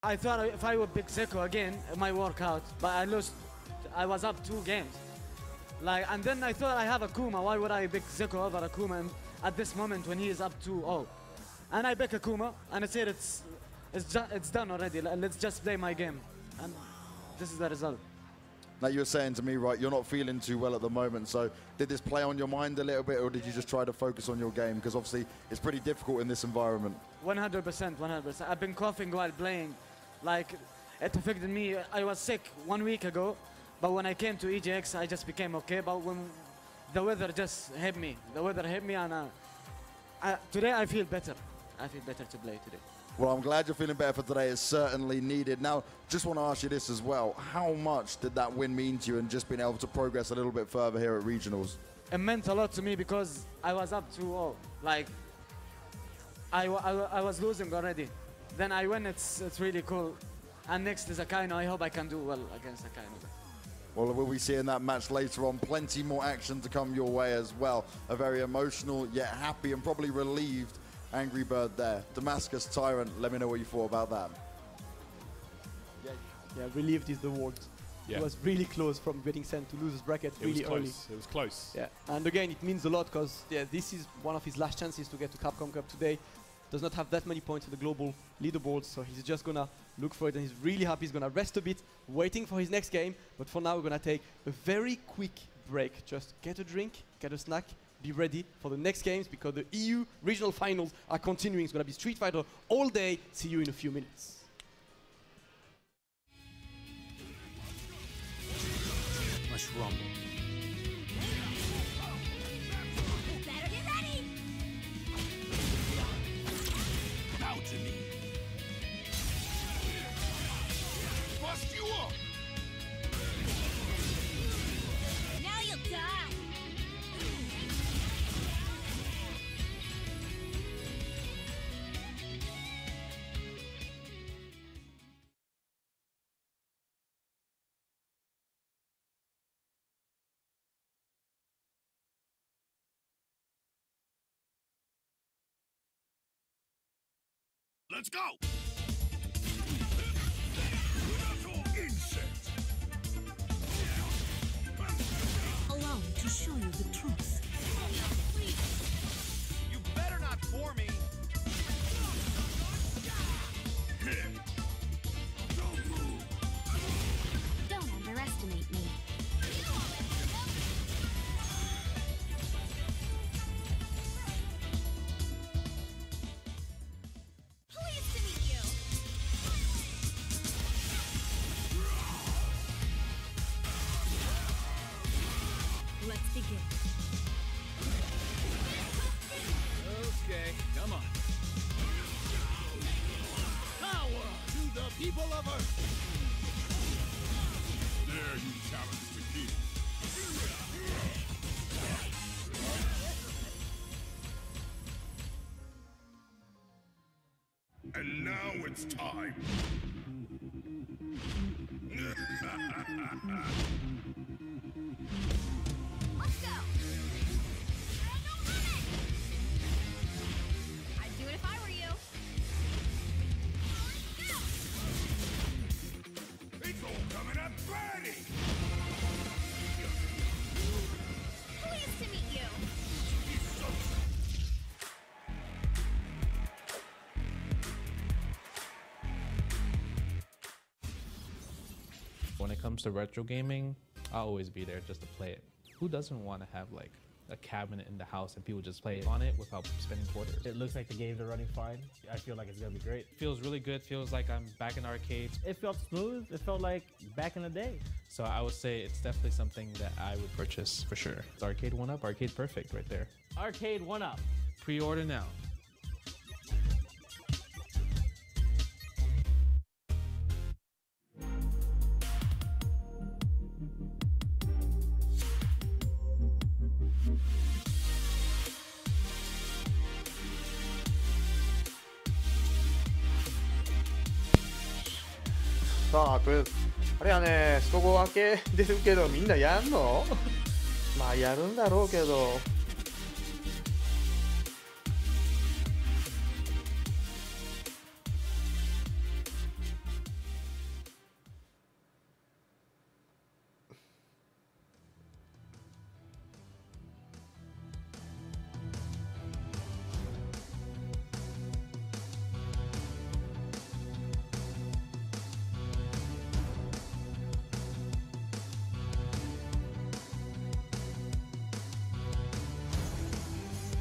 I thought if I would pick Zeko again, it might work out, but I lost. I was up 2 games. Like, and then I thought I have Akuma. Why would I pick Zeko over Akuma at this moment when he is up 2-0? And I pick Akuma, and I said it's done already. Let's just play my game, and this is the result. Now you were saying to me, right, you're not feeling too well at the moment, so did this play on your mind a little bit, or did you just try to focus on your game? Because obviously it's pretty difficult in this environment. 100%, 100%. I've been coughing while playing. Like, it affected me. I was sick 1 week ago, but when I came to EGX, I just became okay. But when the weather just hit me, and today I feel better. I feel better to play today. Well, I'm glad you're feeling better for today. It's certainly needed. Now, just want to ask you this as well. How much did that win mean to you and just being able to progress a little bit further here at Regionals? It meant a lot to me because I was up 2-0. Like, I was losing already. Then I win, it's really cool. And next is Akainu. I hope I can do well against Akainu. Well, we'll be seeing that match later on. Plenty more action to come your way as well. A very emotional, yet happy and probably relieved Angry Bird there. Damascus Tyrant, let me know what you thought about that. Yeah, relieved is the word. Yeah. It was really close from getting sent to losers bracket really early. It was close. Yeah, and again, it means a lot because this is one of his last chances to get to Capcom Cup today. Does not have that many points in the global leaderboard, so he's just gonna look for it, and he's really happy. He's gonna rest a bit, waiting for his next game. But for now, we're gonna take a very quick break. Just get a drink, get a snack, be ready for the next games because the EU regional finals are continuing. It's gonna be Street Fighter all day. See you in a few minutes. Let's rumble. Better get ready! Bow to me. Bust you up! Now you'll die! Let's go! Insect! Allow me to show you the truth. You better not bore me! Don't move! Don't underestimate me. Pleased to meet you. Let's begin. Okay, come on. Power to the people of Earth! There you challenge the king. And now it's time. Let's go. No limit. I'd do it if I were you. It's all coming up ready! Pleased to meet you. When it comes to retro gaming, I'll always be there just to play it. Who doesn't want to have like a cabinet in the house and people just play on it without spending quarters? It looks like the games are running fine. I feel like it's gonna be great. Feels really good, feels like I'm back in arcades. It felt smooth. It felt like back in the day. So I would say it's definitely something that I would purchase for sure. It's Arcade 1-Up, Arcade Perfect right there. Arcade 1-Up. Pre-order now. Start さあ、とりあえずあれはね、ストゴ明け出るけどみんなやんの？まあやるんだろうけど。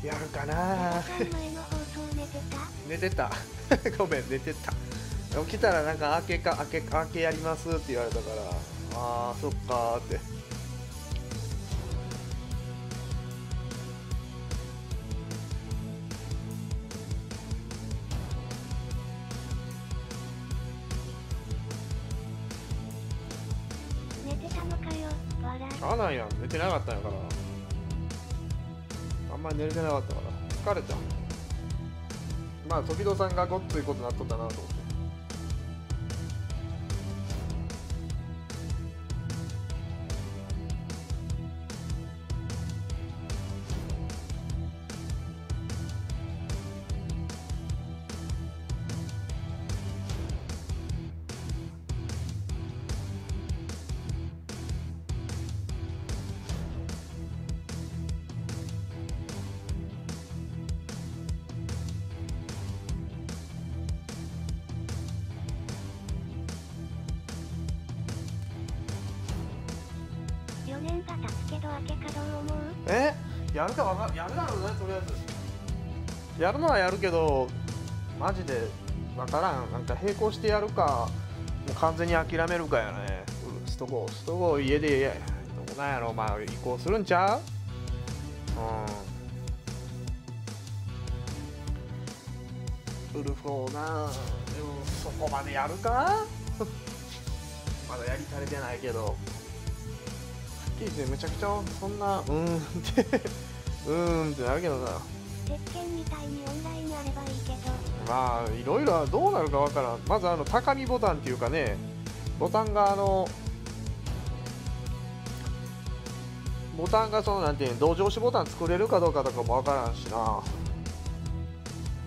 やるかな。前の放送寝てた。寝てたごめん寝てた。起きたらなんか明けやりますって言われたから、ああそっかーって。寝てたのかよ、笑い。あなんや、寝てなかったんやから。あんまり寝れてなかったから疲れた。まあ時戸さんがごっついことなっとったなと思って。4年が経つけど明けかどう思う？やるかやるだろうね、とりあえず。やるのはやるけど、マジでわからん。なんか並行してやるか、もう完全に諦めるかやね。ストゴー家でどうなんやろ、まあ移行するんちゃう？ウルフォーな。でもそこまでやるかまだやり足りてないけど、はっきり言ってめちゃくちゃそんなってなるけどな。鉄拳みたいにオンラインあればいいけど、まあいろいろどうなるかわからん。まず高見ボタンっていうかね、ボタンがそのなんていうの、同情視ボタン作れるかどうかとかもわからんしな。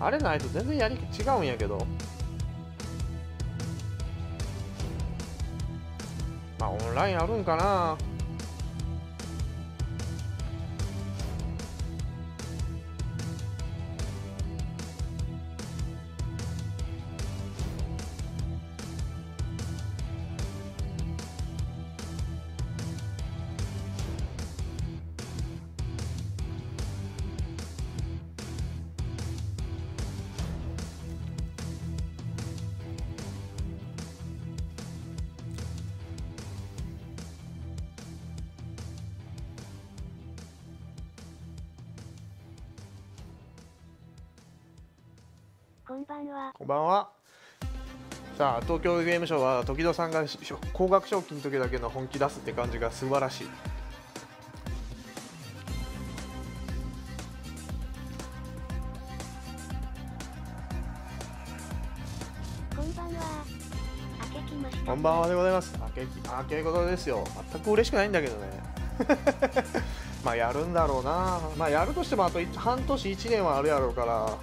あれないと全然違うんやけど、まあオンラインあるんかな。こんばんは。こんばんは。さあ、東京ゲームショウは時戸さんが高額賞金の時だけの本気出すって感じが素晴らしい。こんばんは。明けきました。こんばんはでございます。明けことですよ。全く嬉しくないんだけどね。まあやるんだろうな。まあやるとしてもあと半年1年はあるやろうから。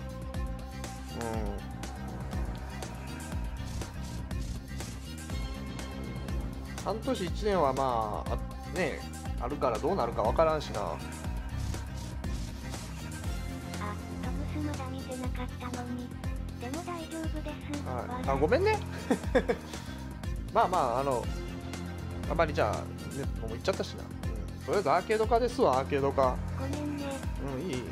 半年1年はまあねあるからどうなるかわからんしな。あ、トブスまだ見てなかったのに。でも大丈夫です。あ、ごめんね。まああんまりじゃあ、ね、もう言っちゃったしな。とりあえずアーケード化ですわ、アーケード化。ごめんね。いい。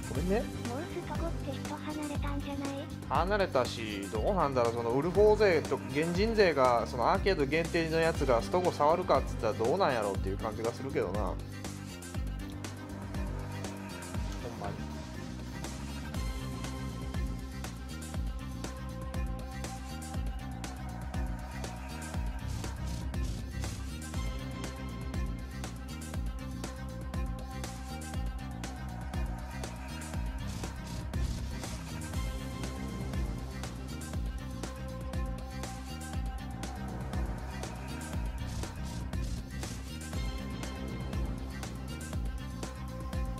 ごめんね。もうストゴって人離れたんじゃない？離れたし、どうなんだろう、そのウルフォー勢と原人勢がそのアーケード限定のやつがストゴ触るかっつったらどうなんやろうっていう感じがするけどな。ほんまに。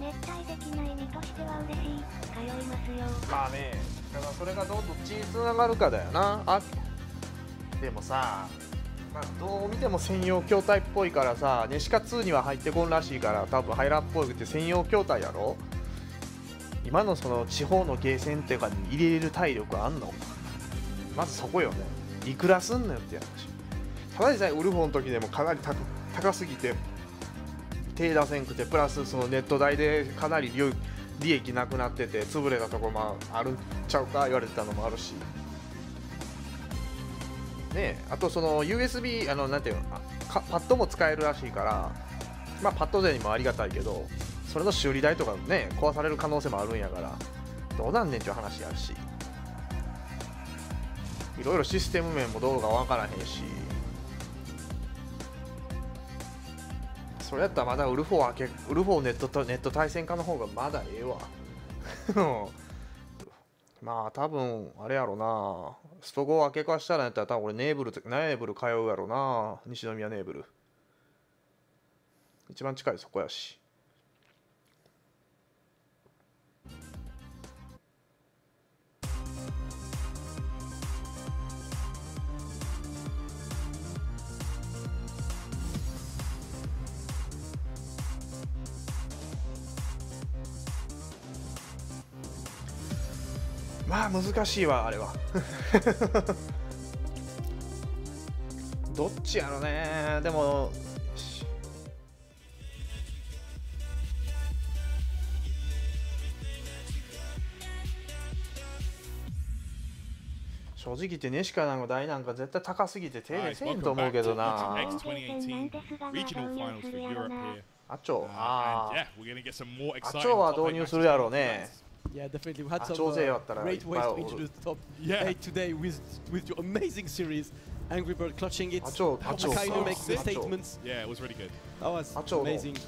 熱帯できない身としては嬉しい。通いますよ。まあね、だからそれがどっちにつながるかだよな。でもさ、まあ、どう見ても専用筐体っぽいからさ、ネシカ2には入ってこんらしいから、多分入らんっぽくて専用筐体やろ。今のその地方のゲーセンっていうかに入れれる体力あんの？まずそこよね。いくらすんのよって話。ただでさえウルフォの時でもかなり高すぎて手出せんくて、プラスそのネット代でかなり利益なくなってて潰れたとこもあるんちゃうか言われてたのもあるしね。あとその USB なんていうのパッドも使えるらしいから、まあパッド勢にもありがたいけど、それの修理代とかね壊される可能性もあるんやからどうなんねんっていう話やるし、いろいろシステム面もどうかわからへんし、それやったらまだウルフォーネット対戦化の方がまだええわまあ多分あれやろな、スト5を明けかしたらやったら多分俺ネーブル通うやろな。西宮ネーブル一番近いそこやし。まあ難しいわあれはどっちやろね。でも正直言ってネシカなんか代なんか絶対高すぎて手でせんと思うけどな。アチョは導入するやろうね。Yeah, definitely. We had some great ways to introduce the top 8 today with your amazing series. Angry Bird clutching it. Akainu making the statements. Yeah, it was really good. That was amazing.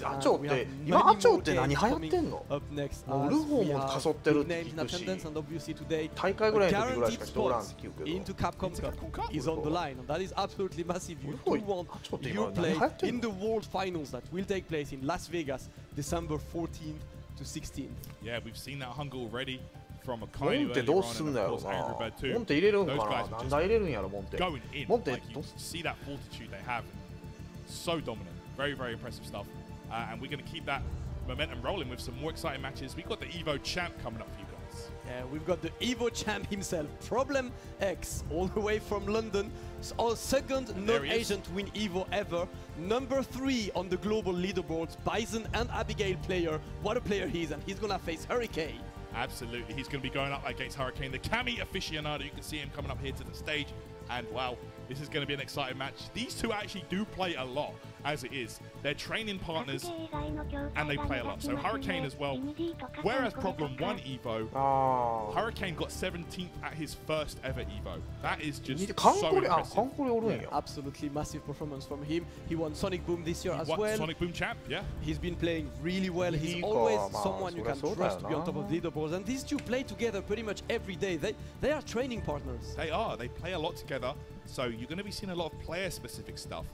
アチョって今アチョって何流行ってんの？ Up next, もうルフォもかそってるって聞くし、大会ぐらいの時ぐらいしか人おらんって聞くけど。 into Capcom Cup is on the line, and that is absolutely massive. You do want your play in the World Finals that will take place in Las Vegas, December 14th to 16th. Yeah, we've seen that hunger already from モ Akainu ンテ earlier どう on, すん and だ of よ course な。 Angry Bird モ too. ンテ入れるんか Those な。 guys なんだ入れるんやろモンテ。 Going in, モンテ like you どうす see that fortitude they have. So dominant, very, very impressive stuff. And we're going to keep that momentum rolling with some more exciting matches. We've got the Evo champ coming up for you guys. Yeah, we've got the Evo champ himself, Problem X, all the way from London. Our second non-Asian to win Evo ever. Number 3 on the global leaderboards, Bison and Abigail player. What a player he is, and he's gonna face Hurricane. Absolutely, he's going to be going up against Hurricane, the Kami aficionado. You can see him coming up here to the stage, and wow, this is going to be an exciting match. These two actually do play a lot, as it is. They're training partners, and they play a lot. So Hurricane as well, whereas Problem won Evo, Hurricane got 17th at his first ever Evo. That is just so impressive. Yeah, absolutely massive performance from him. He won Sonic Boom this year as well. Sonic Boom champ, yeah. He's been playing really well. He's always someone you can trust to be on top of leaderboards. And these two play together pretty much every day. They are training partners. They are. They play a lot together. So you're going to be seeing a lot of player-specific stuff.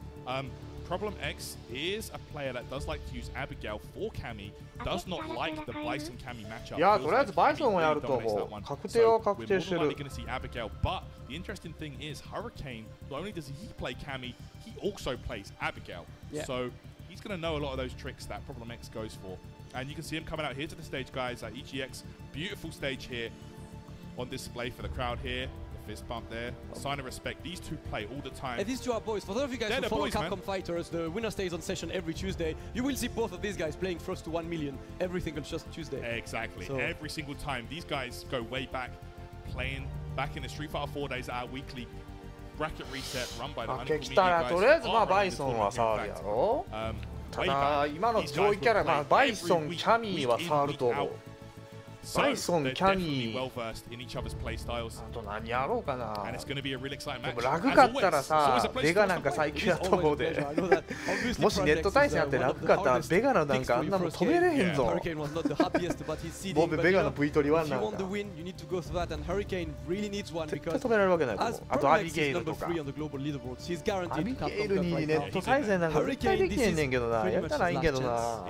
Problem X is a player that does like to use Abigail for Kami, does not like the Bison Kami matchup. いや、とりあえずバイソンをやると思う。確定は確定してる。We're more likely going to see Abigail, but the interesting thing is Hurricane, not only does he play Kami, he also plays Abigail. Yeah. So he's going to know a lot of those tricks that Problem X goes for. And you can see him coming out here to the stage, guys, at EGX. Beautiful stage here on display for the crowd here. Fist bump there. Sign of respect. These two play all the time. And these two are boys. For those of you guys who follow Capcom Fighters, the winner stays on session every Tuesday. You will see both of these guys playing first to 1 million every single just Tuesday. Exactly. So every single time. These guys go way back, playing back in the Street Fighter 4 days at our weekly bracket reset run by the Honeycomb Media guys. とりあえずまあバイソンは触るやろ。ただ今の上位キャラ、まあバイソン、キャミーは触ると思う。バイソン、キャミー、あと何やろうかな。でもラグかったらさ、ベガなんか最強だと思うで。もしネット対戦あってラグかったらベガのなんかあんなの止めれへんぞ。ボブベガの V 取り1なんか。絶対止められるわけないと思う。あとアビゲイルとか。アビゲイルにネット対戦なんか絶対できへんねんけどな。やったらいいけどな。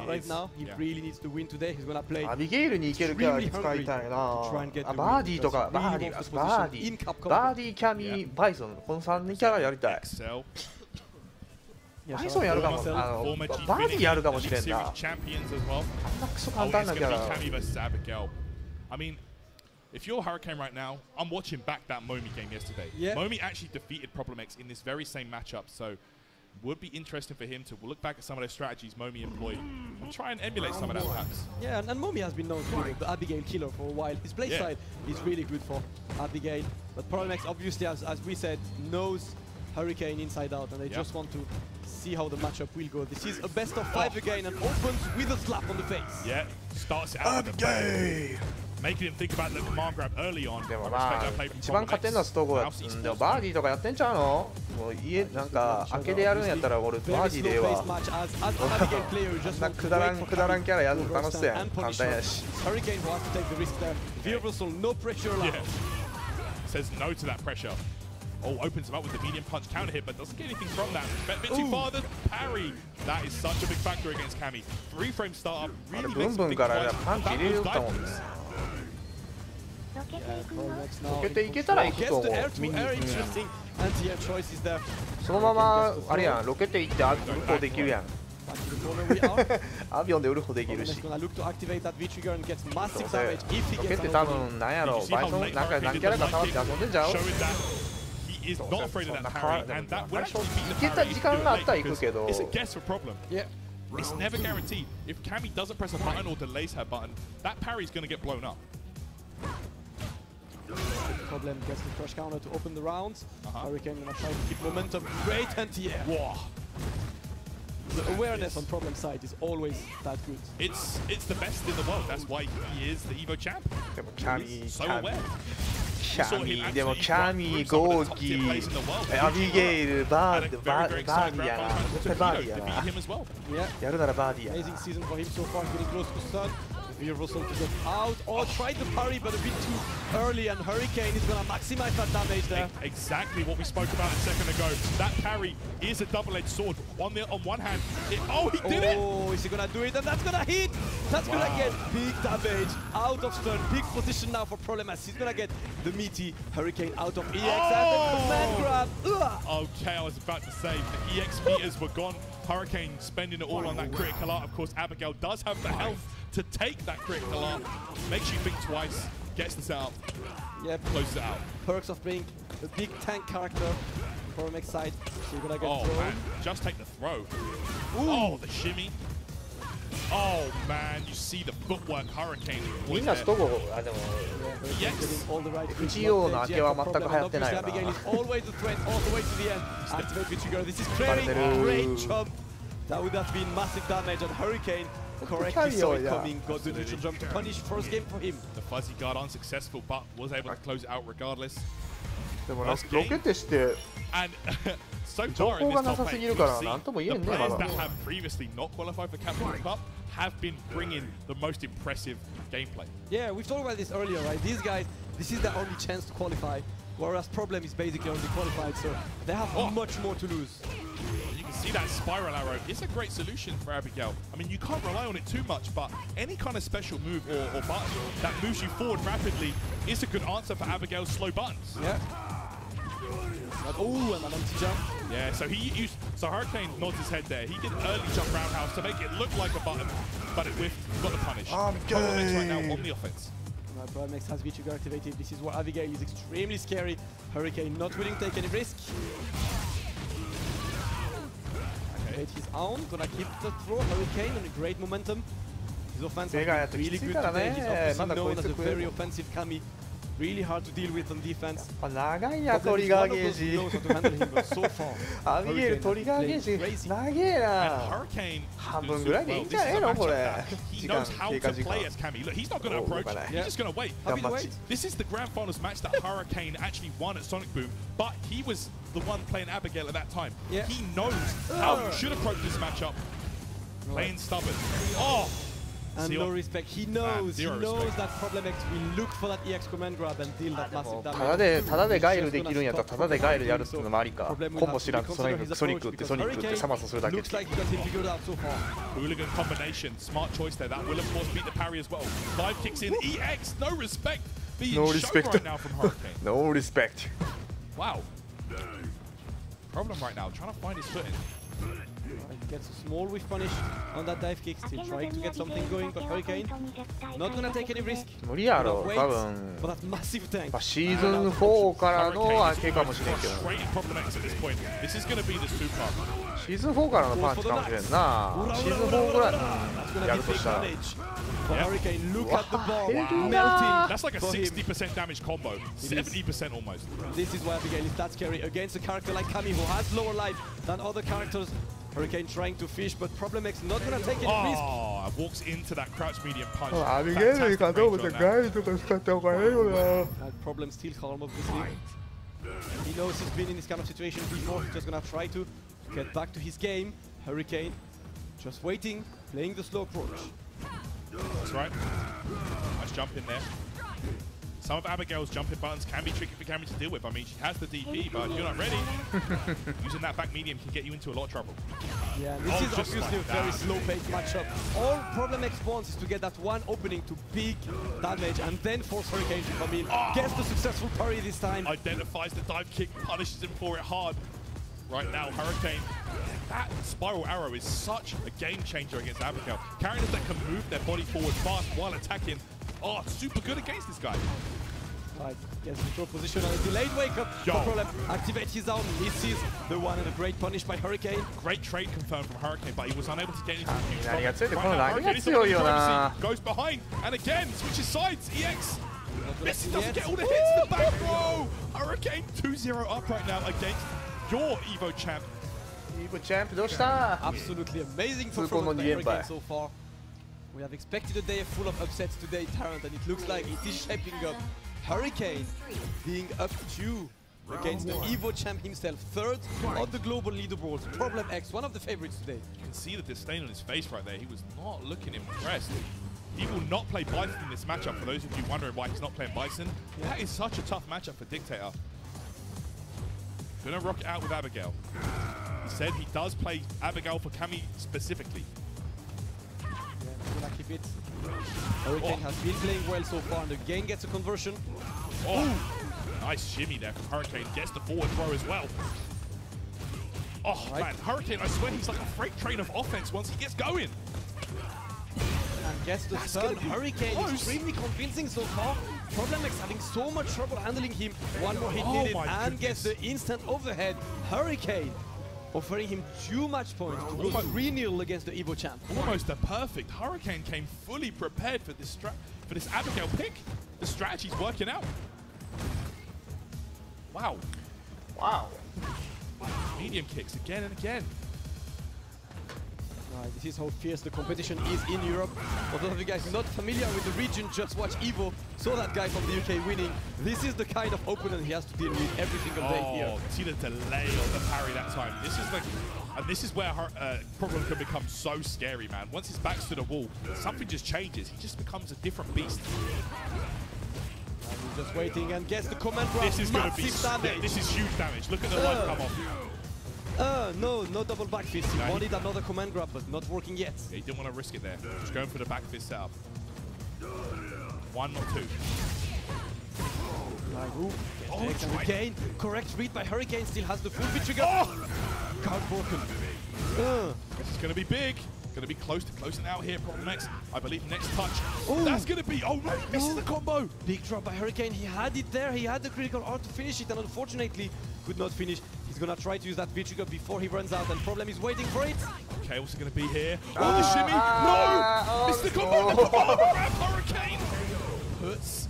アビゲイルに行けるキャラ使いたいな。バーディーとか、バーディー、キャミー、バイソン、この3人キャラやりたい。バイソンやるかも、バーディーやるかもしれんな。あんなクソ簡単なキャラ。If you're Hurricane right now, I'm watching back that Momi game yesterday. Momi actually defeated Problem X in this very same matchup, so would be interesting for him to look back at some of those strategies Momi employed and try and emulate some of that perhaps. Yeah, and Momi has been known to be the Abigail killer for a while. His play style is really good for Abigail, but Problem X obviously, as we said, knows Hurricane inside out, and they just want to see how the matchup will go. This is a best of 5 again and opens with a slap on the face. Yeah, starts it out with the play, making him think about the command grab early on. でもまあ一番勝てんのはストーゴだ。でもバーディーとかやってんちゃうの？もう家なんか開けでやるんやったら俺バーディーでええわ。あんなくだらんキャラやるの楽しそうやん。簡単やし。Hurricane who has to take the risk there. Reversal, no pressure allowed. Says no to that pressure. Oh, opens him up with the medium punch counter hit, but doesn't get anything from that. A bit too far, the parry. That is such a big factor against Cammy. 3-frame startup really makes him think twice. That moves diapers. ロケていけたら行くと思う。そのままあれやん、ロケていってウルフォできるやん。アビオンでウルフォできるし。ロケって多分なんやろ、バイソンなんか何キャラか触って遊んでんじゃう？Is not afraid of that parry, and that would actually beat the parry. It's a guess for problem. Yeah. It's never guaranteed. If Cammy doesn't press a button or delays her button, that parry is going to get blown up. Problem gets the crush counter to open the rounds. Hurricane gonna try to keep momentum. Great anti-air. Wow. The awareness on Problem side is always that good. It's the best in the world. That's why he is the Evo champ. He's so aware. キャミーでもキャミー、ゴーギー、アビゲイル、バーディーやな。絶対バーディーやな。やるならバーディーやな。Amazing season for him so far, getting close to stun. Reversal to get out, or tried to parry but a bit too early, and Hurricane is gonna maximize that damage there. Exactly what we spoke about a second ago. That parry is a double-edged sword. On one hand, he did it! Oh, is he gonna do it? And that's gonna hit! That's gonna get big damage out of stun. Big position now for Problemas. He's gonna get the meaty Hurricane out of EX and the command grab. Okay, I was about to say the EX meters were gone. Hurricane spending it all on that critical art. Of course, Abigail does have the health to take that critical art. Makes you think twice, gets the setup, closes it out. Perks of being a big tank character for MX side. So you're gonna get thrown. Man, just take the throw. Oh, the shimmy. Oh man, you see the footwork Hurricane. みんなストゴあでもFGO の明けは全く流行ってないよな。This is great jump. That would have been massive damage on Hurricane. Correctly saw it coming, got the neutral jump to punish first game for him. The fuzzy guard unsuccessful, but was able to close it out regardless. でもロケってして And so 情 far in 報が this な top さす eight, ぎ you るから can なん see とも言え the んねま players だ。 that have previously not qualified for Captain Cup have been bringing the most impressive gameplay. Yeah, we've talked about this earlier, right? These guys, this is their only chance to qualify, whereas Problem is basically only qualified, so they have much more to lose. You can see that spiral arrow. It's a great solution for Abigail. I mean, you can't rely on it too much, but any kind of special move or button that moves you forward rapidly is a good answer for Abigail's slow buttons. Yeah. Oh, and an empty jump. Yeah, so so Hurricane nods his head there. He did early jump roundhouse to make it look like a button, but it whiffed, got the punish. Problem X right now on the offense. Problem X has V-Trigger activated. This is where Abigail is extremely scary. Hurricane not willing to take any risk. Activate his own, gonna keep the throw. Hurricane on a great momentum. His offense has been really good today. He's obviously known as a very offensive Kami. Really hard to deal with on defense. 長いなトリガーゲージ。アビゲルトリガーゲージ長えな。半分ぐらいでいいんじゃねえのこれ。時間経過時間。 Look, he's not going to approach. He's just going to wait. This is the grand finals match that Hurricane actually won at Sonic Boom, but he was the one playing Abigail at that time. He knows how you should approach this matchup. Playing stubborn. Oh. And no respect. He knows that Problem X will look for that EX command grab and deal that massive damage. ただでガイルできるんやったらただでガイルやるっていうのもありか。コンボ知らんとソニックってサマソするだけ。Hooligan combination, smart choice there. That will of course beat the parry as well. 5 kicks in, EX, no respect being shown right now from Hurricane. No respect. Wow. Problem right now, trying to find his footing. Gets a small whiff punish on that dive kick, still trying to get something going, but Hurricane not gonna take any risk. 無理やろ、 Wait 多分。 for that massive tank. シーズン4からの明けかもしれんけど。 Frustrating Problematics at this point. This is going to be the super. シーズン4からのパンチかもしれんな。シーズン4ぐらいやるとしたら。 For Hurricane, look at the ball melting. That's like a 60% damage combo, 70% almost. This is why Abigail is that scary against a character like Kami who has lower life than other characters. Hurricane trying to fish, but Problem X not gonna take any risk. Walks into that crouch medium punch. アビゲイルに勝とうとしてガイとか使った方がいいよな。Problem still calm, obviously. He knows he's been in this kind of situation before. He's just gonna try to get back to his game. Hurricane just waiting, playing the slow approach. That's right. Nice jump in there. Some of Abigail's jumping buttons can be tricky for Cammy to deal with. I mean, she has the DP, but you're not ready. Using that back medium can get you into a lot of trouble. Yeah, this is obviously a very slow-paced matchup. All Problem X wants is to get that one opening to big damage and then force Hurricane to come in. Gets the successful parry this time. Identifies the dive kick, punishes him for it hard. Right now, Hurricane, that spiral arrow is such a game changer against Abigail. Characters that can move their body forward fast while attacking are super good against this guy. Right, gets control position on a delayed wake up. Problem activate his arm, misses the one and a great punish by Hurricane. Great trade confirmed from Hurricane, but he was unable to get into the goes behind and again switches sides. EX misses, doesn't get all the hits. The back row. Hurricane 2-0 up right now against your Evo champ. Evo champ, どうした? Absolutely amazing performance by Hurricane so far. We have expected a day full of upsets today, Tarrant, and it looks like it is shaping up. Hurricane being up 2 against the Evo champ himself, third on the global leaderboard. Problem X, one of the favorites today. You can see the disdain on his face right there. He was not looking impressed. He will not play Bison in this matchup. For those of you wondering why he's not playing Bison, that is such a tough matchup for Dictator. Gonna rock it out with Abigail. He said he does play Abigail for Cammy specifically. Gonna keep it. Hurricane has been playing well so far, and again gets a conversion. Nice shimmy there from Hurricane. Gets the forward throw as well. Man, Hurricane, I swear he's like a freight train of offense once he gets going. And gets the stun. Hurricane extremely convincing so far. Problem X having so much trouble handling him. One more hit needed and gets the instant overhead. Hurricane offering him too much points to go 3-0 against the Evo champ. Almost a perfect. Hurricane came fully prepared for this Abigail pick. The strategy's working out. Wow. Medium kicks again and again. Right, this is how fierce the competition is in Europe. For those of you guys not familiar with the region, just watch Evo. Saw that guy from the UK winning. This is the kind of opponent he has to deal with every single day here. See the delay on the parry that time. This is like, and this is where Problem can become so scary, man. Once his back's to the wall, something just changes. He just becomes a different beast. He's just waiting and gets the command grab. This is going to be damage. This is huge damage. Look at the light come off. No double back fist. He wanted another command grab, but not working yet. Yeah, he didn't want to risk it there. Just going for the back fist setup. 1 or 2. Again, correct read by Hurricane. Still has the full V trigger. Card broken. This is going to be big. Going to be close to closing out here. Problem X, I believe next touch. That's going to be, misses the combo. Big drop by Hurricane. He had it there. He had the critical art to finish it, and unfortunately could not finish. He's going to try to use that V trigger before he runs out, and Problem is waiting for it. Okay, what's it going to be here? The shimmy. No! Missed the combo. Grab Hurricane. Puts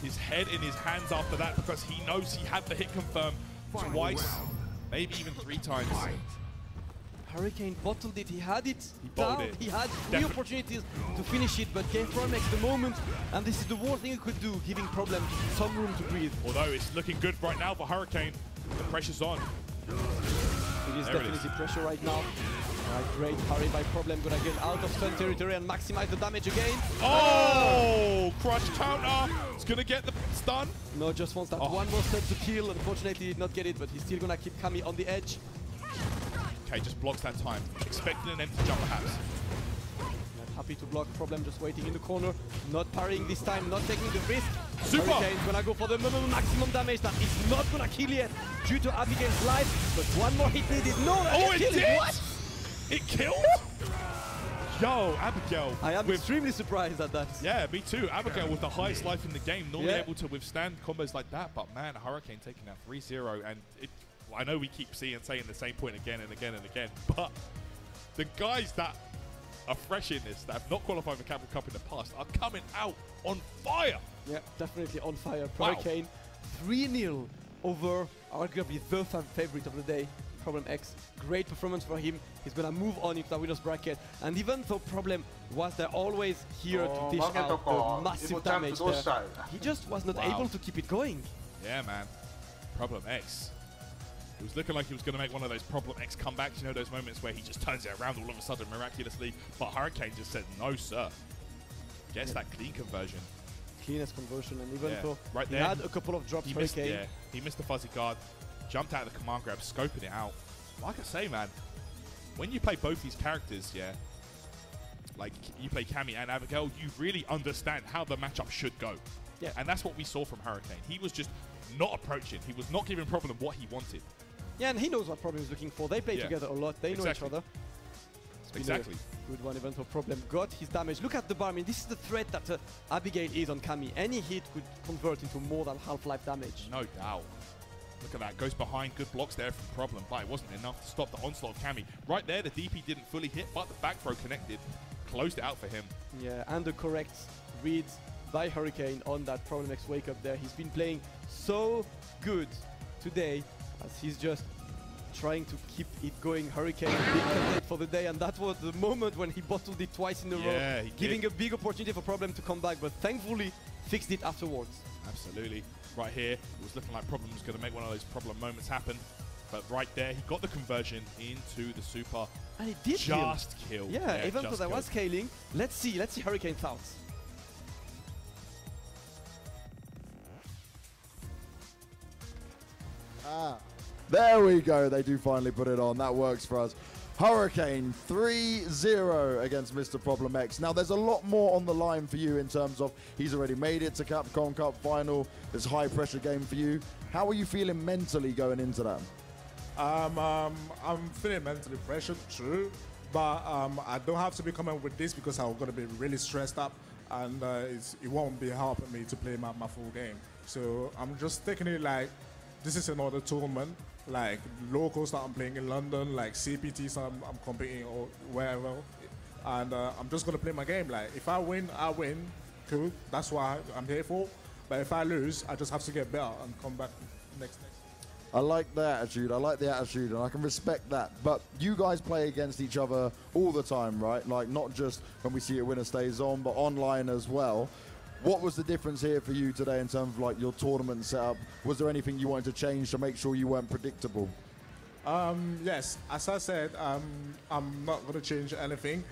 his head in his hands after that because he knows he had the hit confirmed twice, maybe even 3 times. Hurricane bottled it. He had it down. He had 3 opportunities to finish it, but gave Problem X the moment, and this is the worst thing he could do, giving Problem some room to breathe. Although it's looking good right now for Hurricane. The pressure's on. It is definitely pressure right now. Great parry by Problem. Gonna get out of stun territory and maximize the damage again. Crush counter. It's gonna get the stun. No, just wants that one more stun to kill. Unfortunately, did not get it, but he's still gonna keep Kami on the edge. Okay, just blocks that time. Expecting an empty jump perhaps. Happy to block. Problem just waiting in the corner. Not parrying this time, not taking the risk. Super! Hurricane's gonna go for the maximum damage. That is not gonna kill yet due to Abigail's life. But one more hit needed. No, it did! What? It killed? Yo, Abigail. I am extremely surprised at that. Yeah, me too. Abigail with the highest life in the game, normally Yeah. able to withstand combos like that. But man, Hurricane taking that 3-0. And I know we keep saying the same point again and again and again. But the guys that are fresh in this, that have not qualified for Capcom Cup in the past, are coming out on fire. Yeah, definitely on fire. Wow. Hurricane 3-0 over arguably the favorite of the day, Problem X. Great performance for him. He's gonna move on into the winner's bracket. And even though Problem was there always here to dish out the massive damage there, he just was not able to keep it going. Yeah, man. Problem X. It was looking like he was going to make one of those Problem X comebacks, you know, those moments where he just turns it around all of a sudden miraculously. But Hurricane just said, no, sir. Gets that clean conversion. Cleanest conversion, and even though right he there, had a couple of drops, he missed the fuzzy guard, jumped out of the command grab, scoping it out. Like I say, man, when you play both these characters, like you play Cammy and Abigail, you really understand how the matchup should go. Yeah. And that's what we saw from Hurricane. He was just not approaching. He was not giving Problem what he wanted. Yeah, and he knows what Problem is looking for. They play together a lot. They know each other. Exactly. Good one, even though Problem got his damage. Look at the bar. I mean, this is the threat that Abigail is on Cammy. Any hit could convert into more than half-life damage. No doubt. Look at that. Goes behind. Good blocks there from Problem, but it wasn't enough to stop the onslaught of Cammy. Right there, the DP didn't fully hit, but the back throw connected. Closed it out for him. Yeah, and the correct reads by Hurricane on that Problem X wake up there. He's been playing so good today as he's just trying to keep it going. Hurricane, big candidate for the day, and that was the moment when he bottled it twice in a row, giving a big opportunity for Problem to come back, but thankfully fixed it afterwards. Absolutely. Right here, it was looking like Problem was going to make one of those Problem moments happen, but right there, he got the conversion into the super. And he did just kill. Yeah, even though there was scaling. Let's see Hurricane thoughts. There we go. They do finally put it on. That works for us. Hurricane 3-0 against Mr. Problem X. Now, there's a lot more on the line for you in terms of he's already made it to Capcom Cup final. It's a high-pressure game for you. How are you feeling mentally going into that? I'm feeling mentally pressured, true, but I don't have to be coming with this because I'm going to be really stressed up, and it won't be helping me to play my full game. So I'm just taking it like this is another tournament, like locals that I'm playing in London, like CPTs I'm competing or wherever, and I'm just going to play my game. Like if I win, I win, cool, that's what I'm here for. But if I lose, I just have to get better and come back next. I like the attitude. I like the attitude, and I can respect that. But you guys play against each other all the time, right? Like, not just when we see a winner stays on, but online as well. What was the difference here for you today in terms of, like, your tournament setup? Was there anything you wanted to change to make sure you weren't predictable? Yes, as I said, I'm not going to change anything.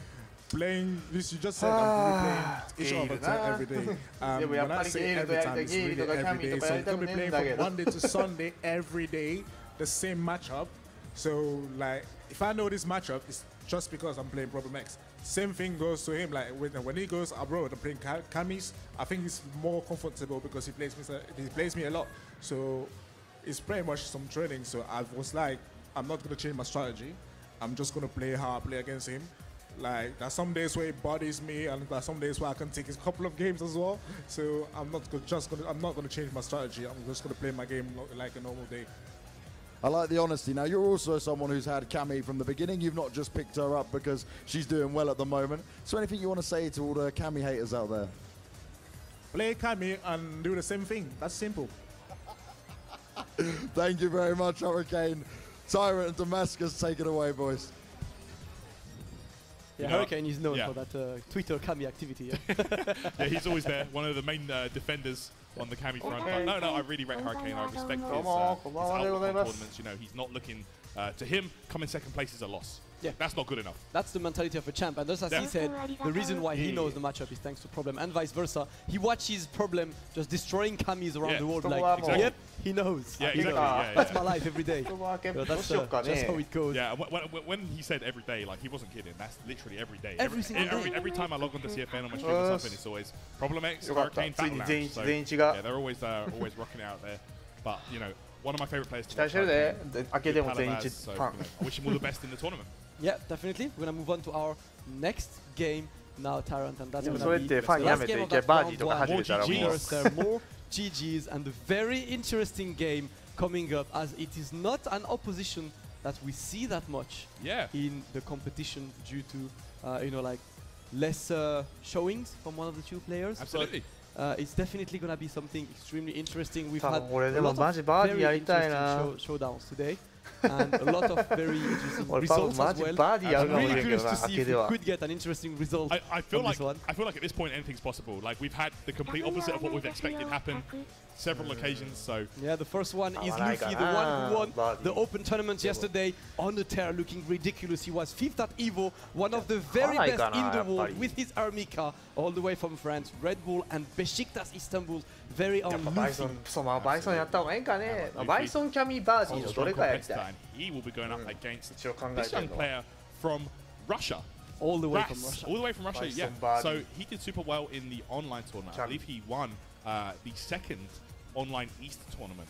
Playing this, you just said I'm playing each other every day. When I say every time, it's really every day. So I'm going to be playing from Monday to Sunday every day, the same matchup. So, like, if I know this matchup, it's just because I'm playing Problem X. Same thing goes to him. Like when he goes abroad and playing Camis, I think he's more comfortable because he plays me a lot. So it's pretty much some training. So I was like, I'm not going to change my strategy. I'm just going to play how I play against him. Like, there's some days where he bodies me, and there's some days where I can take a couple of games as well. So I'm not going to change my strategy. I'm just going to play my game like a normal day. I like the honesty. Now, you're also someone who's had Cammy from the beginning. You've not just picked her up because she's doing well at the moment. So anything you want to say to all the Cammy haters out there? Play Cammy and do the same thing. That's simple. Thank you very much, Hurricane. Tyrant and Damascus, take it away, boys. Yeah, Hurricane is known for that Twitter Cammy activity. Yeah? Yeah, he's always there. One of the main defenders on the Cammy front. But no, I really rate Hurricane. I respect his outlook on tournaments. You know, he's not looking to him. Coming second place is a loss. Yeah, that's not good enough. That's the mentality of a champ, and just as he said, the reason why he knows the matchup is thanks to Problem, and vice versa. He watches Problem just destroying Cammys around the world. Like, yep, he knows. Yeah, he exactly. knows. Yeah, that's my life every day. So that's just how it goes. Yeah, when he said every day, like, he wasn't kidding. That's literally every day. Every single day. Every time I log on to CFN on my stream or something, it's always Problem X, Hurricane, Battle Lounge. So, yeah, they're always rocking out there. But, you know, one of my favorite players to watch, so, I wish him all the best in the tournament. Yeah, definitely. We're gonna move on to our next game now, Tyrant, and that's そ gonna れっ be て the ファンや last めて game い of け that バーディー round とか one. 始めたらもう Yes, there are more GGs and a very interesting game coming up, as it is not an opposition that we see that much in the competition due to you know, like less showings from one of the two players. Absolutely. But, it's definitely gonna be something extremely interesting. We've 多 had 分俺 a でも lot マジ of バーディー very やりたい interesting な showdowns today, and a lot of very interesting 俺多分 results マ as ジ well. バーディーやるかもし Really れんけ curious どな to 明 see け if で we は could get an interesting result I feel from like this one. at this point anything's possible. Like we've had the complete opposite of what we've expected happen several occasions. So yeah, the first one is Luffy, the one who won the Open tournament yesterday on the tear, looking ridiculous. He was 5th at Evo, one of the very best in the world with his army car, all the way from France, Red Bull and Besiktas Istanbul. Very on バイソ Luffy. ンそうまあバイソンやった方がいいんかねバイソンキャミバーディーのどれかやりたい and he will be going up against 一応考え this て young るのは player from Russia. All the way Ras, from Russia. all the way from Russia, yeah. Bison So he did super well in the online tournament. I believe he won the second online East tournament.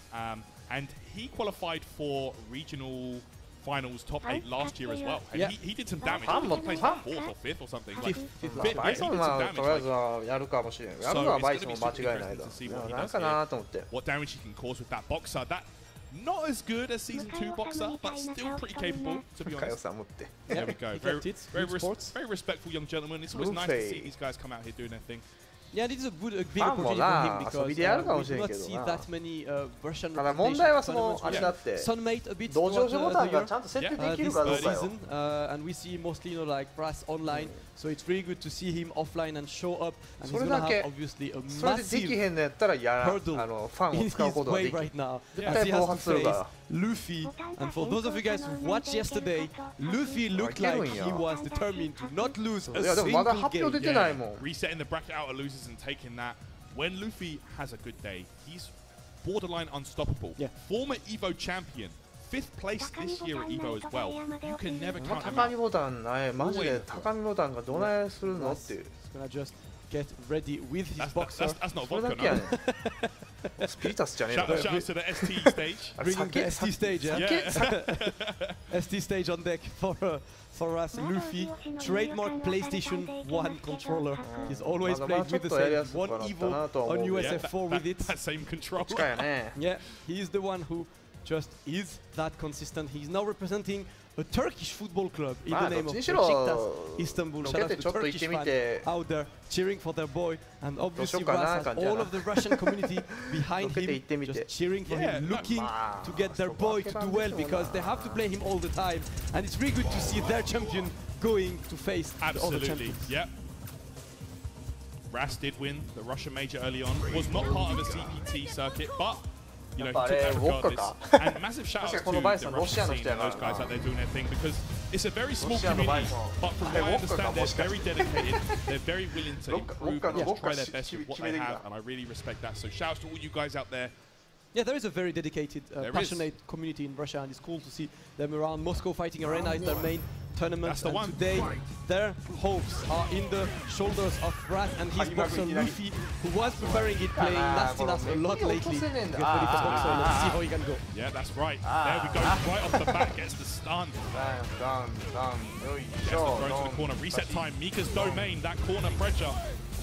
And he qualified for regional finals top 8 last year as well. And he did some damage. I think he placed like 4th or 5th or something. Like, Fifth. バイソンはとりあえずはやるかもしれないやるのはバイソンも間違いないだなんかなと思って what damage he can cause with that boxer. That not as good as season 2 boxer, but still pretty capable, to be かよ honest. さん持って There we go. Very, It's very, good sports. very respectful young gentleman. It's always nice to see these guys come out here doing their thing. Yeah, this is a big opportunity ファンも for him な because 遊びでやるかも we し do れん not けど see な that many Russian ただ問題はその tournaments. あれだって Sunmate a bit 同情 throughout 所ボ the タンが year. ちゃんと設定で This きるかどうかよ season, and we see mostly, you know, like Brass online, so it's really good to see him offline and show up, and he's それ gonna だけ have obviously a それででき massive へんのやったらやフ hurdle ァン in を使う his ことが way できる right now, 絶 as 対 he 暴 has to 発する face から Luffy. And for those of you guys who watched yesterday, Luffy looked like he was determined to not lose a いやでもまだ single 発表 game. 出てないもん Resetting the bracket out of losers and taking that. When Luffy has a good day, he's borderline unstoppable. Yeah. Former Evo champion, 5th place this year at Evo as well. You can never count him 高 out. 見ボタンないマジで高見ボタンがどないするのっていう He's gonna just get ready with his boxer. That's not それだ vodka, けや no. ねんスピリタスじゃねえの Shout out to the ST stage. Bringing the ST stage, yeah? Yeah. ST stage on deck for us, Luffy. Trademark PlayStation 1 controller. He's always played with the same one Evo on USF4 with it. That same control. 近いよね Yeah, he is the one who just is that consistent. He's now representing a Turkish football club in the name of Besiktas Istanbul. Shout out to Turkish fans out there cheering for their boy, and obviously Brass has all of the Russian community behind him, just cheering for him, looking to get their boy to do well because they have to play him all the time, and it's really good to see their champion going to face the other Absolutely, champions. yep. Ras did win the Russian major early on. Was not part of a CPT circuit, but you know, he took that regardless. And massive shout out to the Russian scene and those guys out there doing their thing because it's a very small community, but from what I understand, they're very dedicated. They're very willing to improve and just try their best with what they have, and I really respect that. So shouts to all you guys out there. Yeah, there is a very dedicated, passionate community in Russia, and it's cool to see them around. Moscow Fighting Arena is their main tournament, That's the and one. today their hopes are in the shoulders of Rat and his boxer Luffy, who was preparing it, playing Nasty Nas a lot lately. Get ready for boxer, let's see how he can go. Yeah, that's right. There we go, right off the bat, gets the stun. Gets the throw to the corner, reset time, Mika's domain, that corner pressure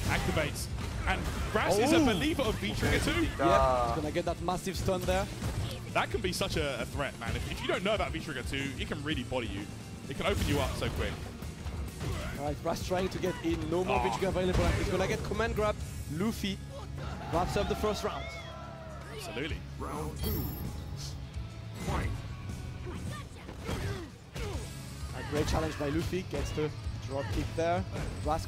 activates. And Brass is a believer of V-Trigger too. Yeah, he's gonna get that massive stun there. That can be such a threat, man. If you don't know about V-Trigger 2, it can really body you. It can open you up so quick. Alright, Brass trying to get in, no more V-Trigger available, and he's gonna get command grab. Luffy wraps up the first round. Absolutely. Round 2. Fight. A great challenge by Luffy, gets the drop kick there. Brass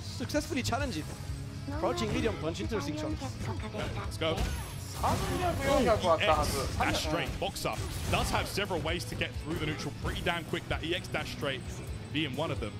successfully challenged it. Crouching medium punch, interesting shots. Let's go. 300、400あったはず Dash straight, boxer. Does have several ways to get through the neutral pretty damn quick. That EX dash straight being one of them.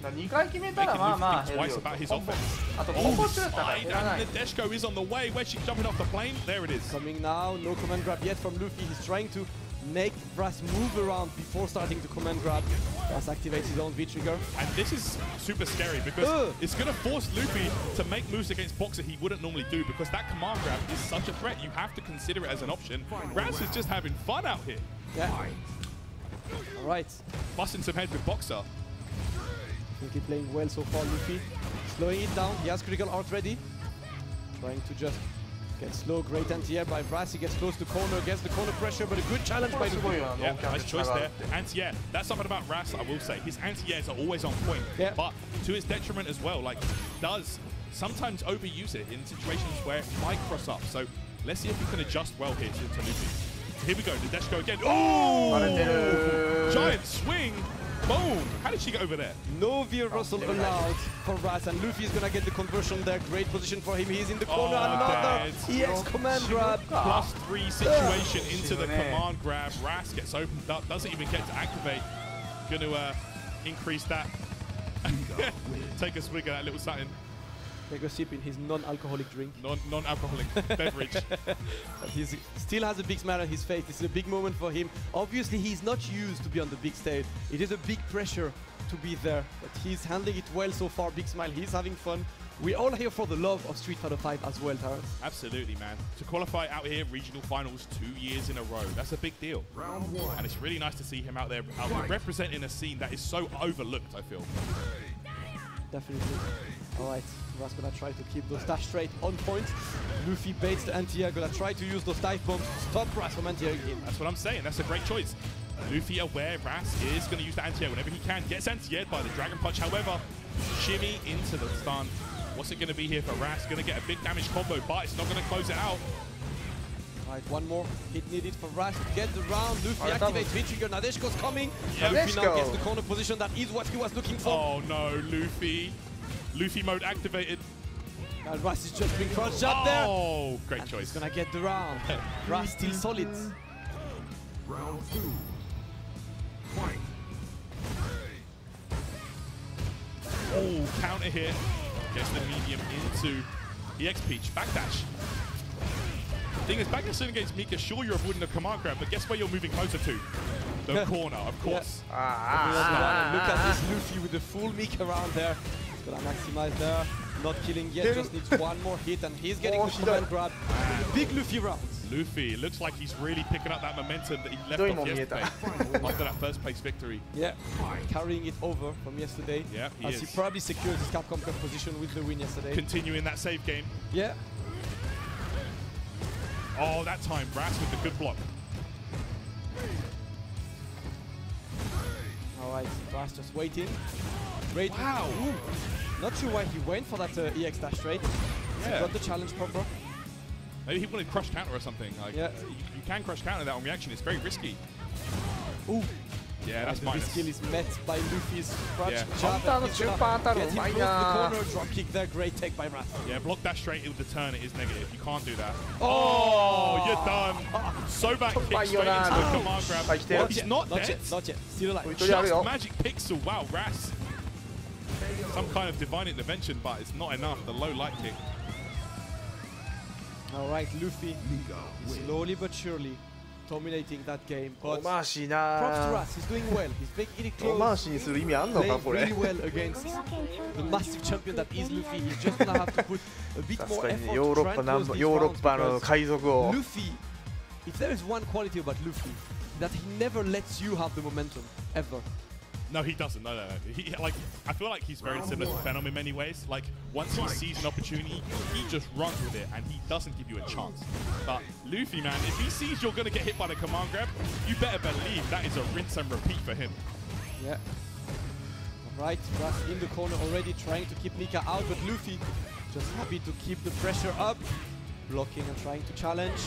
2回決めた Making らまあまあ Luffy 減 think る twice よ about his offense. あとコンボ中だったら Side 減らない and the Deshko is on the way. Where's she jumping off the plane? There it is. Coming now, no command grab yet from Luffy. He's trying to make Brass move around before starting to command grab. Brass activates his own V-Trigger. And this is super scary because it's going to force Luffy to make moves against Boxer he wouldn't normally do because that command grab is such a threat. You have to consider it as an option. Brass is just having fun out here. Yeah. All right. Busting some heads with Boxer. I think he's playing well so far, Luffy. Slowing it down. He has critical art ready. Trying to just get slow. Great anti-air by Brass. He gets close to corner, gets the corner pressure, but a good challenge by Luffy. Yeah, nice choice there. Anti-air. That's something about Ras, I will say. His anti-airs are always on point, but to his detriment as well. Like, does sometimes overuse it in situations where it might cross up. So let's see if he can adjust well here to Luffy. Here we go. The dash go again. Oh! Giant swing. Boom! How did she get over there? No veer Russell allowed for Raz, and Luffy is gonna get the conversion there. Great position for him. He's in the corner. Another EX command grab. +3 situation into the command grab. Raz gets opened up. Doesn't even get to activate. Gonna increase that. Take a swig of that little something. Take a sip in his non-alcoholic drink. Non-alcoholic beverage. He still has a big smile on his face. This is a big moment for him. Obviously, he's not used to be on the big stage. It is a big pressure to be there, but he's handling it well so far. Big smile. He's having fun. We're all here for the love of Street Fighter 5 as well, Terrence. Absolutely, man. To qualify out here, regional finals 2 years in a row, that's a big deal. Round 1. And it's really nice to see him out there representing a scene that is so overlooked, I feel. Definitely. All right, Raz gonna try to keep those dash straight on point. Luffy baits the anti-air, gonna try to use those dive bombs to stop Raz from anti-airing him. That's what I'm saying, that's a great choice. Luffy aware Raz is gonna use the anti-air whenever he can. Gets anti-aired by the Dragon Punch, however, shimmy into the stun. What's it gonna be here for Raz? Gonna get a big damage combo, but it's not gonna close it out. All right, one more hit needed for Raz to get the round. Luffy activates V-Trigger, Nadeshiko's coming. Yep. Luffy now gets the corner position, that is what he was looking for. Oh no, Luffy. Luffy mode activated. And Raz is just being crouched up there. Oh, great and choice. He's gonna get the round. Raz still solid. Round 2. Fight. Oh, counter hit. Gets the medium into EX Peach. Backdash. Thing is, backdash against Mika, sure you're avoiding the command grab, but guess where you're moving closer to? The corner, of course. Look at this Luffy with the full Mika around there. He's gonna maximize there. Not killing yet, just needs one more hit, and he's getting the command grab. Big Luffy rounds. Luffy looks like he's really picking up that momentum that he left off yesterday after that first place victory. Yeah, carrying it over from yesterday. Yeah, he as he probably secured his Capcom Cup position with the win yesterday. Continuing that save game. Yeah. Oh, that time, Brass with the good block. All right, Brass just waiting. Great. Wow. Ooh. Not sure why he went for that EX dash straight. Yeah. He got the challenge proper. Maybe he wanted crush counter or something. Like, yeah. You can crush counter that on reaction. It's very risky. Ooh. Yeah, that's the minus. skill is met by Luffy's crouch Yeah. jab. Get him close to the corner. Drop kick there. Great take by Raz. Yeah, block dash straight with the turn. It is negative. You can't do that. Oh, you're done. So back kick straight into the command grab. Well, he's not dead. Not yet. Still alive. Just magic pixel. Wow, Raz. Some kind of divine intervention, but it's not enough. The low light kick. All right, Luffy slowly but surely dominating that game. But マーシー props to な Raz. He's doing well. He's making it マー close. シーにする意味あんのか Playing これ really well against the massive champion that is Luffy. He's just gonna have to put a bit 確 more か effort に to ヨーロ try ッパ and ナン close バ these ヨーロッ rounds パの because 海賊王 Luffy, if there is one quality about Luffy, that he never lets you have the momentum ever. No, he doesn't. No. He, like, I feel like he's very similar to Venom in many ways. Like, once he sees an opportunity, he just runs with it, and he doesn't give you a chance. But Luffy, man, if he sees you're going to get hit by the command grab, you better believe that is a rinse and repeat for him. Yeah. All right, Raz in the corner already, trying to keep Mika out, but Luffy just happy to keep the pressure up. Blocking and trying to challenge.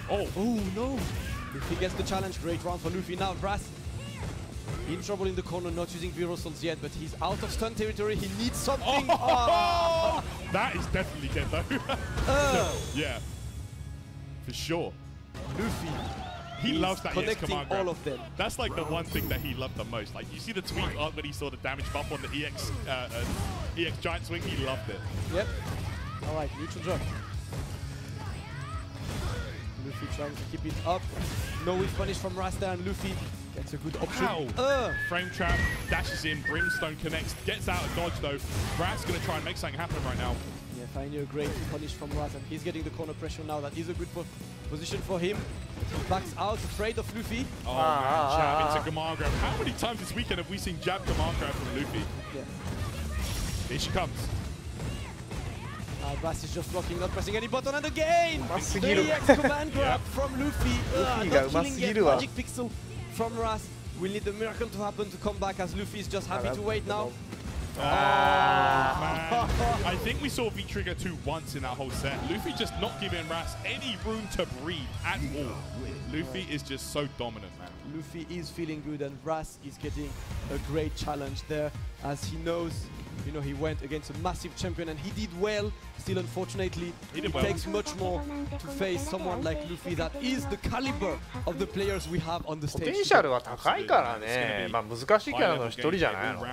Oh no! Luffy gets the challenge. Great round for Luffy now. Raz in trouble in the corner, not using V-Russels yet, but he's out of stun territory. He needs something. That is definitely dead though. Yeah, for sure. Luffy. He loves that EX connecting command grab. all of them. That's like the one thing that he loved the most. Like, you see the tweet art when he saw the damage buff on the EX giant swing. He loved it. Yep. All right, neutral jump. Luffy trying to keep it up. No whiff punish from Rasta, and Luffy gets a good option. Frame trap, dashes in, Brimstone connects, gets out of dodge though. Rat's gonna try and make something happen right now. Yeah, finally a great punish from Raz, and he's getting the corner pressure now. That is a good Position for him. He backs out, afraid of Luffy. Oh man, jab into command grab. How many times this weekend have we seen jab command grab from Luffy? Yeah. Here she comes. Bass is just blocking, not pressing any button, and again! The EX command grab from Luffy. Not killing yet. Magic pixel from Ras. We'll need the miracle to happen to come back, as Luffy is just happy to wait now. Man. I think we saw V-Trigger 2 once in that whole set. Luffy just not giving Ras any room to breathe at all. Luffy is just so dominant, man. Luffy is feeling good, and Ras is getting a great challenge there, as he knows, you know, he went against a massive champion and he did well. Still, unfortunately, it takes much more to face someone like Luffy that is the caliber of the players we have on the stage. ポテンシャルは高いからね。まあ難しいキャラの一人じゃないの。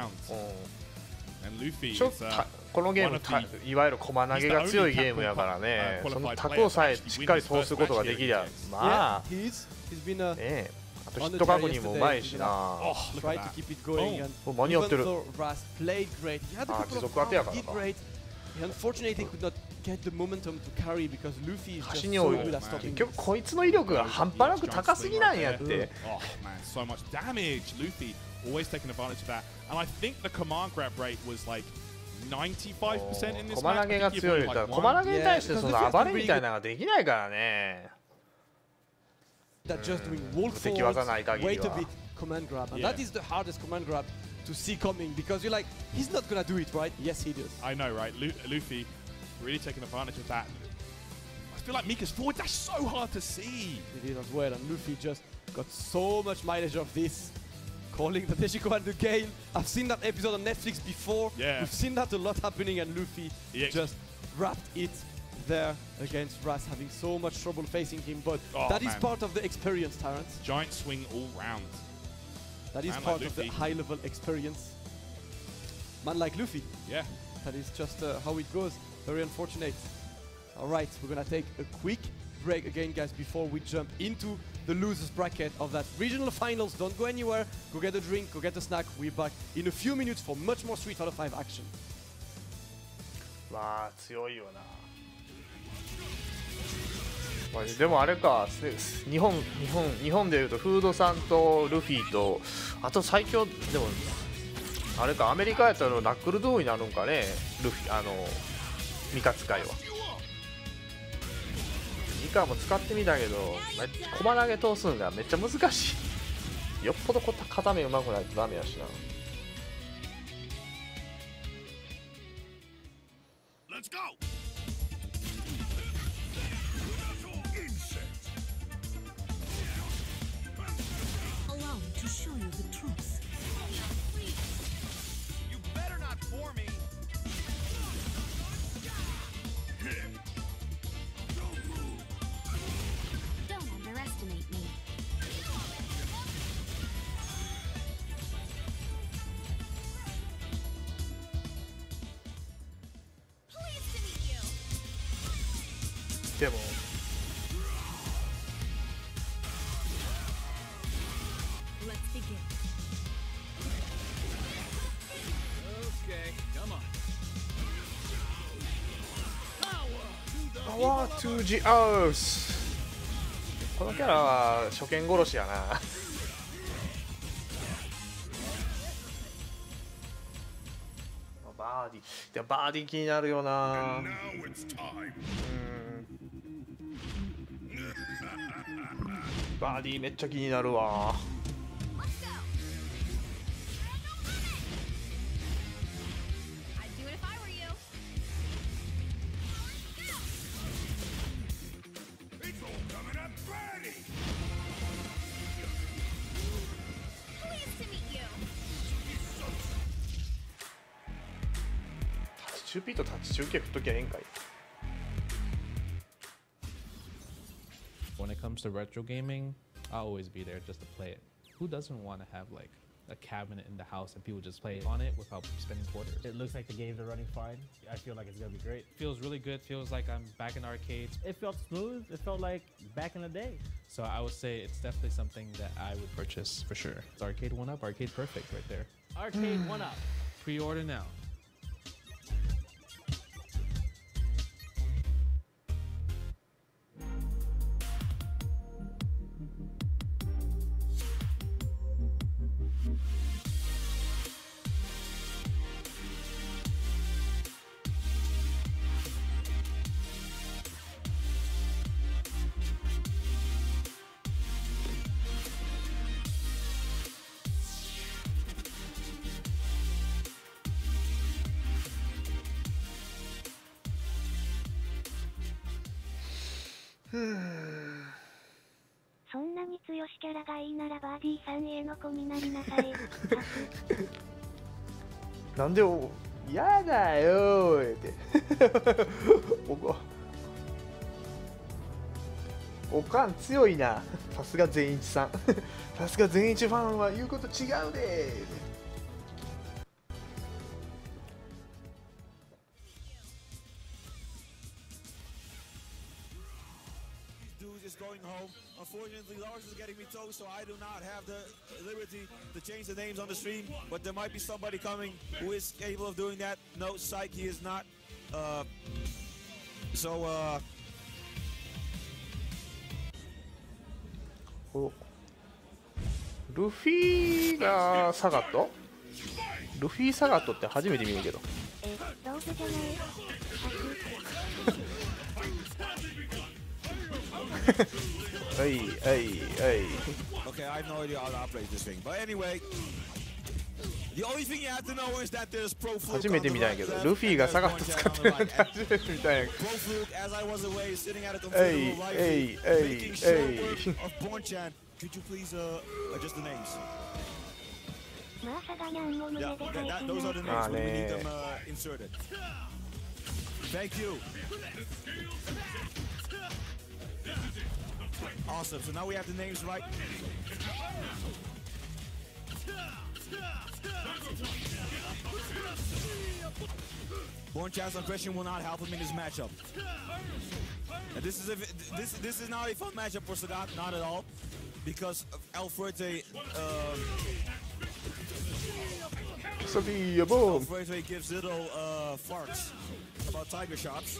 ちょっとこのゲームいわゆる駒投げが強いゲームやからね。そのタコさえしっかり通すことができりゃ、まあねえ。あとヒット確認もうまいしな。間に合ってる。あ、持続当てやからな。He unfortunately could not get the momentum to carry because Luffy is just に so 追う good at stopping. 結局こいつの威力が半端なく高すぎなんやって。Oh man, so much damage. Luffy always taking advantage of that. And I think the command grab rate was like 95% in this 駒投げが強い。駒投げに対してその暴れみたいなのができないからね。That just doing wall forward, wait a bit, command grab, and that is the hardest command grab to see coming, because you're like, he's not gonna do it, right? Yes, he does. I know, right? Luffy really taking advantage of that. I feel like Mika's forward dash so hard to see. He did as well, and Luffy just got so much mileage of this. Calling the Teshiko and the Gale. I've seen that episode on Netflix before. Yeah. We've seen that a lot happening, and Luffy just wrapped it there against Ras, having so much trouble facing him, but that is part of the experience, Tyrant. Giant swing all round. That is part of the high-level experience. Man like Luffy. Yeah. That is just how it goes. Very unfortunate. All right, we're gonna take a quick break again, guys, before we jump into the losers bracket of that regional finals. Don't go anywhere. Go get a drink, go get a snack. We're back in a few minutes for much more Street Fighter 5 action. わあ、強いよな。でもあれか、日本でいうとフードさんとルフィと、あと最強でもあれか、アメリカやったらナックルドーになるんかね、ルフィミカ使いは。ミカも使ってみたけど、駒投げ通すのがめっちゃ難しい。よっぽど片目うまくないとダメやしな。Let's go. Allow me to show you the truth. You better not for me. Don't underestimate me. Pleased to meet you. でも Let's begin. Okay, come on. Power to the Earth。このキャラは初見殺しやな。バーディー、でもバーディー気になるよな。バーディーめっちゃ気になるわ。I'd do it if I were you. It's all coming up ready. Pleased to meet you. タッチ中 P とタッチ中継振っときゃええんかい。When it comes to retro gaming, I'll always be there just to play it. Who doesn't want to have like a cabinet in the house and people just play on it without spending quarters? It looks like the games are running fine. I feel like it's gonna be great. Feels really good. Feels like I'm back in arcades. It felt smooth. It felt like back in the day. So I would say it's definitely something that I would purchase for sure. It's arcade 1-up, arcade perfect right there. Arcade 1-up. Pre-order now. そんなに強しキャラがいいならバーディーさんへの子になりなさい。なんでお、やだよーって。おかん強いな。さすが善一さん。さすが善一ファンは言うこと違うでー。Going home. Unfortunately, Lars is getting me toast, so I do not have the liberty to change the names on the stream. But there might be somebody coming who is capable of doing that. No, psych, he is not.ルフィがサガット？ルフィサガットって初めて見るけど。ローズじゃない。Okay, I have no idea how to operate this thing. But anyway, the only thing you have to know is that there's Pro Fluke. 初めて見たんやけど、ルフィがサガット使ってるなんて初めて見たんやけど。Pro Fluke, as I was away, sitting at a comfortable library, making sure of Born-chan. Could you please adjust the names? Yeah, those are the names. We need them inserted. Thank you. Awesome. So now we have the names right. Born-chan's aggression will not help him in this matchup. And this is not a fun matchup for Sagat, not at all, because Alfrete Alfrete gives little farts about tiger shots.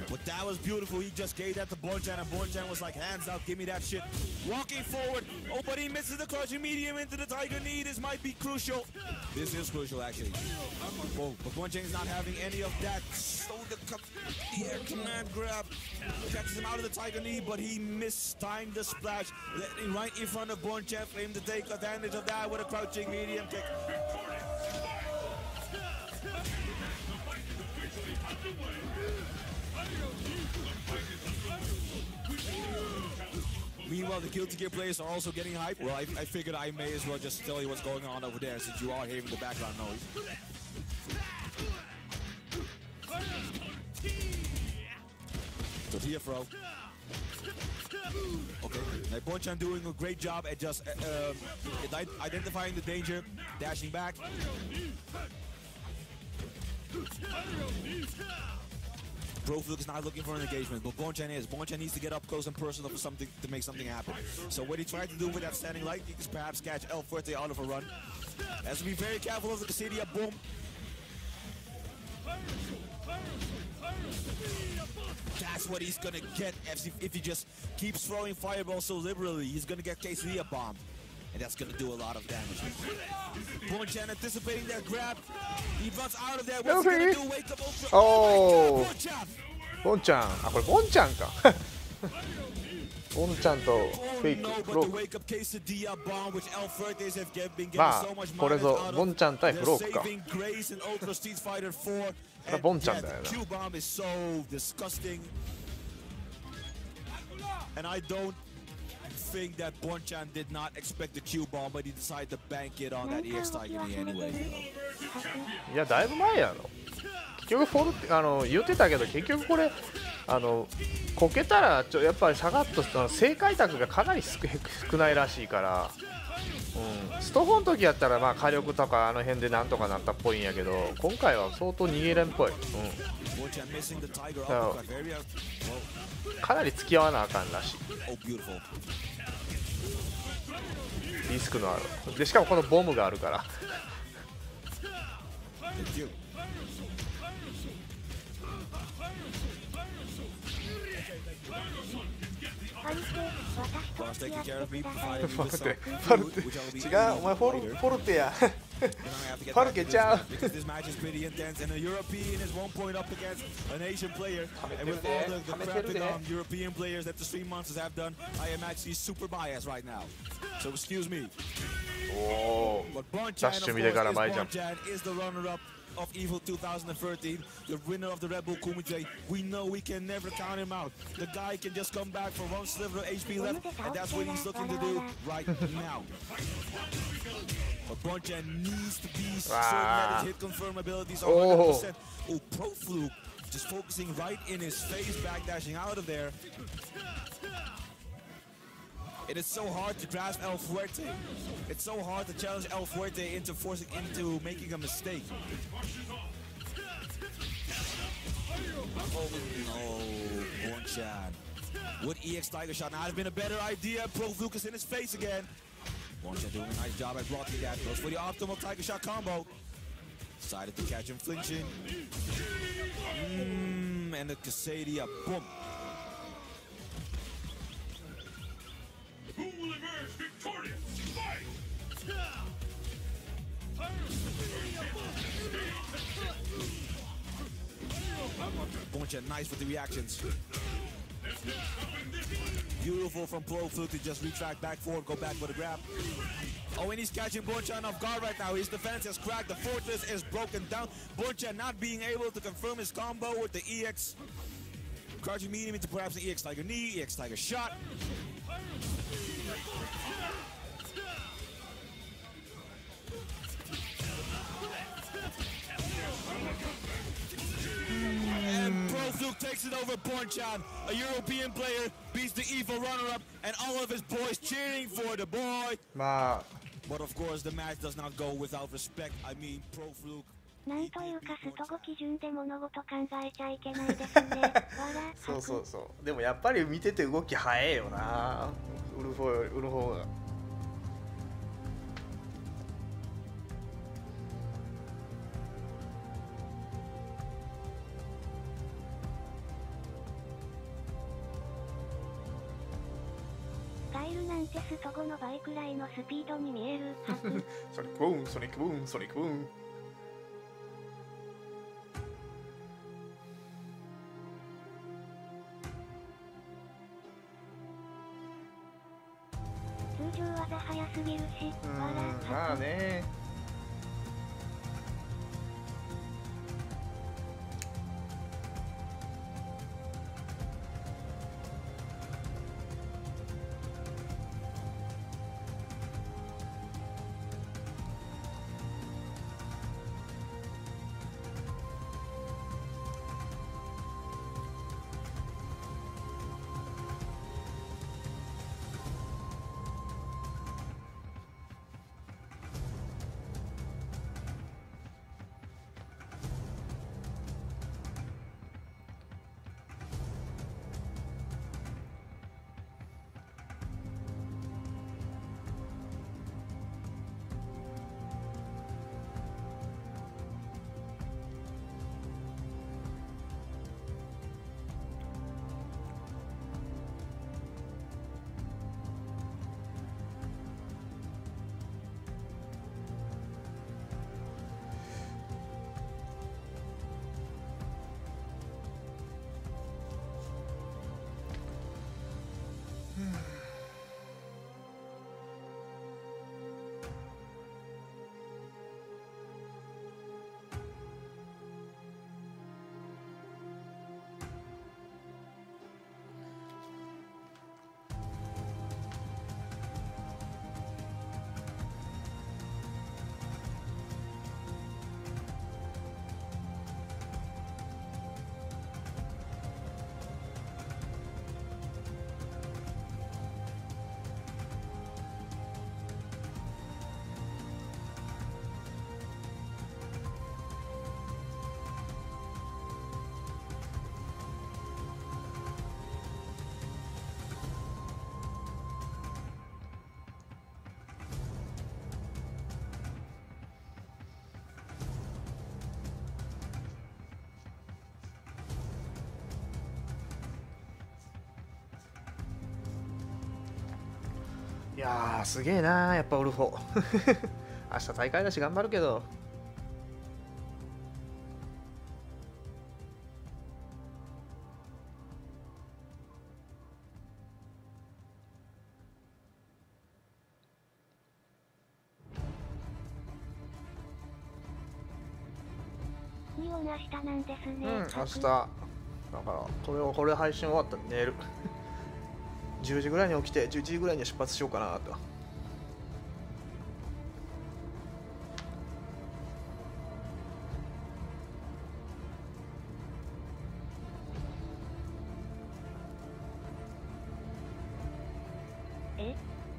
But that was beautiful. He just gave that to Born-chan, and Born-chan was like, hands out, give me that shit. Walking forward. Oh, but he misses the crouching medium into the tiger knee. This might be crucial. This is crucial, actually. Whoa, but Born-chan is not having any of that. So the air command grab catches him out of the tiger knee, but he mistimed the splash. Right in front of Born-chan for him to take advantage of that with a crouching medium kick. Meanwhile, the Guilty Gear players are also getting hyped. Well, I figured I may as well just tell you what's going on over there since you are hearing the background noise. So here, Fro. Okay, now Born-chan doing a great job at just identifying the danger, dashing back. Pro Fluke is not looking for an engagement, but Born-chan is. Born-chan needs to get up close and personal for something to make something happen. So what he tried to do with that standing light, he could perhaps catch El Fuerte out of a run. Has to be very careful of the Cassidia boom. That's what he's gonna get if he just keeps throwing fireballs so liberally. He's gonna get Quesadilla bombed, and that's gonna do a lot of damage. Born-chan anticipating that grab. He runs out of there. What's he gonna do? Wake up ultra. Oh, Born-chan. あ、これボンちゃんか。ボンちゃんとフェイクフローク。まあこれぞボンちゃん対フロークか。ボンちゃんだよな。think that Born-chan did not expect the Q bomb, but he decided to bank it on that EX Tiger knee anyway. いやだいぶ前やろ。結局フォルテ言ってたけど結局これこけたらやっぱり下がっと正解択がかなり少ないらしいから、スト4の時やったらまあ火力とかあの辺でなんとかなったっぽいんやけど今回は相当逃げれんっぽい。かなり付き合わなあかんらしい。リスクのある。でしかもこのボムがあるから。違う、お前フォルテや。ファルケちゃう。おお。ダッシュ見てから前ジャンプ。of Evil 2013, the winner of the Red Bull Kumite. We know we can never count him out. The guy can just come back for one sliver of HP left, and that's what he's looking to do right now. But Bonchan needs to be certain that his hit confirm abilities are 100%. Oh, Pro Fluke just focusing right in his face, backdashing out of there. It is so hard to grasp El Fuerte. It's so hard to challenge El Fuerte into making a mistake. Oh no, Bonchan. Would EX Tiger Shot not have been a better idea? Pro Fluke is in his face again. Bonchan doing a nice job at blocking that. Goes for the optimal Tiger Shot combo. Decided to catch him flinching. And the Casadia, boom. Who will emerge victorious? Fight! Bonchan nice with the reactions. Beautiful from Pro Fluke to just retract back forward, go back for the grab. Oh, and he's catching Bonchan off guard right now. His defense has cracked. The fortress is broken down. Bonchan not being able to confirm his combo with the EX. Crouching medium into perhaps an EX Tiger knee, EX Tiger shot. And Pro Fluke takes it over Bonchan. A European player beats the evil runner-up, and all of his boys cheering for the boy. But of course, the match does not go without respect. I mean, Pro Fluke. なんというかスト5基準で物事考えちゃいけないですね。そうそうそう。でもやっぱり見てて動き早いよな。ウルフォーが。ガイルなんてスト5の倍くらいのスピードに見える。ソニックブーン、ソニックブーン、ソニックブーン。通常技早すぎるし、まあね。いやーすげえなーやっぱウルフォ明日大会だし頑張るけどオン明日なんですね。明日。だからこれ配信終わったら寝る。10時ぐらいに起きて11時ぐらいに出発しようかなと。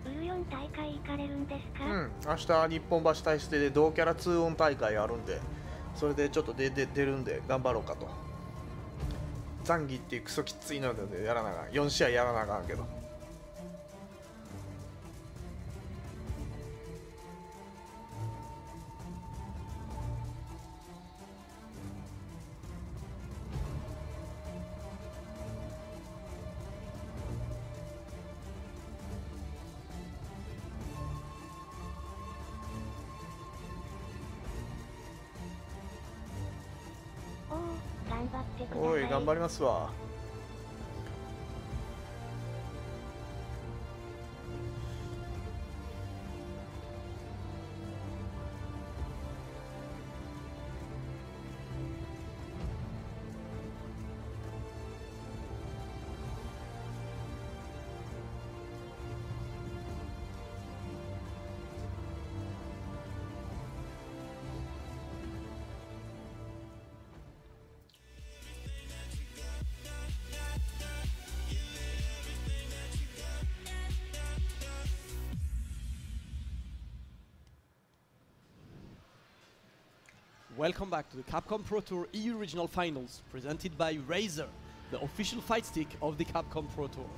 14大会行かれるんですか？明日日本橋大使で同キャラ2オン大会あるんで、それでちょっと出るんで頑張ろうかと。残儀ってクソきついのでやらなあかん。4試合やらなあかんけど。おい、頑張りますわ。Welcome back to the Capcom Pro Tour EU Regional Finals, presented by Razer, the official fight stick of the Capcom Pro Tour.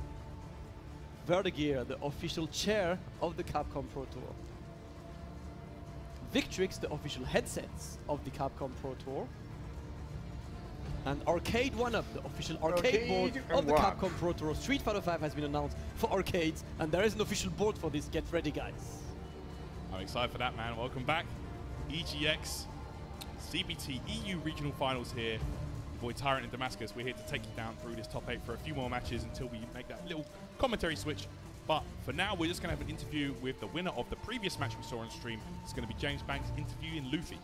Verdegear, the official chair of the Capcom Pro Tour. Victrix, the official headsets of the Capcom Pro Tour. And Arcade 1UP, the official arcade board of the Capcom Pro Tour. Street Fighter 5 has been announced for arcades, and there is an official board for this. Get ready, guys. I'm excited for that, man. Welcome back. EGX CBT EU Regional Finals here. Boy Tyrant in Damascus, we're here to take you down through this top 8 for a few more matches until we make that little commentary switch. But for now, we're just going to have an interview with the winner of the previous match we saw on stream. It's going to be James Banks interviewing Luffy.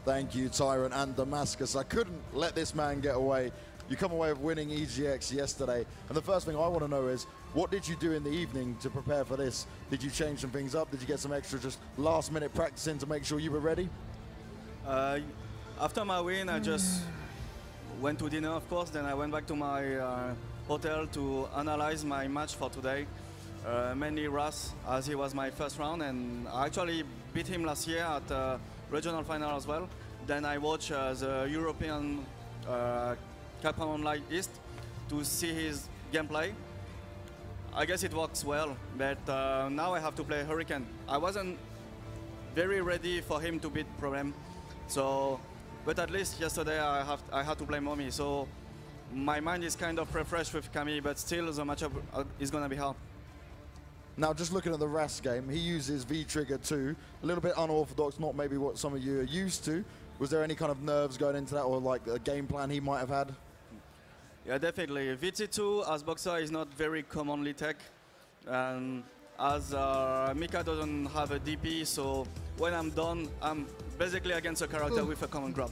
Thank you, Tyrant and Damascus. I couldn't let this man get away. You come away with winning EGX yesterday. And the first thing I want to know is, what did you do in the evening to prepare for this? Did you change some things up? Did you get some extra just last minute practicing to make sure you were ready? After my win, I just went to dinner, of course. Then I went back to my hotel to analyze my match for today. Mainly Ras, as he was my first round. And I actually beat him last year at regional final as well. Then I watched the European Capcom Online East to see his gameplay. I guess it works well, but now I have to play Hurricane. I wasn't very ready for him to beat Problem, so but at least yesterday I had to play Mommy, so my mind is kind of refreshed with Kami, but still the matchup is gonna be hard. Now, just looking at the Ras game, he uses V-Trigger too, a little bit unorthodox, not maybe what some of you are used to. Was there any kind of nerves going into that, or like a game plan he might have had? Yeah, definitely. VT2 as boxer is not very commonly tech, and as Mika doesn't have a DP, so when I'm done, I'm basically against a character with a common grab.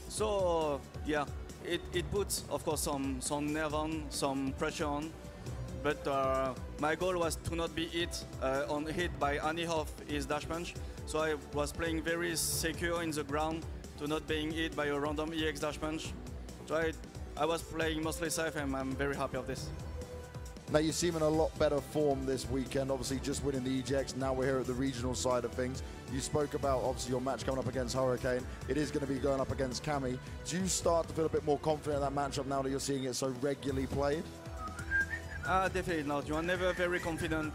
So yeah, it puts, of course, some nerve on, some pressure on, but my goal was to not be hit by any of his dash punch. So I was playing very secure in the ground to not being hit by a random EX dash punch. So I was playing mostly safe, and I'm very happy of this. Now, you seem in a lot better form this weekend, obviously just winning the EGX. Now we're here at the regional side of things. You spoke about, obviously, your match coming up against Hurricane. It is going to be going up against Kami. Do you start to feel a bit more confident in that matchup now that you're seeing it so regularly played? Definitely not. You are never very confident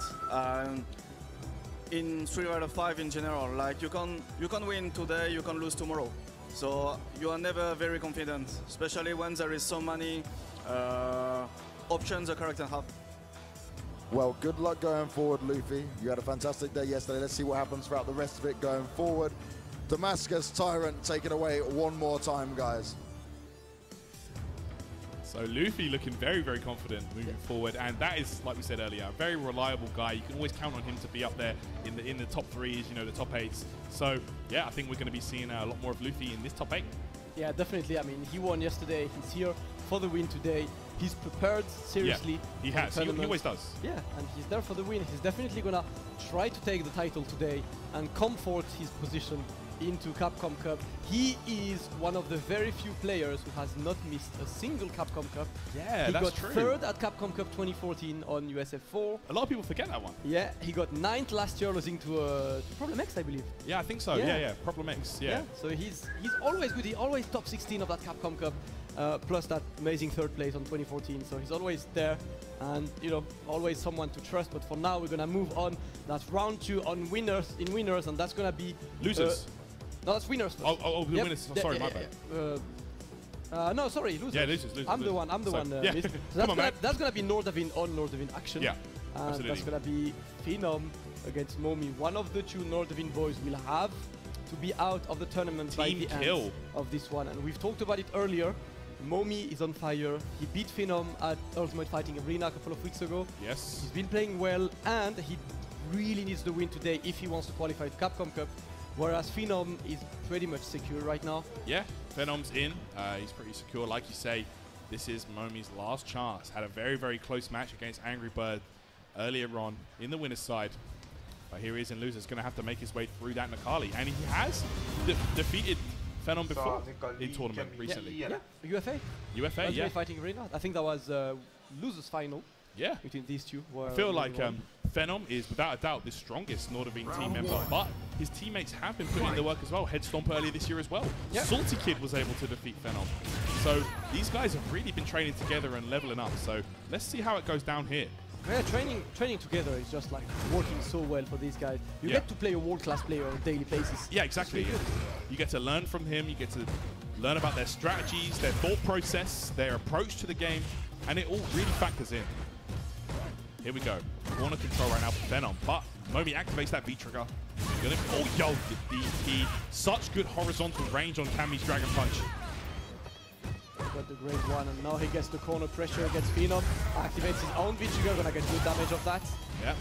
in Street Fighter 5 in general. Like, you can win today, you can lose tomorrow. So you are never very confident, especially when there is so many options a character have. Well, good luck going forward, Luffy. You had a fantastic day yesterday. Let's see what happens throughout the rest of it going forward. Damascus, Tyrant, take it away one more time, guys. So Luffy looking very, very confident moving forward, and that is, like we said earlier, a very reliable guy. You can always count on him to be up there in the top 3s, you know, the top 8s. So yeah, I think we're going to be seeing a lot more of Luffy in this top 8. Yeah, definitely. I mean, he won yesterday. He's here for the win today. He's prepared seriously. Yeah, he has. He always does. Yeah, and he's there for the win. He's definitely gonna try to take the title today and comfort his position into Capcom Cup. He is one of the very few players who has not missed a single Capcom Cup. Yeah, he that's got true. 3rd at Capcom Cup 2014 on USF4. A lot of people forget that one. Yeah, he got 9th last year losing to Problem X, I believe. Yeah, I think so. Yeah, Problem X. Yeah. So he's always good. He always top 16 of that Capcom Cup, plus that amazing 3rd place on 2014. So he's always there, and you know, always someone to trust. But for now, we're gonna move on. That's round 2 on winners, and that's gonna be losers. No, that's winners first. Oh, the winners. Sorry, my bad. No, sorry, losers. Yeah, losers. I'm the one. Yeah. So that's gonna be Nordavin on Nordavin action. Yeah, and absolutely. that's gonna be Phenom against Momi. One of the 2 Nordavin boys will have to be out of the tournament by the end of this one. And we've talked about it earlier. Momi is on fire. He beat Phenom at Ultimate Fighting Arena a couple of weeks ago. Yes. He's been playing well, and he really needs the win today if he wants to qualify to Capcom Cup. Whereas Phenom is pretty much secure right now. Yeah, Phenom's in. He's pretty secure. Like you say, this is Momi's last chance. Had a very, very close match against Angry Bird earlier on in the winner's side. But here he is in losers. Going to have to make his way through that Nakali. And he has defeated Phenom before in tournament recently. Yeah, UFA. UFA, yeah. Fighting Arena. I think that was losers final. Yeah. Between these 2. I feel like Phenom is without a doubt the strongest Nordavin team member, but his teammates have been putting in the work as well. Head Stomp earlier this year as well. Yep. Salty Kid was able to defeat Phenom. So these guys have really been training together and leveling up. So let's see how it goes down here. Yeah, training together is just like working so well for these guys. You get to play a world-class player on a daily basis. Yeah, exactly. Really you get to learn from him. You get to learn about their strategies, their thought process, their approach to the game, and it all really factors in. Here we go. Corner control right now for Phenom, but Momi activates that V-trigger. Oh, yo, the DP. Such good horizontal range on Kami's Dragon Punch. Got the great one, and now he gets the corner pressure against Phenom. Activates his own V-trigger, gonna get good damage of that. Yep.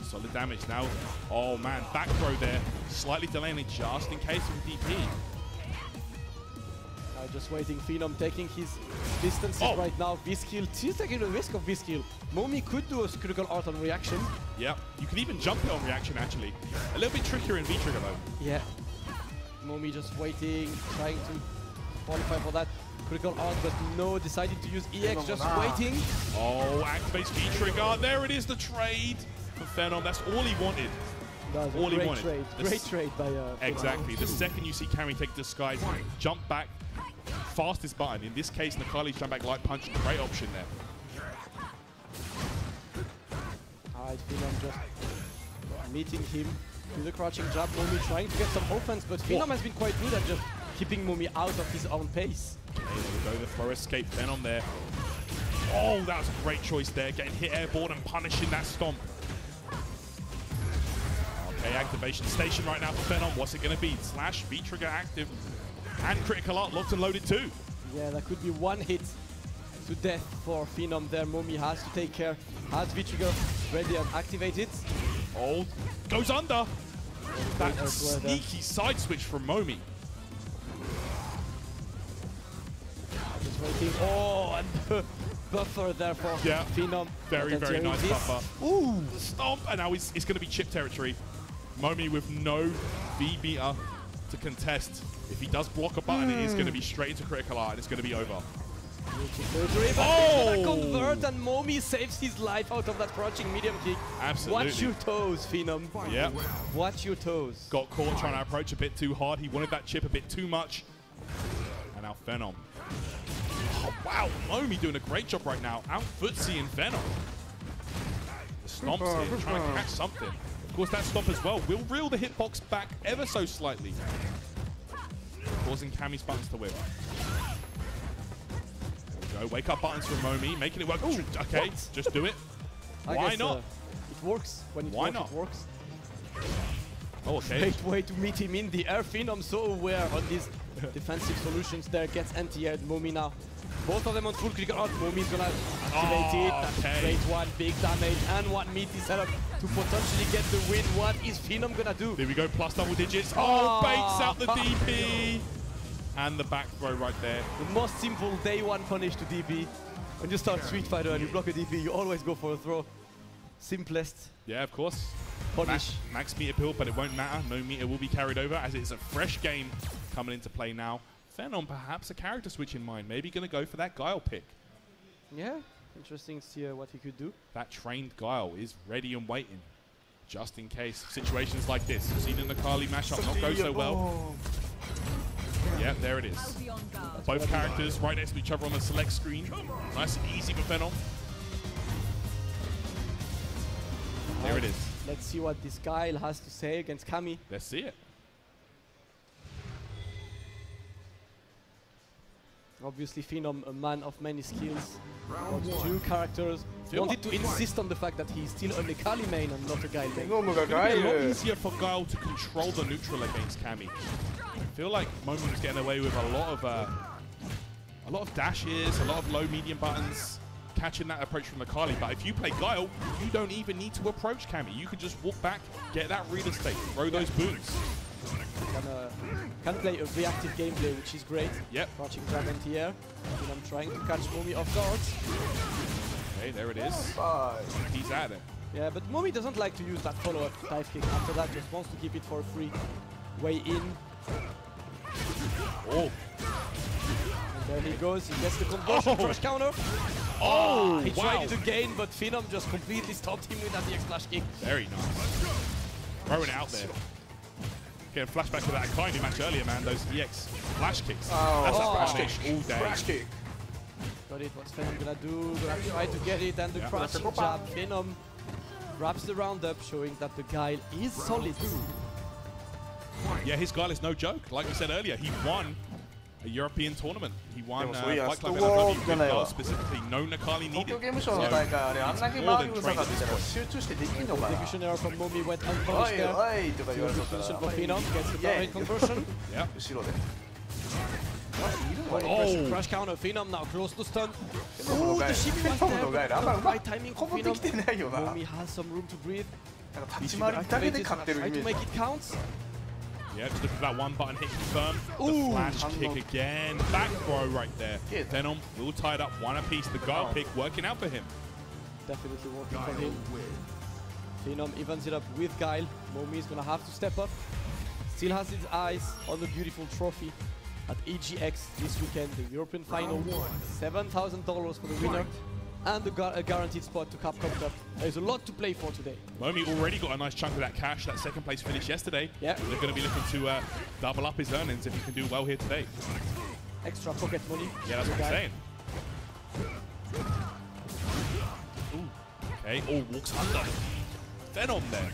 Solid damage now. Oh man, back throw there. Slightly delaying it just in case of DP. Just waiting, Phenom taking his distances right now. V-skill, he's taking the risk of V-skill. Momi could do a critical art on reaction. Yeah, you can even jump it on reaction actually. A little bit trickier in V-trigger though. Yeah. Momi just waiting, trying to qualify for that critical art, but no, decided to use EX, just waiting. Oh, activates V-trigger. There it is, the trade for Phenom. That's all he wanted. That was a great trade. Great trade by exactly. The second you see Kami take disguise, jump back, fastest button. In this case, Nakali's jump back light punch, great option there. Alright, Phenom just meeting him with the crouching jab. Momi trying to get some offense, but Phenom has been quite good at just keeping Momi out of his own pace. Okay, there we go, the throw escape Phenom there. Oh, that was a great choice there, getting hit airborne and punishing that stomp. Okay, activation station right now for Phenom. What's it going to be? Slash, V-trigger active, and critical art locked and loaded too. Yeah, that could be one hit to death for Phenom there. Momi has to take care. Has V-trigger ready and activated. Oh, goes under. That sneaky side switch from Momi. Just waiting. Oh, and the buffer there for Phenom. Very, very nice buffer. Ooh, stomp, and now it's going to be chip territory. Momi with no V-meter to contest. If he does block a button, it is going to be straight into critical art, and it's going to be over. Oh! Convert, and Momi saves his life out of that crouching medium kick. Absolutely. Watch your toes, Phenom. Yeah. Watch your toes. Got caught trying to approach a bit too hard. He wanted that chip a bit too much. And now Phenom. Oh, wow, Momi doing a great job right now. Out footsie and Phenom. The stomps here, trying to catch something. Of course, that stomp as well will reel the hitbox back ever so slightly, causing Kami's buttons to whip. There we go. Wake up buttons from Momi, making it work. Ooh, okay, just do it. Why not? It works. When it Why works, not? It works. Oh, okay. Great way to meet him in the air. Phenom so aware on this defensive solutions there. Gets anti-aired. Momi now. Both of them on full critical art. Momi's gonna activate it. That's a great one. Big damage and one meaty setup to potentially get the win. What is Phenom gonna do? There we go. Plus double digits. Oh, baits out the DP. And the back throw right there. The most simple day one punish to DP. When you start Street Fighter and you block a DP, you always go for a throw. Simplest. Yeah, of course. Punish. Max meter build, but it won't matter. No meter will be carried over as it's a fresh game coming into play now. Phenom perhaps a character switch in mind. Maybe going to go for that Guile pick. Yeah, interesting to see what he could do. That trained Guile is ready and waiting. Just in case situations like this. You've seen in the Kali mashup not go so well. Yeah, there it is. Both characters right next to each other on the select screen. Nice and easy for Phenom. There it is. Let's see what this Guile has to say against Kami. Let's see it. Obviously, Phenom, a man of many skills. Two characters. Wanted to insist on the fact that he's still only Kali main and not a Guile main. It's going to be a lot easier for Guile to control the neutral against Kami. I feel like Momi was getting away with a lot of dashes, a lot of low medium buttons, catching that approach from the Kali. But if you play Guile, you don't even need to approach Kami. You can just walk back, get that real estate, throw those boots. Can play a reactive gameplay, which is great. Yep. Crouching grab anti-air. I'm trying to catch Momi off guard. Okay, there it is. He's out there. Yeah, but Momi doesn't like to use that follow-up dive kick. After that, just wants to keep it for a free way in. Oh. And there he goes. He gets the conversion crush counter. Oh, he tried it again, but Phenom just completely stopped him with that EX flash kick. Very nice. Throwing it out there. Getting flashback to that Akainu match earlier, man. Those EX flash kicks. That's a flash kick all day. Flash kick. Got it. What's Phenom gonna do? Gonna try to get it, and the crushing jab. Phenom wraps the round up, showing that the Guile is solid. Yeah, his Guile is no joke. Like we said earlier, he won a European tournament. He won Fight Club NRW specifically. No Nakali needed. So, execution error from Momi went unpunished there. Position for Phenom, gets the power hit conversion. Yep. Oh, crash counter. Phenom now close to stun. Oh, the shipping was there. Right timing for Phenom. Momi has some room to breathe. Try to make it count. Yeah, just look for that one button hit confirm. The flash kick again. Back throw right there. Phenom will tie it up one apiece. The Guile pick working out for him. Definitely working for him. Phenom evens it up with Guile. Momi is going to have to step up. Still has his eyes on the beautiful trophy at EGX this weekend. The European final. $7,000 for the winner. And a guaranteed spot to Capcom Cup. There's a lot to play for today. Momi already got a nice chunk of that cash, that second place finish yesterday. Yeah. They're going to be looking to double up his earnings if he can do well here today. Extra pocket money. Yeah, that's what I'm saying. Ooh. Okay, walks under. Phenom there.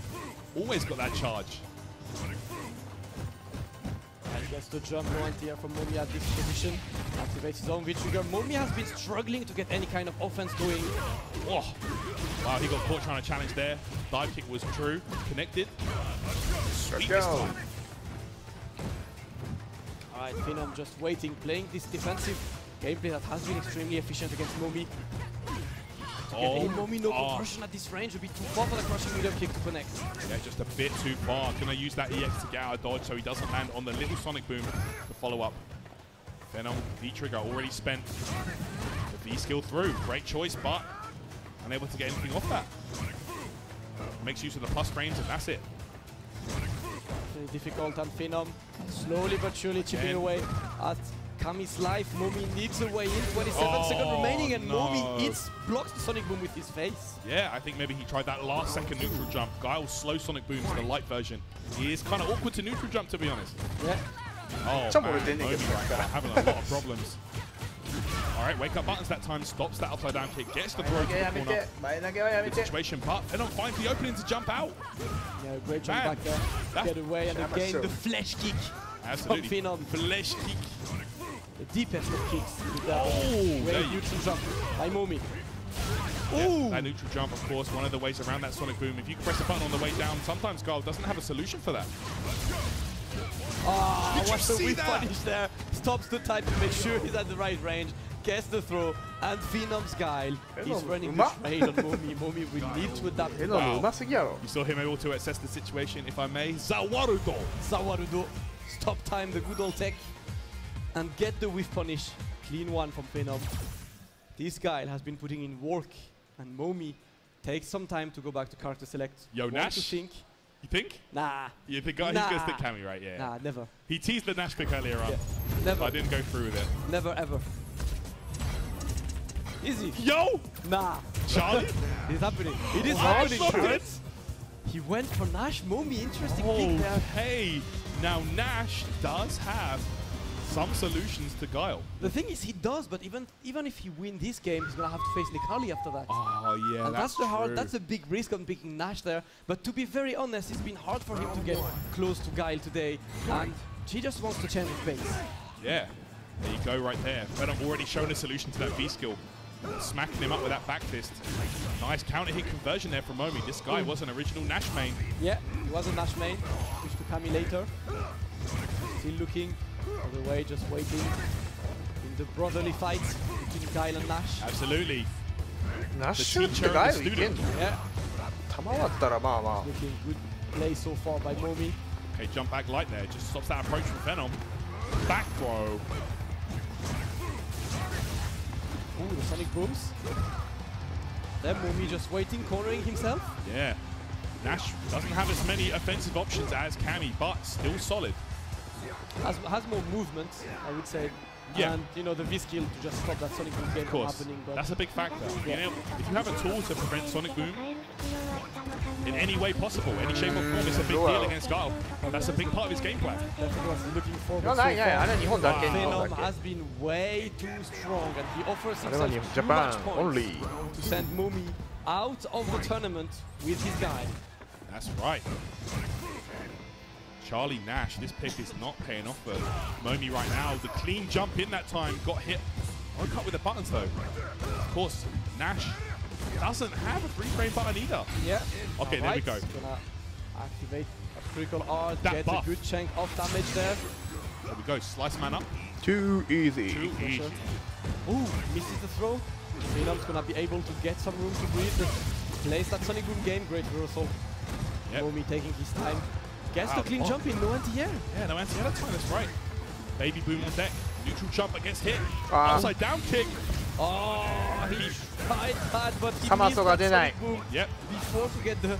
Always got that charge. And gets the jump no anti-air from Momi at this position. Activates his own V-trigger. Momi has been struggling to get any kind of offense going. Oh. Wow, he got caught trying to challenge there. Dive kick was true. Connected. Sweet this time. Alright, Phenom just waiting, playing this defensive gameplay that has been extremely efficient against Momi. Momi no conversion at this range, a bit too far for the crushing medium kick to connect. Yeah, just a bit too far. Gonna use that EX to get out of dodge so he doesn't land on the little Sonic Boom to follow up. Phenom, V-trigger already spent. The V-skill through. Great choice, but unable to get anything off that. Makes use of the plus frames and that's it. Very difficult, and Phenom slowly but surely chipping away at Kami's life. Momi needs a way in. 27 seconds remaining, and Momi blocks the Sonic Boom with his face. Yeah, I think maybe he tried that last second neutral jump. Guile slow Sonic Boom to the light version. He is kind of awkward to neutral jump, to be honest. Yeah. Oh, man, having a lot of problems. All right, wake up buttons that time. Stops that upside down kick. Gets the throw to the corner. Good situation, but Phenom finds the opening to jump out. Yeah, great jump back there. Get away, and again the flash kick. Absolutely. From Phenom. Flash kick. The deepest of kicks with that great neutral jump by Momi. Yeah, that neutral jump, of course, one of the ways around that Sonic Boom. If you press a button on the way down, sometimes Guile doesn't have a solution for that. Oh, Did you what's the see whip that? punish there? Stops the time to make sure he's at the right range. Gets the throw, and Phenom's Guile is running the trade on Momi. Momi will need to adapt. Wow. You saw him able to assess the situation, if I may. Zawarudo! Zawarudo, stop time, the good old tech, and get the whiff punish. Clean one from Phenom. This Guile has been putting in work, and Momi takes some time to go back to character select. Yo, Nash? To think. You think? Nah. You think he's Nah. going to stick Cammy, right? Yeah. Nah, never. He teased the Nash pick earlier on. Yeah. Never. But I didn't go through with it. Never ever. Easy. Yo! Nah. Charlie? It's happening. It is Nash happening. got it. He went for Nash Momi. Interesting pick there. Okay. Now Nash does have some solutions to Guile. The thing is, he does, but even if he wins this game, he's gonna have to face Nikali after that. Oh yeah, and that's the hard. That's a big risk on picking Nash there. But to be very honest, it's been hard for him to get close to Guile today, and he just wants to change his pace. Yeah. There you go, right there. Venom already shown a solution to that V skill. Smacking him up with that back fist. Nice counter hit conversion there from Momi. This guy was an original Nash main. Yeah, he was a Nash main. Switched to Cammy later. Still looking all the way, just waiting in the brotherly fight between Guile and Nash. Absolutely. Nash The teacher and the student. Yeah. 球だったらまあまあ Looking good play so far by Momi. Okay, jump back light there. Just stops that approach from Venom. Back throw. Ooh, the Sonic Booms. Then Momi just waiting, cornering himself. Yeah. Nash doesn't have as many offensive options as Cammy, but still solid. Has more movement, I would say. Yeah. And, you know, the V-skill to just stop that Sonic Boom game Of from course. happening. But That's a big factor. Yeah. You know, if you have a tool to prevent Sonic Boom in any way possible, any shape or form, it's a big deal against Guile. That's a big part of his game plan. Definitely was looking forward No, so no, yeah, far. あれ日本だけ、日本だ Venom け。 has been way too strong and he offers あれは himself 日 too Japan much points only. to send Momi out of the tournament with his guy. That's right. Charlie Nash, this pick is not paying off for Momi right now. The clean jump in that time got hit. Oh, cut with the buttons though. Of course, Nash doesn't have a free-frame button either. Yeah. Okay, there we go. Gonna activate a critical art, That get buff. a good chunk of damage there. There we go. Slice man up. Too easy. Too easy. Ooh, misses the throw. Venom's gonna be able to get some room to breathe. Plays that Sonic Boom game, great reversal. Yep. Momi taking his time. Gets Wow. the clean Oh. jump in, no anti-air. Yeah, no anti-air that time, that's right. Baby Boom on deck. Neutral jump but gets hit. Ah. Upside down kick. Oh, he tried hard, but he サマ missed ソが that 出ない Sonic Boom Yep. before to get the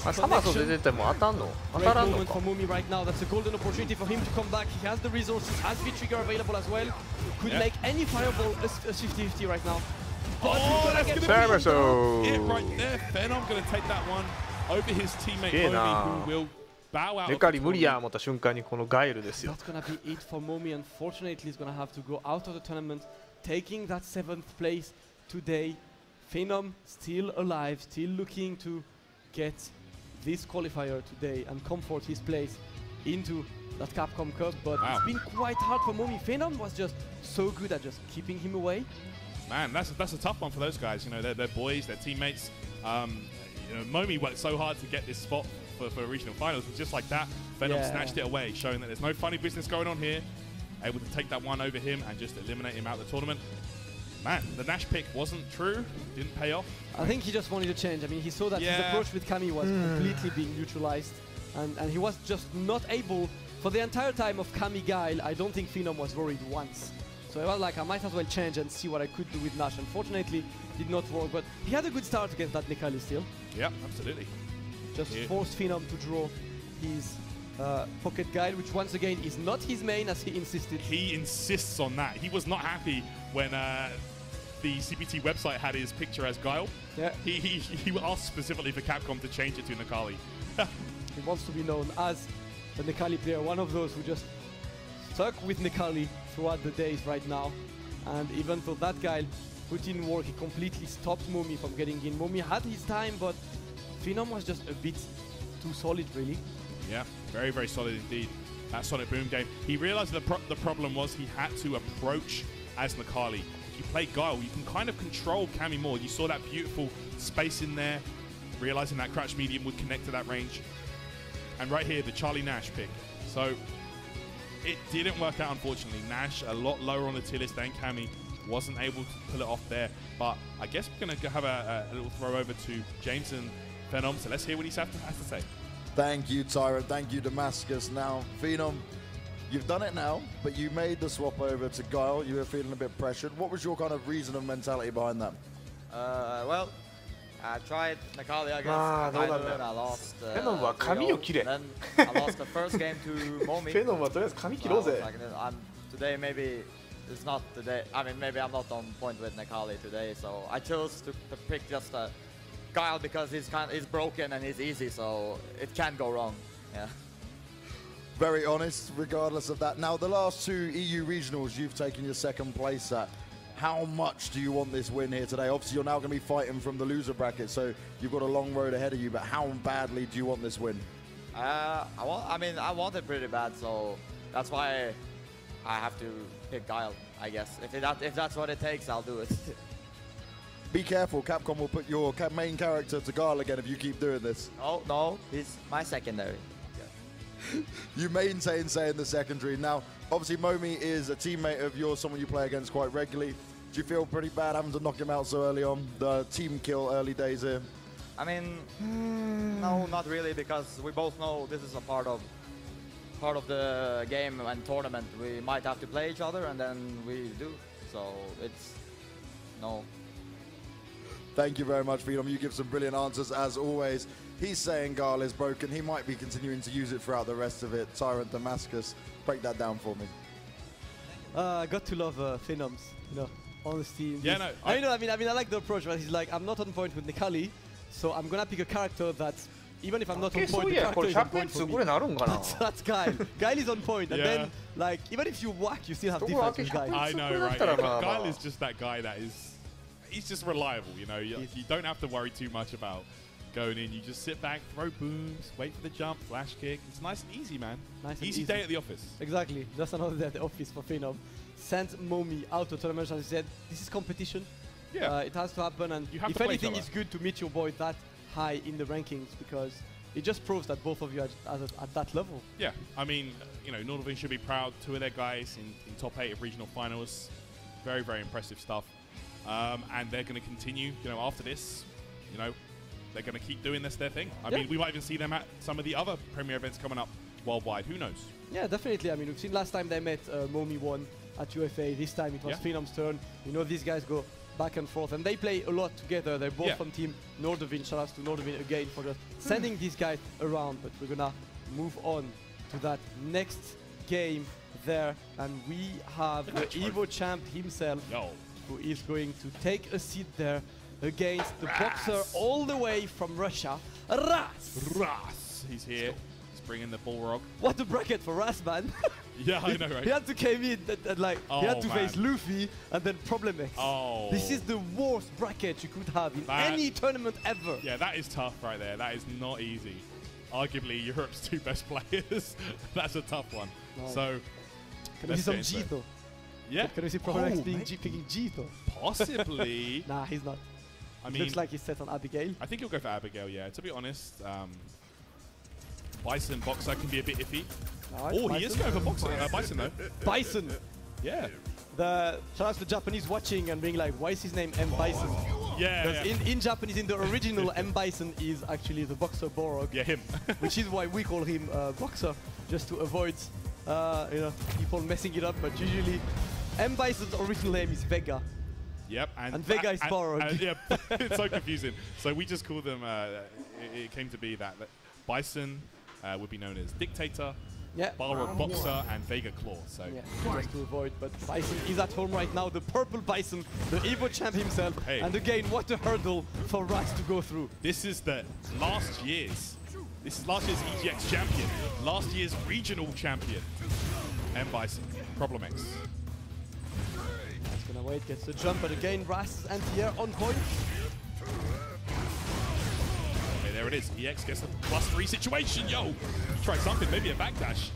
あ、サマソ出てても当たんの当 Great たらんの moment か for Momi right now. That's a golden opportunity for him to come back. He has the resources, has V-Trigger available as well. Could Yeah. make any fireball a 50-50 right now. But Oh, he's gonna that's get gonna the be So- it right there. Venom gonna take that one over his teammate Yeah, Momi, nah. who will bow out. ネカリ無理や思った瞬間にこのガイルですよ That's gonna be it for Momi. Unfortunately, he's gonna have to go out of the tournament, taking that 7th place today. Phenom still alive, still looking to get this qualifier today and comfort his place into that Capcom Cup. But Wow. it's been quite hard for Momi. Phenom was just so good at just keeping him away. Man, that's a tough one for those guys. You know, they're boys, they're teammates. You know, Momi worked so hard to get this spot for regional finals. It was just like that. Venom Yeah. snatched it away, showing that there's no funny business going on here. Able to take that one over him and just eliminate him out of the tournament. Man, the Nash pick wasn't true. Didn't pay off. I think he just wanted to change. I mean, he saw that his Yeah. approach with Cammy was completely being neutralized. And he was just not able, for the entire time of Cammy Guile, I don't think Phenom was worried once. So I was like, I might as well change and see what I could do with Nash. Unfortunately, did not work, but he had a good start against that Nikali still. Yep, absolutely. Just Yeah. forced Phenom to draw his pocket Guile, which once again is not his main as he insisted. He insists on that. He was not happy when the CPT website had his picture as Guile. Yeah. He asked specifically for Capcom to change it to Nikali. He wants to be known as the Nikali player, one of those who just stuck with Nikali throughout the days right now. And even though that guy put in work, he completely stopped Momi from getting in. Momi had his time, but Phenom was just a bit too solid, really. Yeah, very, very solid indeed. That Sonic Boom game. He realized the problem was he had to approach as Nikali. If you play Guile, you can kind of control Cammy more. You saw that beautiful space in there, realizing that crouch medium would connect to that range. And right here, the Charlie Nash pick. So it didn't work out, unfortunately. Nash a lot lower on the tier list than Cammy. Wasn't able to pull it off there. But I guess we're going to have a little throw over to James and Phenom. So let's hear what he has to say. Thank you, Tyrant. Thank you, Damascus. Now, Phenom, you've done it now, but you made the swap over to Guile. You were feeling a bit pressured. What was your kind of reason and mentality behind that? Well, I tried Nakali against Kaido and I lost. Then I lost the first game to Momi. Today maybe it's not today. I mean, maybe I'm not on point with Nakali today, so I chose to pick just Guile because he's broken and he's easy, so it can't go wrong. Yeah. Very honest, regardless of that. Now, the last two EU regionals, you've taken your second place at. How much do you want this win here today? Obviously, you're now going to be fighting from the loser bracket, so you've got a long road ahead of you, but how badly do you want this win? I want it pretty bad, so that's why I have to pick Guile, I guess. If that's what it takes, I'll do it. Be careful, Capcom will put your main character to Guile again if you keep doing this. Oh, no, he's my secondary. You maintain saying the secondary. Now, obviously, Momi is a teammate of yours, someone you play against quite regularly. Do you feel pretty bad having to knock him out so early on? The team kill early days here. I mean, no, not really, because we both know this is a part of the game and tournament. We might have to play each other, and then we do. So it's no. Thank you very much, Phenom. You give some brilliant answers as always. He's saying Guile is broken. He might be continuing to use it throughout the rest of it. Tyrant Damascus, break that down for me. I got to love Phenom's, honesty. Yeah, no. I like the approach, but he's like, I'm not on point with Nikali, so I'm gonna pick a character that, even if I'm not on point, the character is on point for me. That's Guile. Guile is on point, and then, like, even if you whack, you still have defense with Guile. I know, right? Guile is just that guy that is, he's just reliable, You don't have to worry too much about going in. You just sit back, throw booms, wait for the jump, flash kick. It's nice and easy, man. Easy day at the office. Exactly. Just another day at the office for Phenom. Sent Momi out to tournament, and he said, this is competition. Yeah. It has to happen, and if anything, it's good to meet your boy that high in the rankings, because it just proves that both of you are at that level. Yeah. I mean, Nordvin should be proud. Two of their guys in top 8 of regional finals. Very, very impressive stuff. And they're going to continue, after this, they're going to keep doing their thing. I mean, we might even see them at some of the other premier events coming up worldwide. Who knows? Yeah, definitely. I mean, we've seen last time they met, Momi won at UFA. This time it was Phenom's turn. These guys go back and forth, and they play a lot together. They're both from Team Nordvin. Shout out to Nordvin again for just sending these guys around. But we're going to move on to that next game there. And we have the Evo champ himself, who is going to take a seat there against the boxer all the way from Russia, Ras. He's here. He's bringing the Bullrog. What a bracket for Ras, man. Yeah, I know, right? He had to came in and he had to face Luffy and then Problem X. Oh. This is the worst bracket you could have in any tournament ever. Yeah, that is tough right there. That is not easy. Arguably Europe's two best players. That's a tough one. Nice. So, can we see some Jito? Yeah. Can we see Problem X picking Jito? Possibly. Nah, he's not. I mean, looks like he's set on Abigail. I think he'll go for Abigail, yeah. To be honest, Bison Boxer can be a bit iffy. Oh, he is going for Boxer. Bison, though. Bison. Yeah. Shout out to the Japanese watching and being like, why is his name M. Bison? Yeah. Because in Japanese, in the original, M. Bison is actually the Boxer Borog. Yeah, him. Which is why we call him Boxer, just to avoid people messing it up. But usually, M. Bison's original name is Vega. Yep, and Vega is Borog. Yeah, it's so confusing. So we just call them. It came to be that Bison would be known as Dictator, Borog Boxer, and Vega Claw. So just to avoid. But Bison is at home right now. The purple Bison, the Evo champ himself. Hey. And again, what a hurdle for Ras to go through. This is last year's EGX champion, last year's regional champion, M. Bison, Problem X. Gonna wait, gets the jump, but again, Ras' anti-air on point. Okay, there it is. EX gets the +3 situation. Yo, try something, maybe a backdash.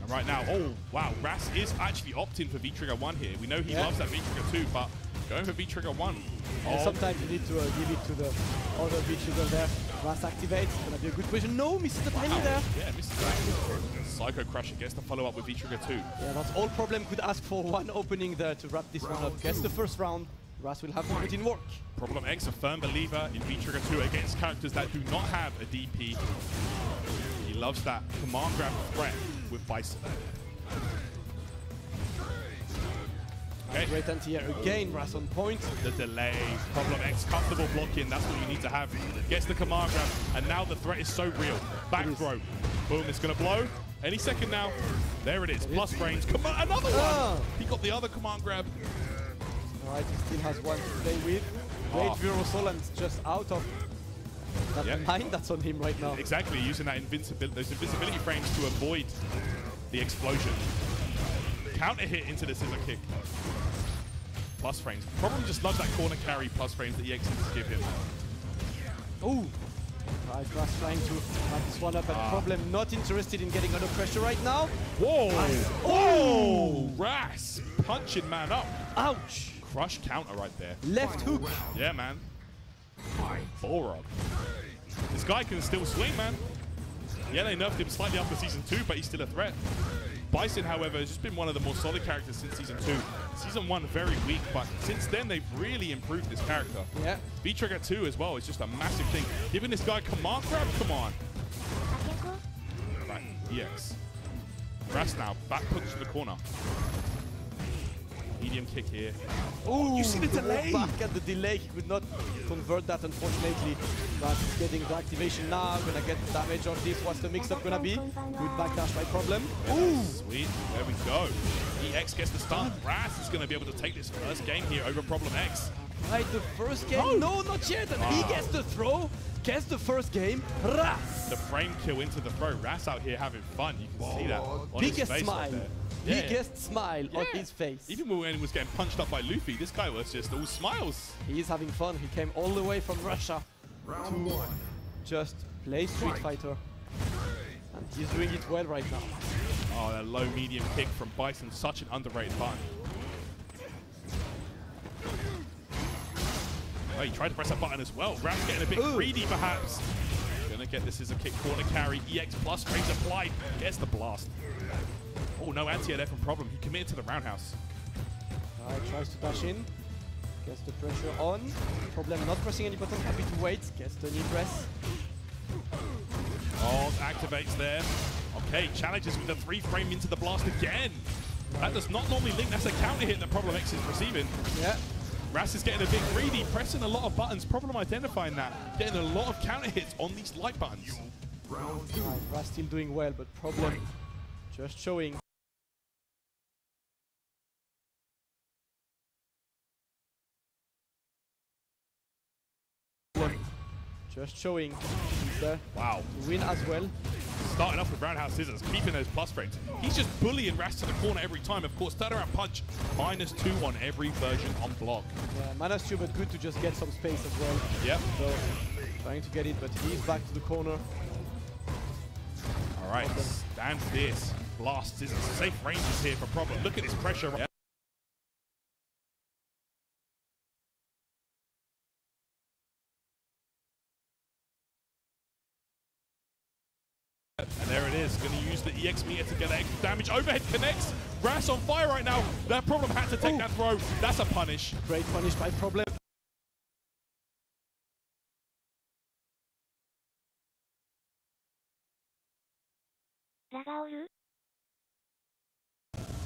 And right now, oh wow, Ras is actually opting for V-Trigger 1 here. We know he loves that V-Trigger 2, but Going for V-Trigger 1. And sometimes you need to give it to the other V-Trigger there. Ras activates, gonna be a good position. No, misses the timing there. Yeah, misses that. Psycho Crusher gets the follow-up with V-Trigger 2. Yeah, that's all Problem could ask for. One opening there to wrap this one up. Gets the first round. Ras will have to put in work. Problem X, a firm believer in V-Trigger 2 against characters that do not have a DP. He loves that command grab threat with Bison. Okay. Great anti-air again, Ras on point. The delay, Problem X, comfortable blocking, that's what you need to have. Gets the command grab, and now the threat is so real. Back throw, boom, it's gonna blow. Any second now, there it is, plus frames. Come on, another one! He got the other command grab. Alright, he still has one to play with. Great Virosol and just out of that line that's on him right now. Exactly, using that those invincibility frames to avoid the explosion. Counter hit into the scissor kick. Plus frames. Probably just loves that corner carry plus frames that EX needs to give him. Ooh. Right, Ras trying to wrap this one up, and Problem not interested in getting under pressure right now. Whoa! Oh! Ras punching man up. Ouch! Crush counter right there. Left hook. Yeah, man. Balrog. This guy can still swing, man. Yeah, they nerfed him slightly after Season 2, but he's still a threat. Bison, however, has just been one of the more solid characters since Season 2. Season 1, very weak, but since then, they've really improved this character. Yeah. V-Trigger 2 as well is just a massive thing. Giving this guy command grab, come on. Right, EX. Ras now, back push to the corner. Medium kick here. Oh, you see the delay? Back at the delay, he could not convert that, unfortunately. But getting the activation now, gonna get the damage of this. What's the mix-up gonna be? Good backdash by Problem. Ooh, sweet. There we go. EX gets the start. Ras is gonna be able to take this first game here over Problem X. Right, the first game. No, not yet. And he gets the throw. Gets the first game. Ras. The frame kill into the throw. Ras out here having fun. You can see that on Biggest his face smile. right there. Biggest smile on his face. Even when he was getting punched up by Luffy, this guy was just all smiles. He is having fun. He came all the way from Russia to just play Street Fighter. And he's doing it well right now. Oh, that low medium kick from Bison, such an underrated button. Oh, he tried to press that button as well. Ras getting a bit greedy perhaps. Gonna get this as a kick corner carry. EX plus frames applied. Gets the blast. Oh, no anti-air there from Problem. He committed to the roundhouse. Alright, tries to dash in. Gets the pressure on. Problem not pressing any button. Happy to wait. Gets the knee press. Oh, activates there. Okay, challenges with the 3-frame into the blast again. That does not normally link. That's a counter hit that Problem X is receiving. Yeah. Ras is getting a bit greedy, pressing a lot of buttons. Problem identifying that. Getting a lot of counter hits on these light buttons. Right, Ras still doing well, but Problem just showing. Just showing he's there. Wow. To win as well. Starting off with roundhouse scissors, keeping those plus frames. He's just bullying Ras to the corner every time. Of course, turnaround punch, -2 on every version on block. Yeah, -2, but good to just get some space as well. Yep. So, trying to get it, but he's back to the corner. All right, stand this. Blast scissors. Safe ranges here for Problem. Look at this pressure. Yep. And there it is, going to use the EX meter to get extra damage. Overhead connects. Ras on fire right now. That Problem had to take that throw. That's a punish. Great punish by Problem.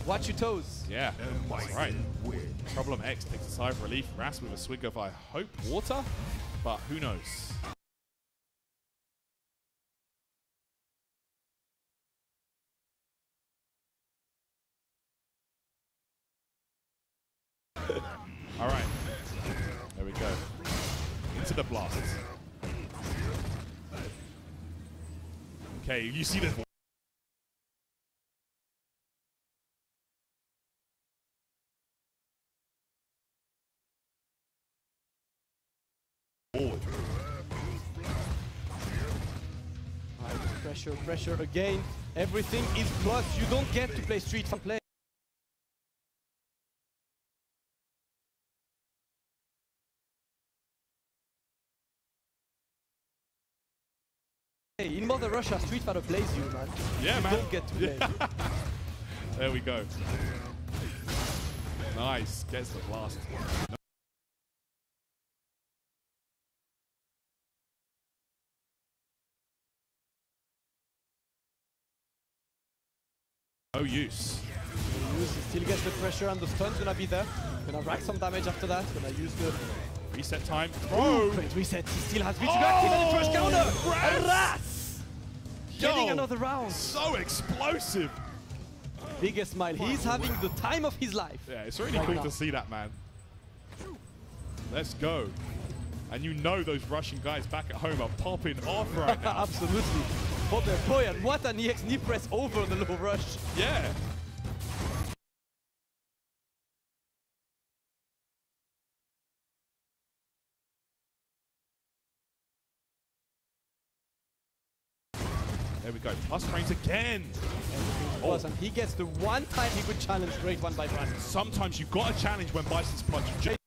Watch your toes. Yeah, that's right. Problem X takes a sigh of relief. Ras with a swig of, I hope, water, but who knows. All right, there we go. Into the blast. Okay, you see this. Forward. Pressure, pressure again. Everything is plus. You don't get to play Street Fighter. In Mother Russia, Street Fighter plays you, man. Yeah, you man. Don't get to play. There we go. Nice. Gets the blast. No use. He still gets the pressure and the stun's gonna be there. Gonna rack some damage after that. Gonna use the reset time. Oh, great reset. He still has Vitriga active and the trash counter. And Ras getting another round. So explosive. Biggest smile. He's having the time of his life. Yeah, it's really right cool now. to see that, man. Let's go. And you know those Russian guys back at home are popping off right now. Absolutely. But boy, and what an EX knee press over the low rush. Yeah. There we go. Plus frames again. Oh. And he gets the one time he could challenge. Great one by Bison. Sometimes you've got to challenge when Bison's punching.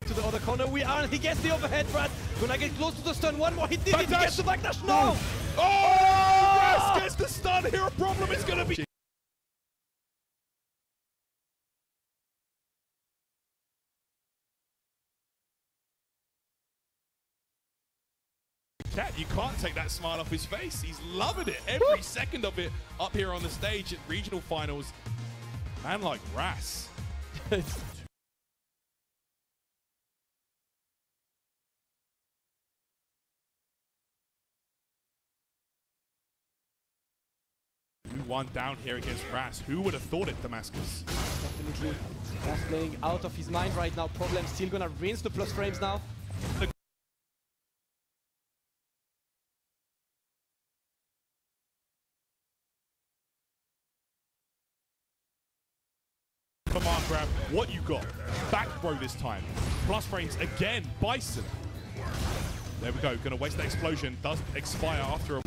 To the other corner we are, and he gets the overhead, Brad. Gonna get close to the stun. One more, he did it. He gets the backdash. No! Oh! Ras gets the stun. Here a problem is gonna be. Cat, you can't take that smile off his face. He's loving it. Every second of it up here on the stage at regional finals. Man like Ras. One down here against Ras. Who would have thought it, Damascus? Definitely. Ras playing out of his mind right now. Problem still gonna rinse the plus frames now. Command grab, what you got? Back throw this time. Plus frames again, Bison. There we go, gonna waste that explosion. Does expire after a...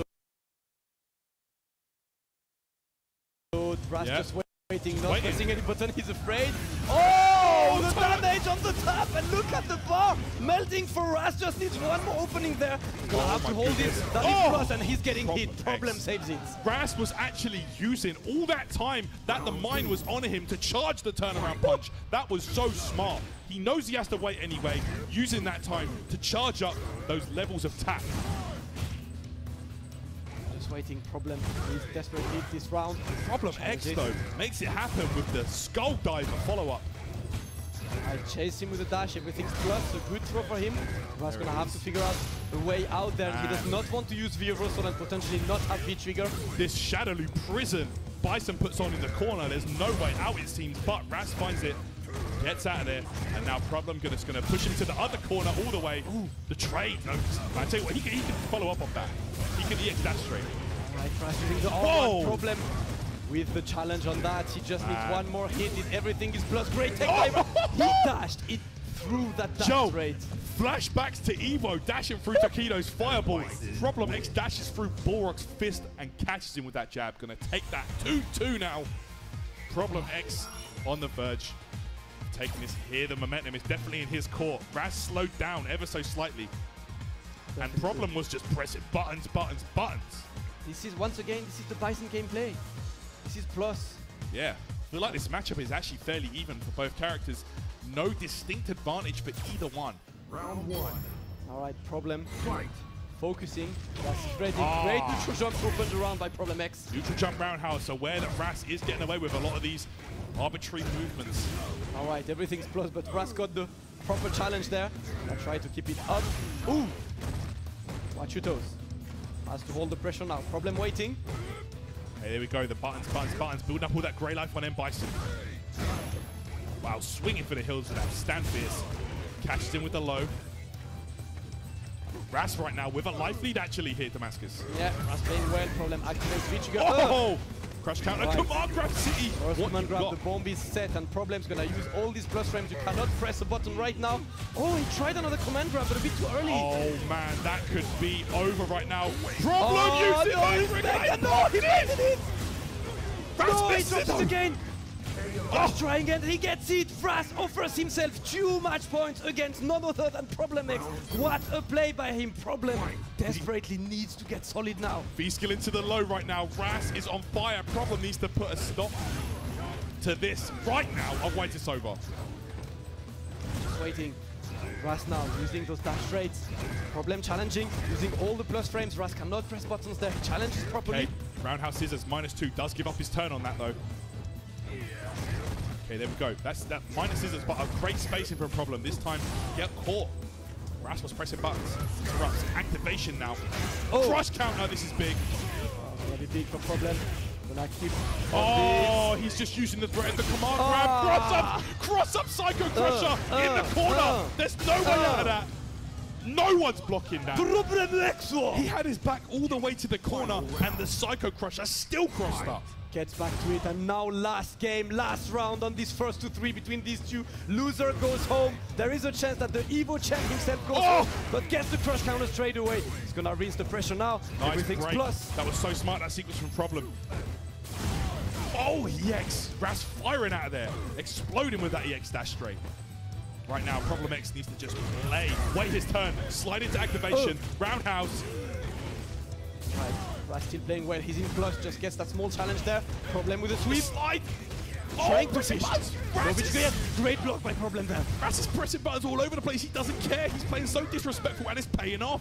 Ras just waiting, not pressing any button, he's afraid. Oh, the damage on the top, and look at the bar melting for Ras. Just needs one more opening there. Gonna have to hold this. That is plus, and he's getting hit. Problem saves it. Ras was actually using all that time that the mine was on him to charge the turnaround punch. That was so smart. He knows he has to wait anyway, using that time to charge up those levels of tap. Waiting. Problem is desperate lead this round. Problem X though makes it happen with the skull diver follow-up. I chase him with a dash, everything's plus, a good throw for him. Ras gonna have to figure out a way out there. He does not want to use V-Russell and potentially not have V-Trigger. This Shadow Loop prison Bison puts on in the corner, there's no way out it seems, but Ras finds it, gets out of there, and now Problem is gonna push him to the other corner all the way. Ooh, the trade, no, I tell you what, he can follow up on that. He can EX dash straight. Right, Ras using the R1 Problem with the challenge on that. He just needs one more hit. Everything is plus. Great take by Ras. He dashed it through that dash rate. Flashbacks to Evo, dashing through Taquido's fireball. Problem X dashes through Balrog's fist and catches him with that jab. Gonna take that 2-2 now. Problem X on the verge. Taking this here, the momentum is definitely in his court. Ras slowed down ever so slightly. And Problem was just pressing buttons, buttons, buttons. This is, once again, this is the Bison gameplay. This is plus. Yeah, I feel like this matchup is actually fairly even for both characters. No distinct advantage for either one. Round one. All right, Problem. Fight. Focusing. Ras is ready. Great neutral jump opened around by Problem X. Neutral jump roundhouse, aware that Ras is getting away with a lot of these arbitrary movements. All right, everything's plus, but Ras got the proper challenge there. I'll try to keep it up. Ooh! Watch your toes. Has to hold the pressure now. Problem waiting. Hey, there we go. The buttons, buttons, buttons. Building up all that grey life on M. Bison. Wow, swinging for the hills with that stand fierce. Catches in with the low. Ras right now with a life lead actually here, Damascus. Yeah, Ras playing well. Problem activates V-Trigger. Oh! Crush counter, right. command grab City. First command grab, the bomb is set, and Problem's gonna use all these plus frames. You cannot press a button right now. Oh, he tried another command grab, but a bit too early. Oh man, that could be over right now. Problem used it. No, he baited it. Ras No, he missed drops it it again. Ras trying and he gets it. Ras offers himself 2 match points against none other than Problem X. What a play by him. Problem desperately needs to get solid now. V-skill into the low right now. Ras is on fire. Problem needs to put a stop to this right now. Otherwise it's over. Just waiting. Ras now using those dash rates. Problem challenging, using all the plus frames. Ras cannot press buttons there. Challenges properly. Okay. Roundhouse scissors -2 does give up his turn on that though. Okay, there we go. That's that minus scissors, but a great spacing for a Problem. This time, get caught. Ras was pressing buttons. Interrupts activation now. Oh. Crush counter. This is big. Very big for Problem. Gonna keep Oh, he's just using the command grab. Cross up Psycho Crusher in the corner. There's no way out of that. No one's blocking that. He had his back all the way to the corner, and the Psycho Crusher still crossed up. Gets back to it, and now last game, last round on this first 2-3 between these two. Loser goes home. There is a chance that the Evo champ himself goes home, but gets the crush counter straight away. He's gonna rinse the pressure now. Nice, Everything's great. plus. That was so smart, that sequence from Problem. Oh, EX. Ras firing out of there. Exploding with that EX dash straight. Right now, Problem X needs to just play. Wait his turn. Slide into activation. Roundhouse. Right. Ras still playing well. He's in plus. Just gets that small challenge there. Problem with a sweep. Slide. Trying to fish. Great block by Problem there. Ras is pressing buttons all over the place. He doesn't care. He's playing so disrespectful, and it's paying off.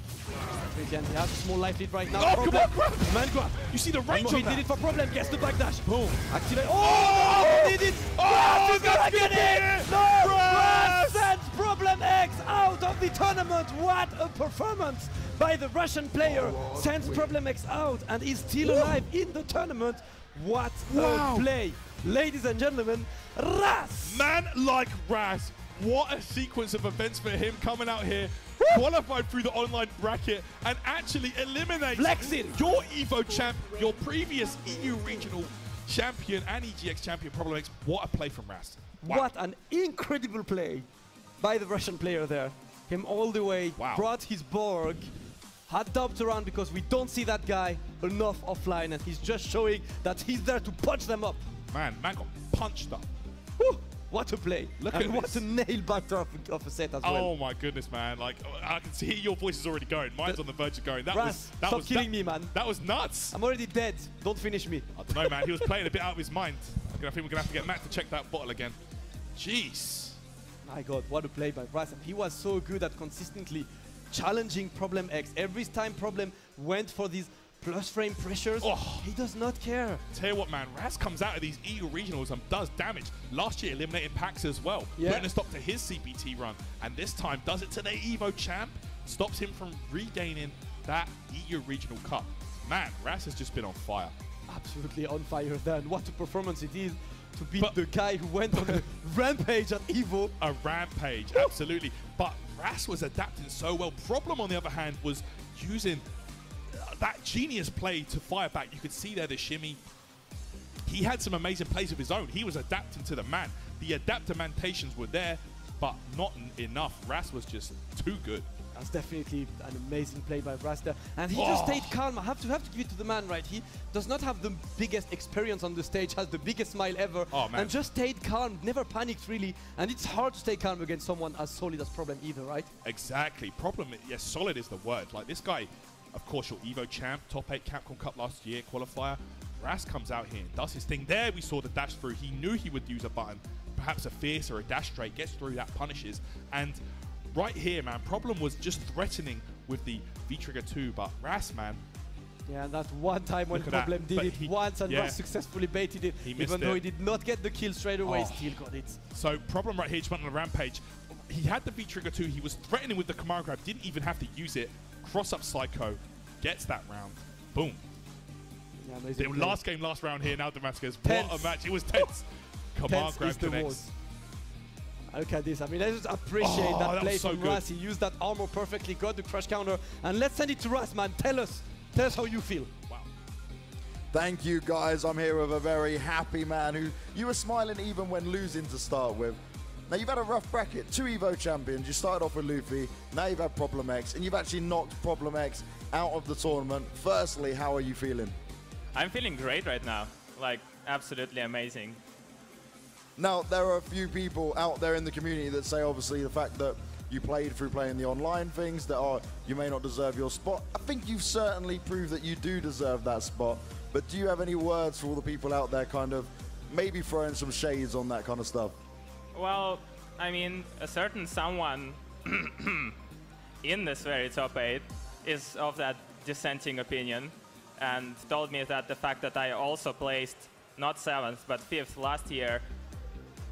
He has a small life lead right now. Oh, Problem. come on, grab. Man grab. You see the range on He that? did it for Problem. Gets the backdash. Boom. Activate. Oh, he did it. Oh, he's gonna get it. No, Ras sends Problem X out of the tournament. What a performance by the Russian player. Sends Problem X out and is still alive in the tournament. What a play. Ladies and gentlemen, Ras! Man like Ras. What a sequence of events for him coming out here, qualified through the online bracket, and actually eliminates your Evo champ, your previous EU regional champion and EGX champion, Problem X. What a play from Ras. Wow. What an incredible play by the Russian player there. Him all the way, brought his Borg, had dubbed around because we don't see that guy enough offline, and he's just showing that he's there to punch them up. Man got punched up. Woo, what a play. Look and at what this. a nail-biter of a set as well. Oh my goodness, man. Like, I can see your voice is already going. Mine's on the verge of going. Ras, stop killing me, man. That was nuts. I'm already dead. Don't finish me. I don't know, man. He was playing a bit out of his mind. I think we're going to have to get Matt to check that bottle again. Jeez. My God, what a play by Ras. He was so good at consistently challenging Problem X. Every time Problem went for these plus frame pressures, he does not care. Tell you what, man, Ras comes out of these EU regionals and does damage. Last year, eliminating Pax as well, putting a stop to his CPT run. And this time, does it to the Evo champ, stops him from regaining that EU regional cup. Man, Ras has just been on fire. Absolutely on fire there. And what a performance it is to beat the guy who went on a rampage at Evo. A rampage, absolutely. But Ras was adapting so well. Problem, on the other hand, was using that genius play to fire back. You could see there the shimmy. He had some amazing plays of his own. He was adapting to the man. The adaptamentations were there, but not enough. Ras was just too good. That's definitely an amazing play by Ras there. And he just stayed calm. I have to give it to the man, right? He does not have the biggest experience on the stage, has the biggest smile ever, and just stayed calm, never panicked really. And it's hard to stay calm against someone as solid as Problem either, right? Exactly. Problem, yes, solid is the word. Like this guy, of course, your Evo champ, top 8 Capcom Cup last year, qualifier. Ras comes out here and does his thing. There we saw the dash through. He knew he would use a button, perhaps a fierce or a dash straight, gets through that, punishes. And right here, man, Problem was just threatening with the V-Trigger 2, but Ras, man. Yeah, and that one time when Problem did it once and Ras successfully baited it, even though he did not get the kill straight away, still got it. So Problem right here just went on a rampage. He had the V-Trigger 2, he was threatening with the command grab, didn't even have to use it. Cross up Psycho, gets that round, boom. Yeah, the last game, last round here, now Damascus. What a match, it was tense. Command grab connects. Look at this. I mean, I just appreciate that play from Ras. He used that armor perfectly, got the crush counter. And let's send it to Ras, man. Tell us how you feel. Wow. Thank you, guys. I'm here with a very happy man who you were smiling even when losing to start with. Now, you've had a rough bracket. 2 Evo champions. You started off with Luffy. Now you've had Problem X. And you've actually knocked Problem X out of the tournament. Firstly, how are you feeling? I'm feeling great right now. Like, absolutely amazing. Now, there are a few people out there in the community that say, obviously, the fact that you played through playing the online things, that you may not deserve your spot. I think you've certainly proved that you do deserve that spot. But do you have any words for all the people out there kind of maybe throwing some shades on that kind of stuff? Well, I mean, a certain someone in this very top 8 is of that dissenting opinion and told me that the fact that I also placed not 7th but 5th last year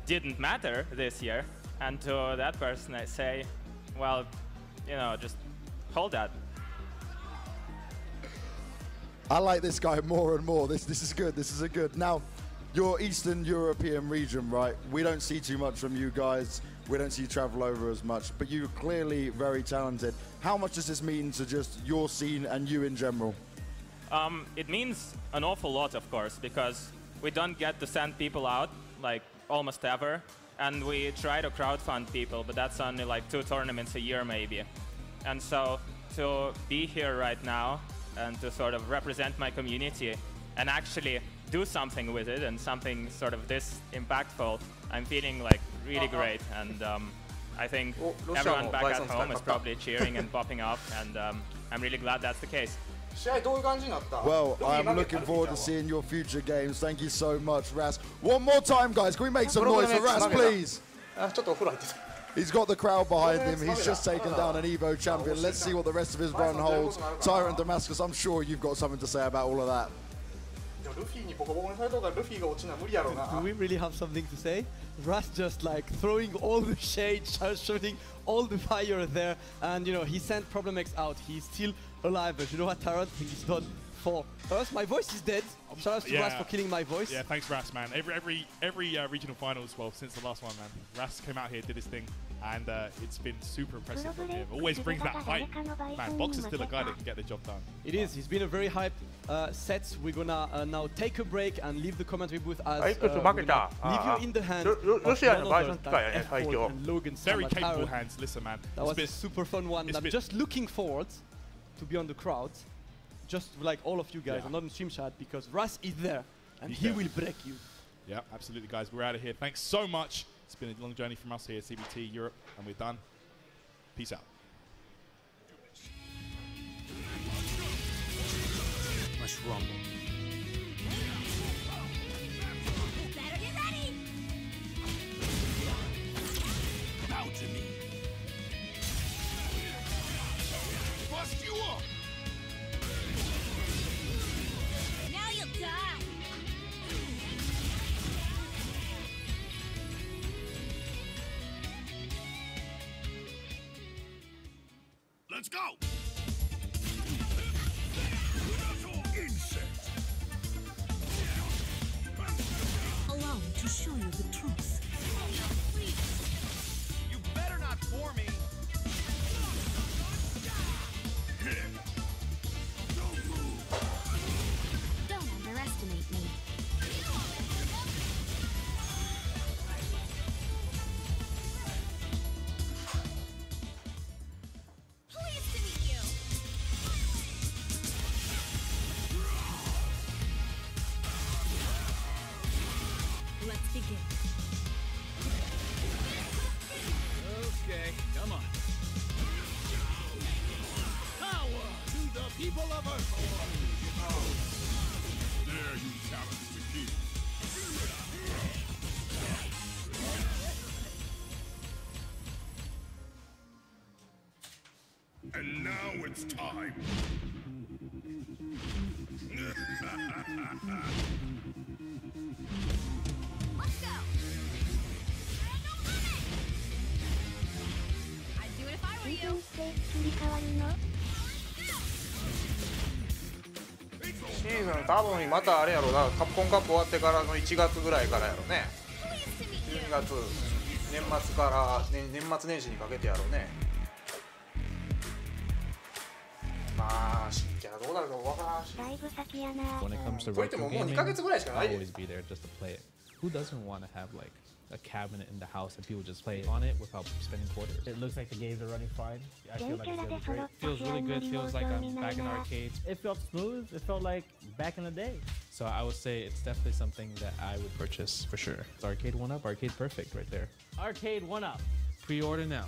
didn't matter this year. And to that person I say, well, you know, just hold that. I like this guy more and more. This is good. This is a good. Now, your Eastern European region, right? We don't see too much from you guys. We don't see you travel over as much, but you're clearly very talented. How much does this mean to just your scene and you in general? It means an awful lot, of course, because we don't get to send people out, like, almost ever. And we try to crowdfund people, but that's only like 2 tournaments a year, maybe. And so to be here right now and to sort of represent my community and actually do something with it and something sort of this impactful, I'm feeling like really great. And I think everyone back at home is probably cheering and popping off, and I'm really glad that's the case. Well, I'm looking forward to seeing your future games. Thank you so much, Ras. One more time, guys. Can we make some noise for Ras, please? He's got the crowd behind him. He's just taken down an Evo champion. Let's see what the rest of his run holds. Tyrant Damascus, I'm sure you've got something to say about all of that. Do we really have something to say? Ras just like throwing all the shade, shooting all the fire there, and you know, he sent Problem X out. He's still alive, but you know what, Tyrant? He's done for us. My voice is dead. Shout out to Ras for killing my voice. Yeah, thanks Ras, man. Every regional finals, well, since the last one, man, Ras came out here, did his thing, and it's been super impressive from him. Always brings that hype. Man, Box is still a guy that can get the job done. It is. He's been a very hyped set. We're gonna now take a break and leave the commentary booth as leave you in the hands of F4 and Logan. Very capable hands. Listen, man. That was a super fun one. I'm just looking forward to be on the crowd, just like all of you guys. I'm not in stream chat because Ras is there and he will break you. Yeah, absolutely, guys. We're out of here. Thanks so much. It's been a long journey from us here at CBT Europe, and we're done. Peace out. Let's rumble. Better get ready! Bow to me. Bust you up! Now you'll die! Let's go! Allow me to show you the truth. You better not bore me! Don't underestimate me. Pleased to meet you. Let's begin. Okay, come on. Power to the people of Earth! There you challenge the king. And now it's time. Let's go. I'd do it if I were you. シーズン多分またあれやろな、カプコンカップ終わってからの1月ぐらいからやろね。12月、年末から、年末年始にかけてやろうね。まあ、新キャラどうなるかわからんし。だいぶ先やな。 When it comes to こう言って retro ももう gaming, 2ヶ月ぐらいしかない I'll で。 always be there just to play it. Who doesn't want to have like a cabinet in the house and people just play on it without spending quarters. It looks like the games are running fine. I feel like it's gonna be great. Feels really good. Feels like I'm back in arcades. It felt smooth. It felt like back in the day. So I would say it's definitely something that I would purchase for sure. It's arcade 1-up, arcade perfect right there. Arcade 1-up. Pre-order now.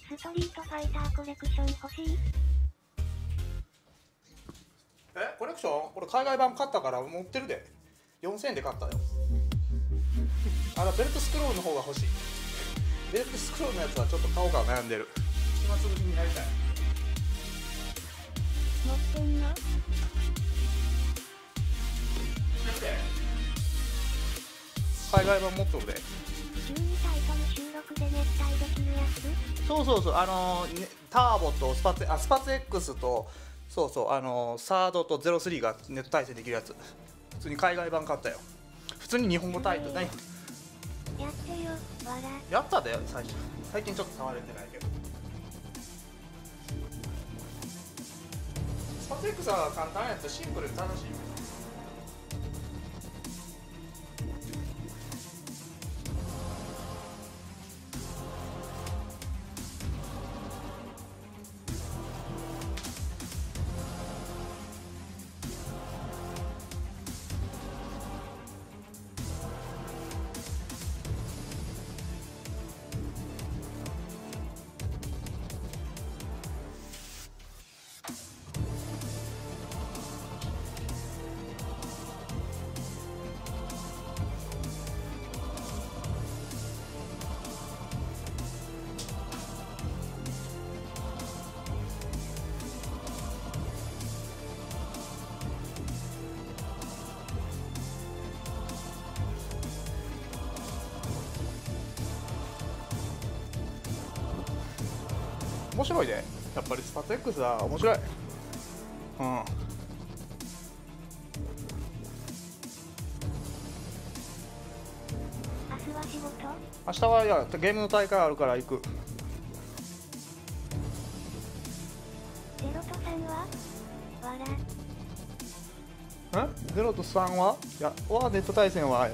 ストリートファイターコレクション欲しい？コレクション？これ海外版買ったから持ってるで。4000円で買ったよ。ベルトスクロールの方が欲しい。ベルトスクロールのやつはちょっと買おうか悩んでる。暇つぶしにやりたい。持ってんの？海外版持っとるで。12タイトル収録で熱帯できるやつ？そうそうそう、ターボとスパツ X とそうそうサードと03がネット対戦できるやつ。普通に海外版買ったよ。普通に日本語タイトルない。やってよ、わら。やったで最近ちょっと触れてないけど。スパツ X は簡単やつ、シンプルに楽しい。面白いで、やっぱりスパツ X は面白い。うん。明日は仕事？明日はいやゲームの大会あるから行く。ゼロと3は？わら。ゼロと3は？いや、ネット対戦は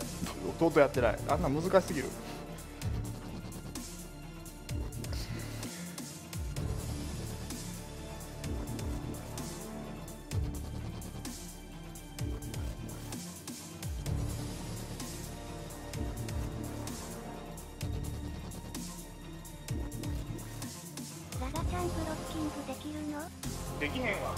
とうとうやってない。あんな難しすぎる。ラガちゃんブロッキングできるの？できへんわ。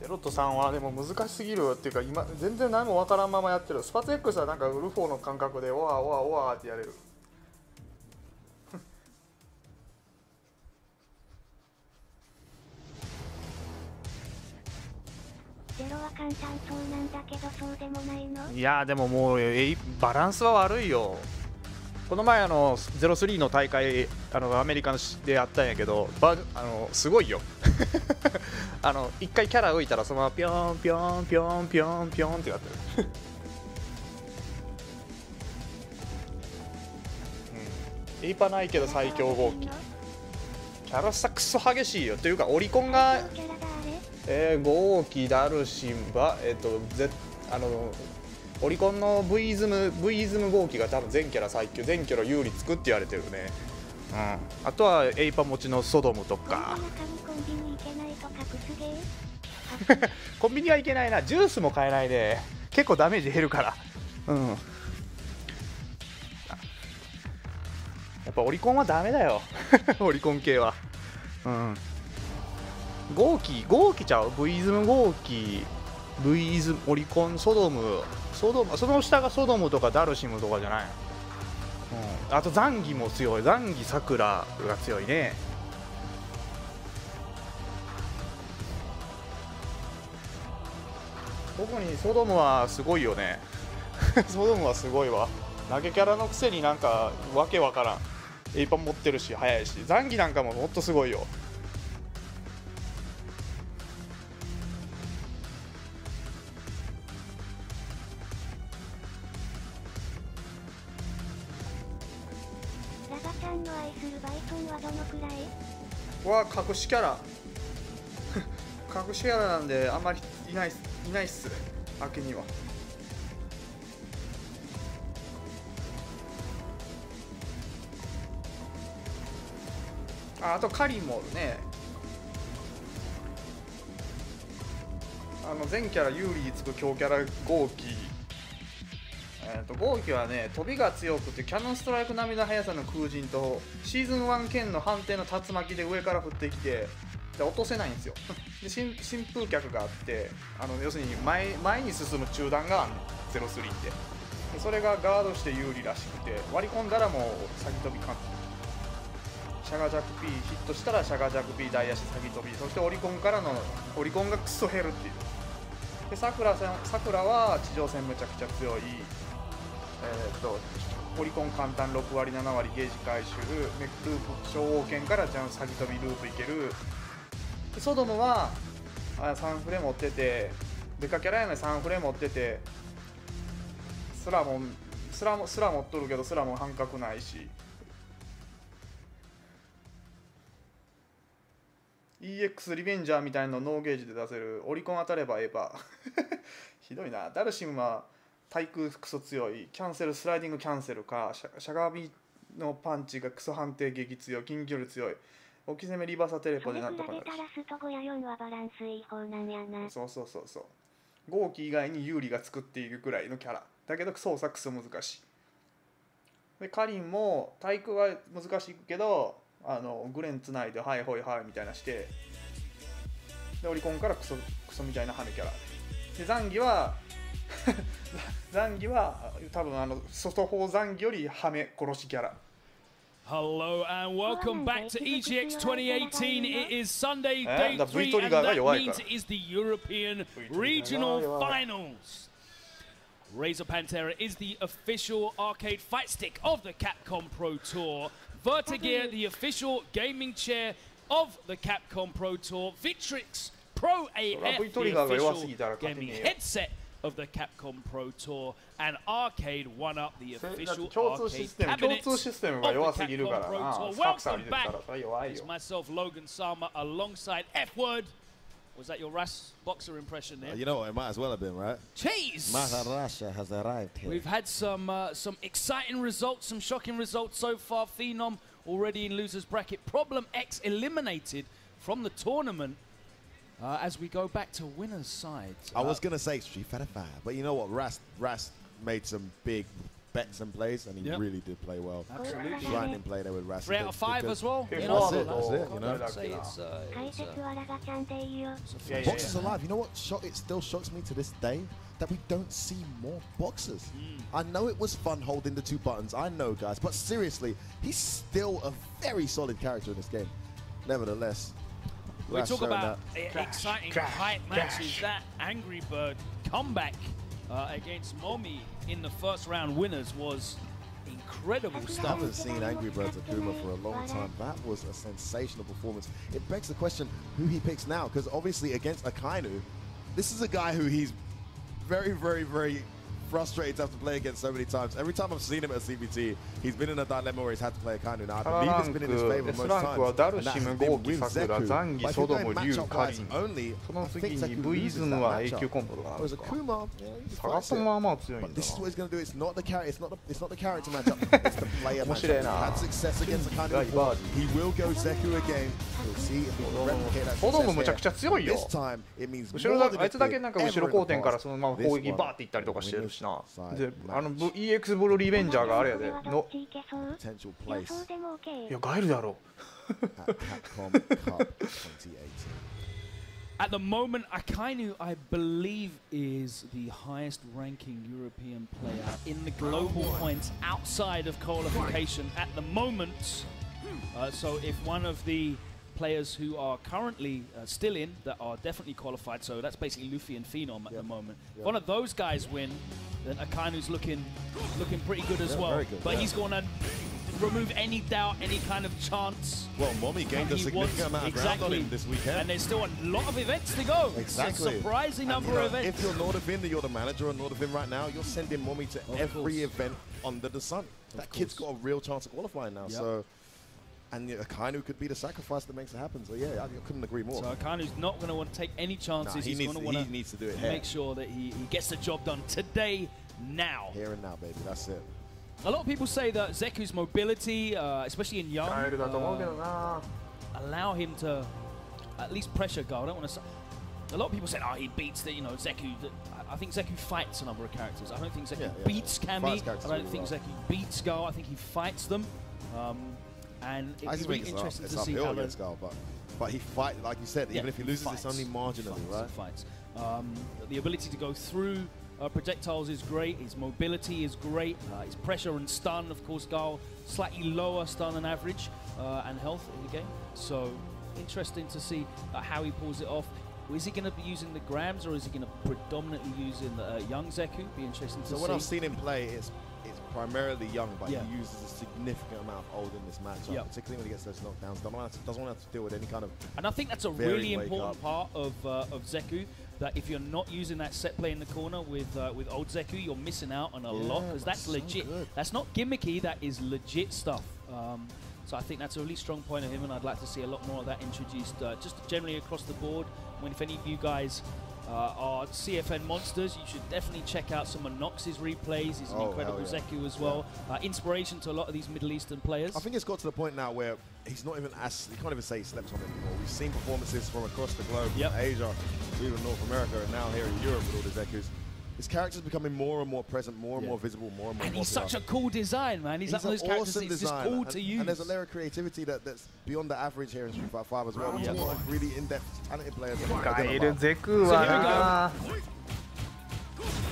0と3はでも難しすぎるっていうか、今全然何もわからんままやってる。スパツ X はなんかウルフォーの感覚でオワオワオワってやれる。ゼロは簡単そうなんだけどそうでもないの？いやでももうバランスは悪いよ。この前03の大会アメリカでやったんやけどすごいよ一回キャラ浮いたらそのままピョーンピョーンピョーンピョーンピョーンってやってるエイパないけど最強号機。キャラ差クソ激しいよ。というかオリコンが号機ダルシンバオリコンの V イズム号機が多分全キャラ最強、全キャラ有利つくって言われてるね。あとはエイパ持ちのソドムとかコンビニは行けないな。ジュースも買えないで結構ダメージ減るから。やっぱオリコンはダメだよオリコン系は。号機ちゃう ?V イズム号機、V イズムオリコン、ソドム、その下がソドムとかダルシムとかじゃないの。あとザンギも強い、ザンギさくらが強いね。特にソドムはすごいよね。ソドムはすごいわ。投げキャラのくせになんかわけわからん。エイパン持ってるし速いし、ザンギなんかももっとすごいよ。ラガちゃんの愛するバイソンはどのくらい？隠しキャラ隠しキャラなんであんまりいないっす明けには。あとカリンもおるね。全キャラ有利につく強キャラ号機。号機はね、飛びが強くてキャノンストライク並みの速さの空陣とシーズン1剣の判定の竜巻で上から降ってきて落とせないんですよ。で新風脚があって、要するに前に進む中段があるの03って。でそれがガードして有利らしくて、割り込んだらもう先飛びかシャガジャク P ヒットしたらシャガジャク P 大足先飛び、そしてオリコンからのオリコンがクソ減るっていう。でさくらは地上戦めちゃくちゃ強い。オリコン簡単6割7割ゲージ回収、ループ小王剣からジャン先飛びループいける。でソドムは3フレ持ってて、デカキャラやのに3フレ持ってて、スラ持っとるけどスラも半角ないし、EX リベンジャーみたいなのノーゲージで出せる。オリコン当たればエヴァひどいな。ダルシムは対空クソ強い、キャンセルスライディングキャンセルか、しゃがみのパンチがクソ判定激強い、近距離強い、置き攻めリバーサテレポでなんとかなるし。そう号機以外に有利が作っているくらいのキャラだけど操作クソ難しい。でカリンも対空は難しいけどグレンつないではいほいはいみたいなして、でオリコンからクソみたいな羽キャラで、ザンギは多分外方ザンギよりハメ殺しキャラ。 Hello and welcome back to EGX 2018. It is Sunday, day 3, and that means it is the European Regional Finals. Razor Pantera is the official arcade fight stick of the Capcom Pro Tour. Vertigear, the official gaming chair of the Capcom Pro Tour. Victrix Pro AF, the official gaming headset of the Capcom Pro Tour, and Arcade 1UP, the official arcade cabinet of the Capcom Pro Tour. Welcome back. It's myself, Logan Sama, alongside F-Word. Was that your Ras Boxer impression there? You know what, it might as well have been, right? Cheese! Maharaja has arrived here. We've had some exciting results, some shocking results so far. Phenom already in loser's bracket. Problem X eliminated from the tournament. As we go back to winner's side. I was going to say Street Fighter 5, but you know what? Ras made some big bets and plays, and he really did play well. Absolutely. Grinding play there with Ras. 3 out of 5 as well. You know, that's it, you know. Boxers alive. You know what? It still shocks me to this day that we don't see more boxers. I know it was fun holding the 2 buttons. I know, guys, but seriously, he's still a very solid character in this game. Nevertheless. We talk about exciting hype matches. That Angry Bird comeback against Momi in the first round winners was incredible stuff. I haven't seen Angry Birds Akuma for a long time. That was a sensational performance. It begs the question who he picks now, because obviously against Akainu, this is a guy who he's very, very, very frustrated to have to play against so many times. Every time I've seen him at CBT, he's been in a dilemma where he's had to play Akainu. Now, I believe it's been in his favor most times, and that has been with Zeku. But if you're going matchup-wise only, I think Zeku loses that matchup. Whereas Akuma, but this is what he's going to do. It's not the character. It's not the character matchup. It's the player matchup. He had success against Akainu before. He will go Zeku again. We'll see if he can replicate that success here. This time, it means more thanあいつだけなんか後ろ後転からそのまま攻撃バーっていったりとかしてるしな。で、EX ブルーリベンジャーがあれやでの。いやガイルだろ。Capcom Cup 2018. At the moment, Akainu, I believe, is the highest ranking European player in the global points outside of qualification at the moment. So if one of the players who are currently still in, that are definitely qualified, so that's basically Luffy and Phenom at the moment. If one of those guys win, then Akainu's looking pretty good as well. Very good, but he's going to remove any doubt, any kind of chance. Well, Mommy gained a significant amount of ground on him this weekend. And there's still a lot of events to go. Exactly. It's a surprising number of events. If you're Nordovin, you're the manager of Nordovin right now, you're sending Mommy to every event under the sun. That kid's got a real chance of qualifying now. So, and Akainu could be the sacrifice that makes it happen. So yeah, I couldn't agree more. So Akainu's not going to want to take any chances. He needs to do it here. Make sure that he gets the job done today, now. Here and now, baby. That's it. A lot of people say that Zeku's mobility, especially in young, allow him to at least pressure Gar. I don't want to say. A lot of people say, oh, he beats the, Zeku. I think Zeku fights a number of characters. I don't think Zeku beats Cammy. I don't think Zeku beats Gar. I think he fights them. And it's really interesting to see how against Gar, but he fight, like you said, even if he loses, it's only marginally, right? Fights. The ability to go through projectiles is great. His mobility is great. His pressure and stun, of course, Gar slightly lower stun than average and health in the game. So interesting to see how he pulls it off. Is he going to be using the grams, or is he going to predominantly using the young Zeku? Be interesting to see. So when I've seen him play, it's primarily young, but he uses a significant amount of old in this matchup, particularly when he gets those knockdowns. Doesn't want to have to deal with any kind of. And I think that's a really important part of Zeku. That if you're not using that set play in the corner with old Zeku, you're missing out on a lot, because that's legit. That's not gimmicky. That is legit stuff. So I think that's a really strong point of him, and I'd like to see a lot more of that introduced just generally across the board. I mean, if any of you guys are CFN monsters, you should definitely check out some of Nox's replays. He's an incredible Zeku as well. Inspiration to a lot of these Middle Eastern players. I think it's got to the point now where he's not even you can't even say he slept on it anymore. We've seen performances from across the globe, from Asia, even North America, and now here in Europe with all the Zekus. His character's becoming more and more present, more and more visible, more and more And he's such a cool design, man. He's like one of those characters that's just cool to use. And there's a layer of creativity that's beyond the average here in Street Fighter 5 as well. There's a lot of really in-depth, talented players.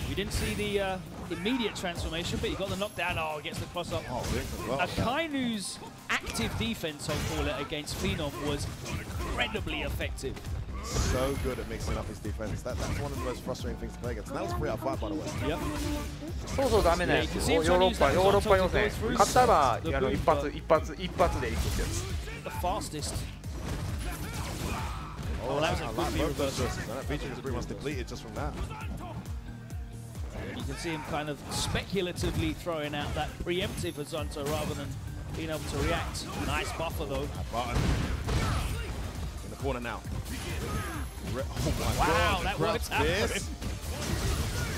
We didn't see the immediate transformation, but he got the knockdown. Oh, gets the cross-up. Akainu's active defense, I'll call it, against Phenom was incredibly effective. So good at mixing up his defense. That's one of the most frustrating things to play against. And that was 3 out of 5, by the way. Yep. そうそうダメなやつ。ヨーロッパ予選。勝ったら一発で行くってやつ。The fastest. Oh, that was a good reversal. That feature was pretty much depleted just from that. You can see him kind of speculatively throwing out that preemptive Azunta rather than being able to react. Nice buffer though. Button. In the corner now. Oh my God, that worked out for him.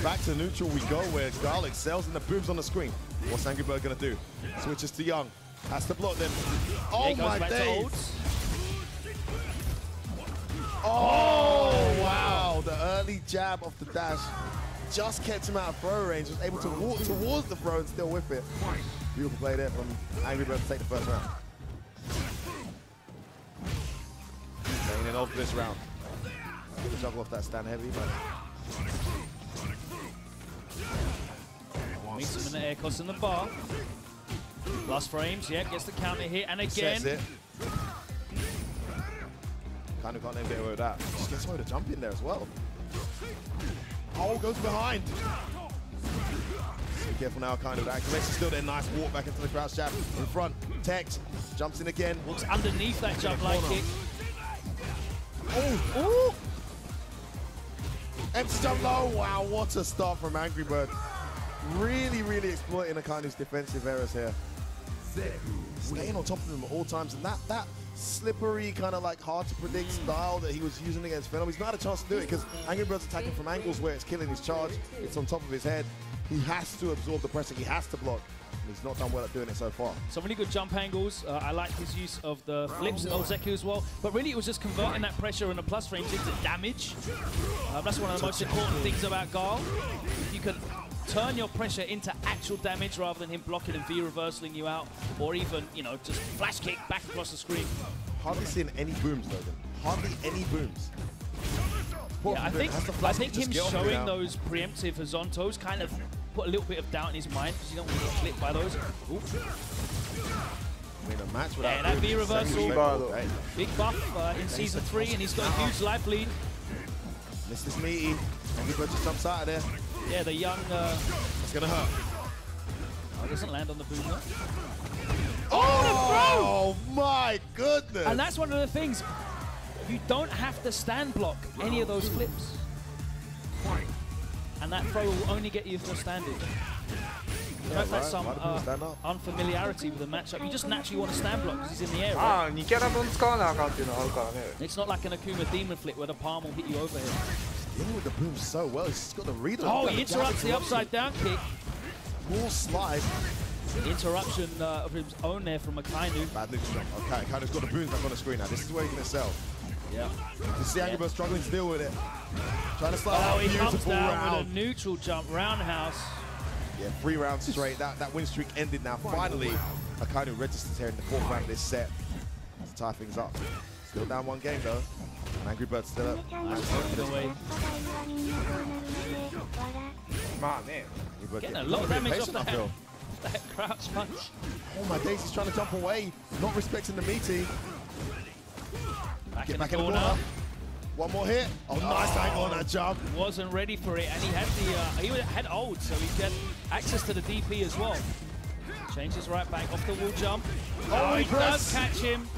Back to neutral we go, where Garlic sells and the booms on the screen. What's Angry Bird gonna do? Switches to Young. Has to block them. Oh my days! Oh wow! The early jab off the dash just kept him out of throw range. Was able to walk towards the throw and still whip it. Beautiful play there from Angry Bird to take the first round. Playing it off this round. Good juggle off that stand heavy, but meets him in the air, costs in the bar. Last frames, gets the counter hit, and again. It. Kind of can't get away with that. Just gets away with a jump in there as well. Oh, goes behind. Be careful now, kind of. Activates still there. Nice walk back into the crouch jab in front. Text jumps in again. Looks underneath that jump like kick. Oh! Empty jump low. Wow, what a start from Angry Bird. Really, really exploiting Akainu's defensive errors here. Staying on top of him at all times. And that slippery, kind of like hard to predict style that he was using against Phenom, he's not had a chance to do it because Angry Bird's attacking from angles where it's killing his charge. It's on top of his head. He has to absorb the pressing. He has to block. He's not done well at doing it so far. Some really good jump angles. I like his use of the flips in old Zeku as well. But really, it was just converting that pressure and the plus range into damage. That's one of the most important things about Gar. You can turn your pressure into actual damage rather than him blocking and V-reversing you out, or even, just flash kick back across the screen. Hardly seeing any booms, Logan. Hardly any booms. support. Yeah, I think him showing those preemptive horizontos kind of put a little bit of doubt in his mind because you don't want to get clipped by those. Ooh. Win a match Yeah, that V reversal. Big buff in Season 3, and he's got a huge life lead. Missed this meaty. Angry Bird just jumps out of there. Yeah, the young... It's going to hurt. Oh, doesn't land on the boom though. Oh my goodness! And that's one of the things. You don't have to stand block any of those flips. And that throw will only get you for standing. I don't know if that's some unfamiliarity with the matchup. You just naturally want to stand block because he's in the air, right? It's not like an Akuma Demon Flip where the palm will hit you over here. Dealing with the boom so well. He's got the read on. Oh, he interrupts the upside down kick. More slide. Interruption of his own there from Akainu. Bad loop jump. Okay, Akainu's got the booms back on the screen now. This is where he's going to sell. Yeah. You see Angry Bird struggling to deal with it. Trying to slide out. He comes Beautiful down round. with a neutral jump roundhouse. Yeah, 3 rounds straight. That win streak ended now. Finally, Akainu registers here in the 4th round of this set to tie things up. Still down 1 game though. And Angry Bird still up. Getting a lot of damage off that crouch punch. Oh my days, he's trying to jump away. Not respecting the meaty. Get back in the corner. 1 more hit. Oh, nice angle on that jump. Wasn't ready for it, and he had the he had ult, so he had access to the DP as well. Changes right back off the wall jump. Oh, he does catch him.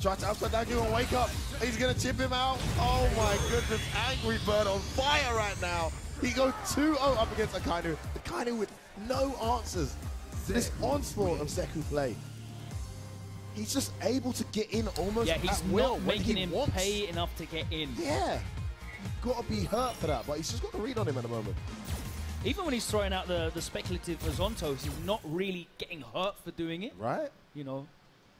Try to upside down, give him a wake up. He's gonna chip him out. Oh my goodness, Angry Bird on fire right now. He goes 2-0 up against Akainu. Akainu with no answers to this onslaught of Zeku play. He's just able to get in almost at will. He's not making him pay enough to get in. Yeah. Got to be hurt for that, but he's just got the read on him at the moment. Even when he's throwing out the speculative horizontos, he's not really getting hurt for doing it. Right. You know.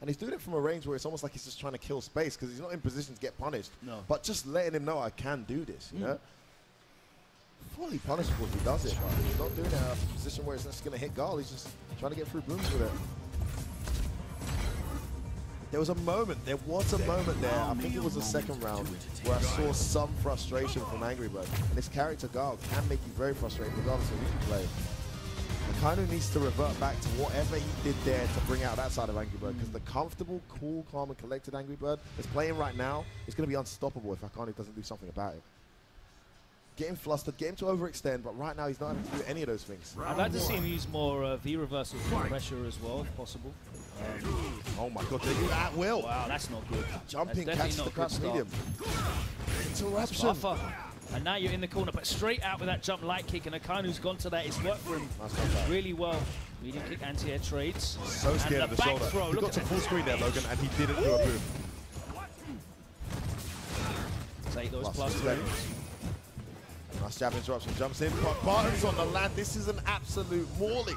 And he's doing it from a range where it's almost like he's just trying to kill space because he's not in position to get punished. No. But just letting him know I can do this, you know? Fully punishable if he does it, but he's not doing it out of a position where it's just going to hit goal. He's just trying to get through booms with it. There was a moment there, I think it was the 2nd round, where I saw some frustration from Angry Bird. And this character Gal can make you very frustrated regardless of who you play. Akainu needs to revert back to whatever he did there to bring out that side of Angry Bird, because the comfortable, cool, calm, and collected Angry Bird that's playing right now is going to be unstoppable if Akainu doesn't do something about it. Get him flustered, get him to overextend, but right now he's not able to do any of those things. I'd like to see him use more V reversal pressure as well, if possible. Oh my god, they do at will. Wow, that's not good. Jumping, catches the crouch medium. Interruption. And now you're in the corner, but straight out with that jump light kick, and Akainu's gone to that. It's worked for him really well. Medium kick, anti-air trades. So scared of the shoulder. Throw. He got to full screen there, Logan, and he didn't do a boom. Take those plus 3. Nice jab interruption, jumps in, but Barton's on the land. This is an absolute mauling.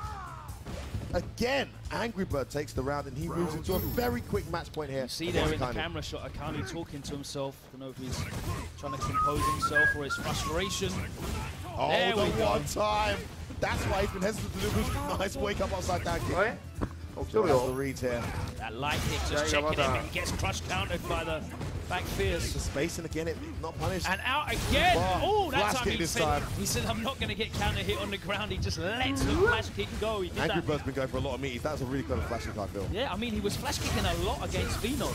Again, Angry Bird takes the round and he moves into a very quick match point here. You see there in the camera shot, Akainu talking to himself. I don't know if he's trying to compose himself or his frustration. Oh, there the one time. That's why he's been hesitant to do this. Nice wake up upside down kick. The reads here. That light kick just checking him, and he gets crush countered by the back fierce. The space, and again, it not punished. And out again. Oh, that time he said, I'm not going to get counter hit on the ground. He just lets the flash kick go. He did Angry Bird's been going for a lot of meaties. That was a really clever flash kick, I feel. Yeah, I mean, he was flash kicking a lot against Vino.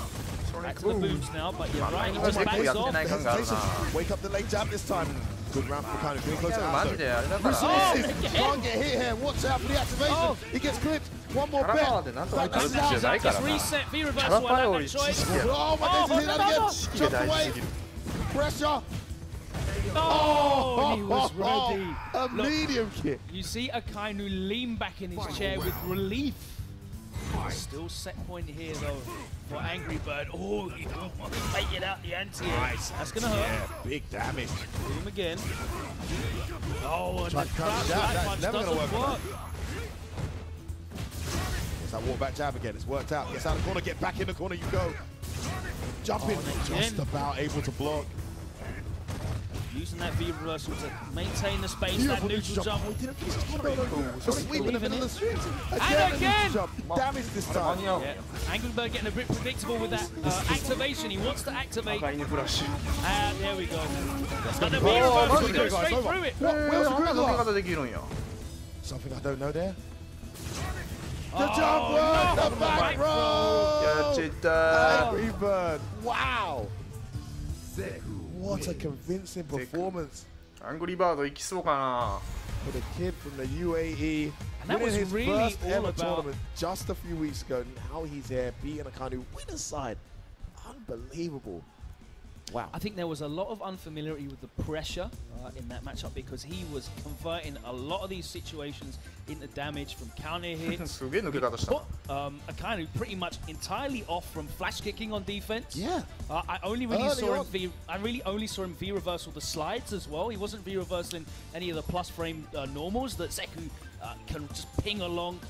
Back to the booms now, but you're right. He just backs off. Wake up the late jab this time. Good round for Akainu. Getting close to Can't get hit here. Watch out for the activation. He gets clipped. One more bet. Just reset. V reversal. I like that choice. Oh, my days, hit that again. Jump away. Pressure. Oh, he was ready. A medium kick. You see Akainu lean back in his chair with relief. Still set point here though for Angry Bird. Oh, he faded out the anti-air. Nice. That's gonna hurt. Yeah, big damage. Hit him again. Oh, and the that's never gonna work. It's that walk back jab again. It's worked out. Gets out of the corner. Get back in the corner. You go. Jumping. Just about able to block. Using that V reversal to maintain the space, that neutral jump. Sweep in the middle of the street. And again! Damage this time. Yeah. Angry Bird getting a bit predictable with that activation. He wants to activate. And there we go. And the V reversal goes straight through it. Something I don't know there. The Oh, jump work, no, the back row. Angry Bird. Wow. What a convincing performance. Angry Bird 行きそうかな For the kid from the UAE. And that winning was his really first all ever about- tournament just a few weeks ago. Now he's here beating Akanu winner's side. Unbelievable. Wow. I think there was a lot of unfamiliarity with the pressure in that matchup because he was converting a lot of these situations into damage from counter hits. Put Akanu pretty much entirely off from flash kicking on defense. Yeah. I only really saw him I really only saw him V reversal the slides as well. He wasn't V reversing any of the plus frame normals that Zeku can just ping along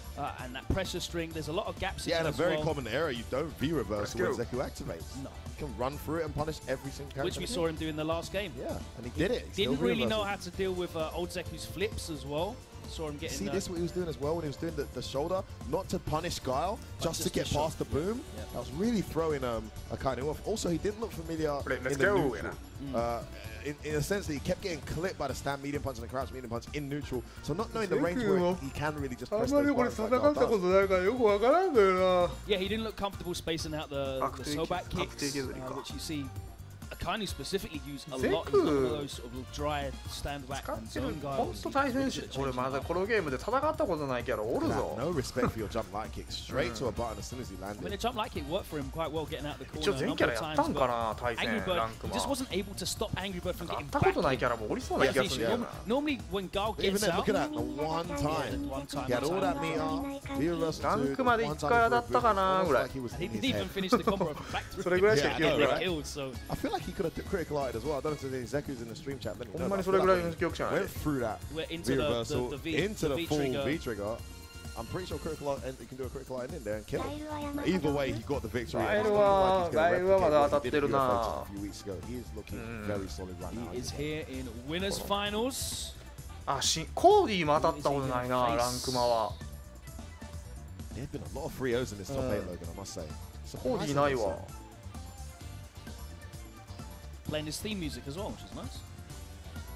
and that pressure string. There's a lot of gaps. Yeah, in and a as very well. common error. You don't V reversal when Zeku activates. No. You can run through it and punish every single character. Which we saw him do in the last game. Yeah, and he did it. Didn't really know how to deal with old Zeku's flips as well. Saw him getting. See, this is what he was doing as well when he was doing the shoulder, not to punish Guile, just to get past the boom. Yeah. That was really throwing Akanu off. Also, he didn't look familiar in the neutral. In a sense that he kept getting clipped by the stand medium punch and the crouch medium punch in neutral. So not knowing the range where he can really just press those buttons like Guile does. Yeah, he didn't look comfortable spacing out the Sobat kicks, which you see Akanu specifically used a lot. He's got one of those sort of dry stand back and zone guiles. ほんと対戦し俺まだこのゲームで戦ったことないキャラおるぞ No respect for your jump light kick. Straight to a button as soon as he I mean, landed. the jump light kick worked for him quite well, getting out the 一応 corner a 全キャ number ラ of やったん times. かな対 Angry 戦 Bird ランク he マ just wasn't able to stop Angry Bird from やっ getting たこと back ない in. キャラもおりそうな気がするんだよな Normally, when Guile Even gets then, out, look at that. The one time. He had all that meter. V reversal. ランクまで1回当たったかなぐらい He was he in his didn't even head. finish the combo back through. それぐらいしか Yeah, 記憶 I know, ない Killed, so I feel like he could have critical arted as well. I don't know if there's any Zekus in the stream chat. Let me know. ほんまに But I それ feel ぐらい like の記憶じゃない went through that we're into V the reversal V into the full trigger. V trigger. I'm pretty sure critical art and he can do a critical art in there and kill it. Either way, he got the victory. Gailはまだ当たってるな a few weeks ago. He is looking very solid right now. he is here in winners finals. あコーディも当たったことないなランクマは There's been a lot of 3-0s in this top 8, Logan, I must say. コーディないわ Playing his theme music as well, which is nice.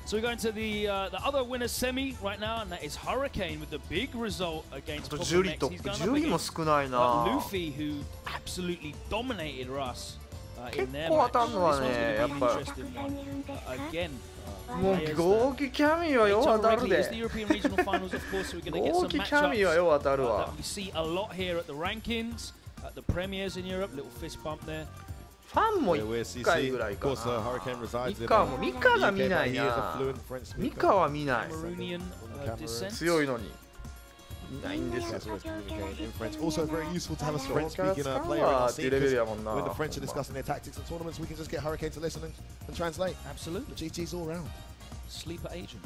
So we're going to the other winner semi right now, and that is Hurricane with the big result against あとジュリトップジュリも少ないな Luffy, who absolutely dominated Russ in their 結構 match. 当たんのは This ね one's や going っ to be ぱ an interesting one. Again, もう合気キャミはよう当たる It's the で European Regional Finals, of course, so we're going to get 合 some 気キャミは matchups よう当たる that わ we see a lot here at the rankings, at the premiers in Europe. Little fist bump there. ファンも Yeah, we're 1回ぐらい Of か course, な Hurricane resides ミ in カもミカが見 UK, な but い he is a な fluent French ミ speaker. カは見ない Cameroonian descent. 強いのに見ないんですよ That's always communicating in French. Also, very useful to have a French-speaking Well, player on our っていう scene. レベル Because やもんな when the French are discussing their tactics and tournaments, we can just get Hurricane to listen and translate. Absolutely. GG's all round. Sleeper agent.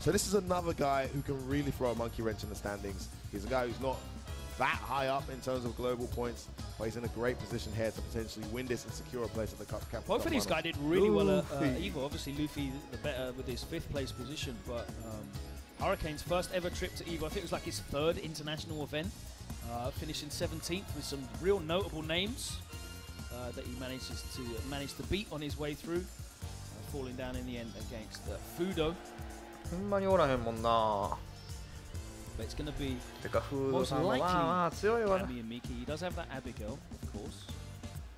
So this is another guy who can really throw a monkey wrench in the standings. He's a guy who's not that high up in terms of global points, but he's in a great position here to potentially win this and secure a place at the Cup. Both of these guys did really well at Evo. Obviously, Luffy the better with his 5th place position, but Hurricane's first ever trip to Evo, I think it was like his 3rd international event, finishing 17th with some real notable names that he managed to beat on his way through, falling down in the end against Fudo. ほんまにおらへんもんな But it's going to be てかフード most さんもまあまあ likely 強いわな Cammy and Miki. He does have that Abigail, of course.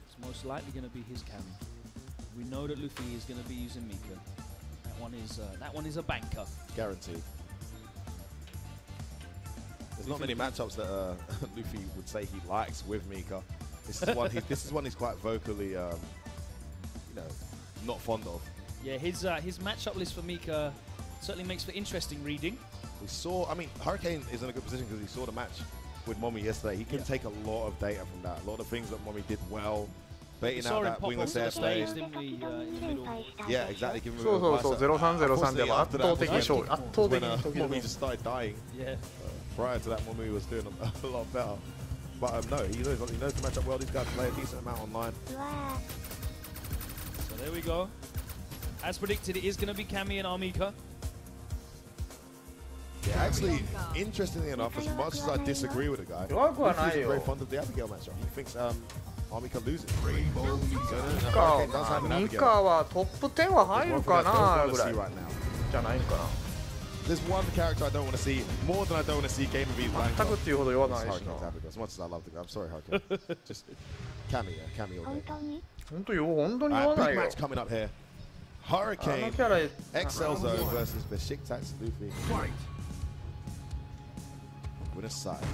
It's most likely going to be his Cammy. We know that Luffy is going to be using Mika. That one is a banker. Guaranteed. There's not many matchups that Luffy would say he likes with Mika. This is one he's quite vocally, not fond of. Yeah, his matchup list for Mika certainly makes for interesting reading. We saw, I mean, Hurricane is in a good position because he saw the match with Mommy yesterday. He can take a lot of data from that. A lot of things that Mommy did well. Baiting out that wingless airplay. Yeah, exactly. Giving him a そう0303でも圧倒的勝利圧倒的に when Mommy just started dying. Yeah. Prior to that, Mommy was doing a lot better. But no, he knows to match up well. These guys play a decent amount online. So there we go. As predicted, it is going to be Cammy and Armika. Yeah, actually, interestingly enough, as much as I disagree with the guy, he's very fond of the Abigail matchup. He thinks Armika loses. Mika はトップ10は入るかなぐらいじゃないのかな。There's one character I don't want to see more than I don't want to see Game of E's rank. 全くっていうほど言わないしな。As much as I love the guy, I'm sorry, Hurricane. Just Cammy all day. 本当よ、本当に言わないよ。Big match coming up here. Hurricane, XL Zone versus Besiktas Luffy. Winner's side.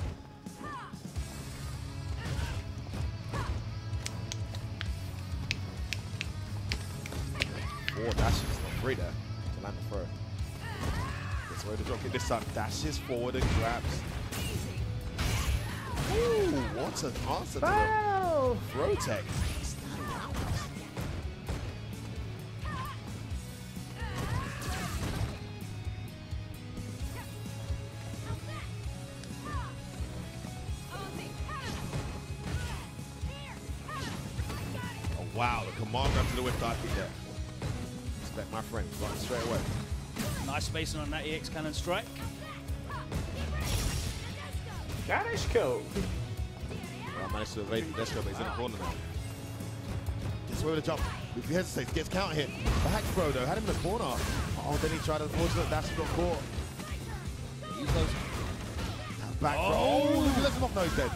Four dashes, not three there to land the throw. Gets away the drop kick this time. Dashes forward and grabs. Ooh, what an answer to the throw tech. Wow, the command grab to the whip dive kick there. Respect my friend, right straight away. Nice spacing on that EX cannon strike. Garnish kill. Well, I managed to evade the Deathstroke, but he's in the corner now. Gets away with a jump. If he hesitates, gets counter hit. Back throw though, had him in the corner. Oh, then he tried, unfortunately, that's got caught. Back throw. Oh, he lets him off, no, he's dead.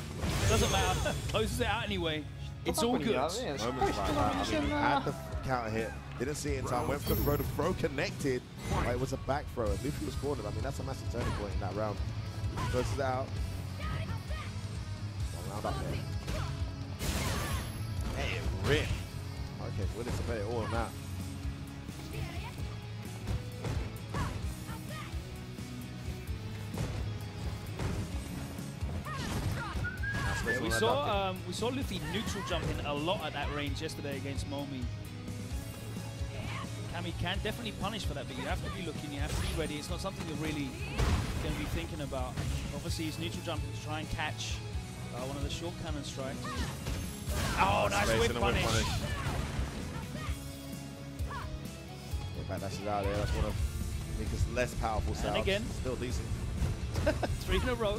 Doesn't matter. Closes it out anyway. It's all good. Moments like that. I mean, had the counter hit, didn't see it in time, went for the throw. The throw connected. It was a back throw. If Luffy was cornered, I mean, that's a massive turning point in that round. Closes it out. One round up there. Hey, rip. Okay, willing to pay it all on that. Yeah, we saw Luffy neutral jumping a lot at that range yesterday against Momi. Cammy can definitely punish for that, but you have to be looking, you have to be ready. It's not something you're really going to be thinking about. Obviously, he's neutral jumping to try and catch one of the short cannon strikes. Oh, nice whip punish. That's out there. That's one of Mika's less powerful styles. And again, still decent. 3 in a row.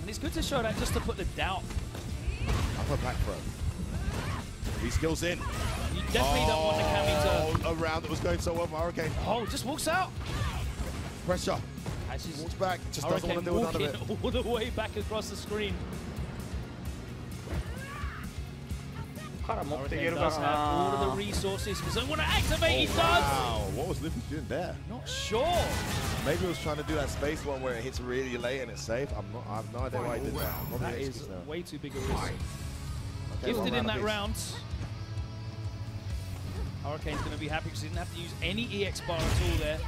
And it's good to show that just to put the doubt. Upper back throw. He skills in. You definitely don't want the Cammy to... a round that was going so well for Hurricane. Oh, just walks out. Pressure. Walks back. Just doesn't want to do none of it. All the way back across the screen. Hurricane does have all of the resources. Because I want to activate. He does. Wow. What was Luffy doing there? Not sure. Maybe he was trying to do that space one where it hits really late and it's safe. I have no idea why he did that. That is way too big a risk. Gifted in that round. Hurricane's going to be happy because he didn't have to use any EX bar at all there.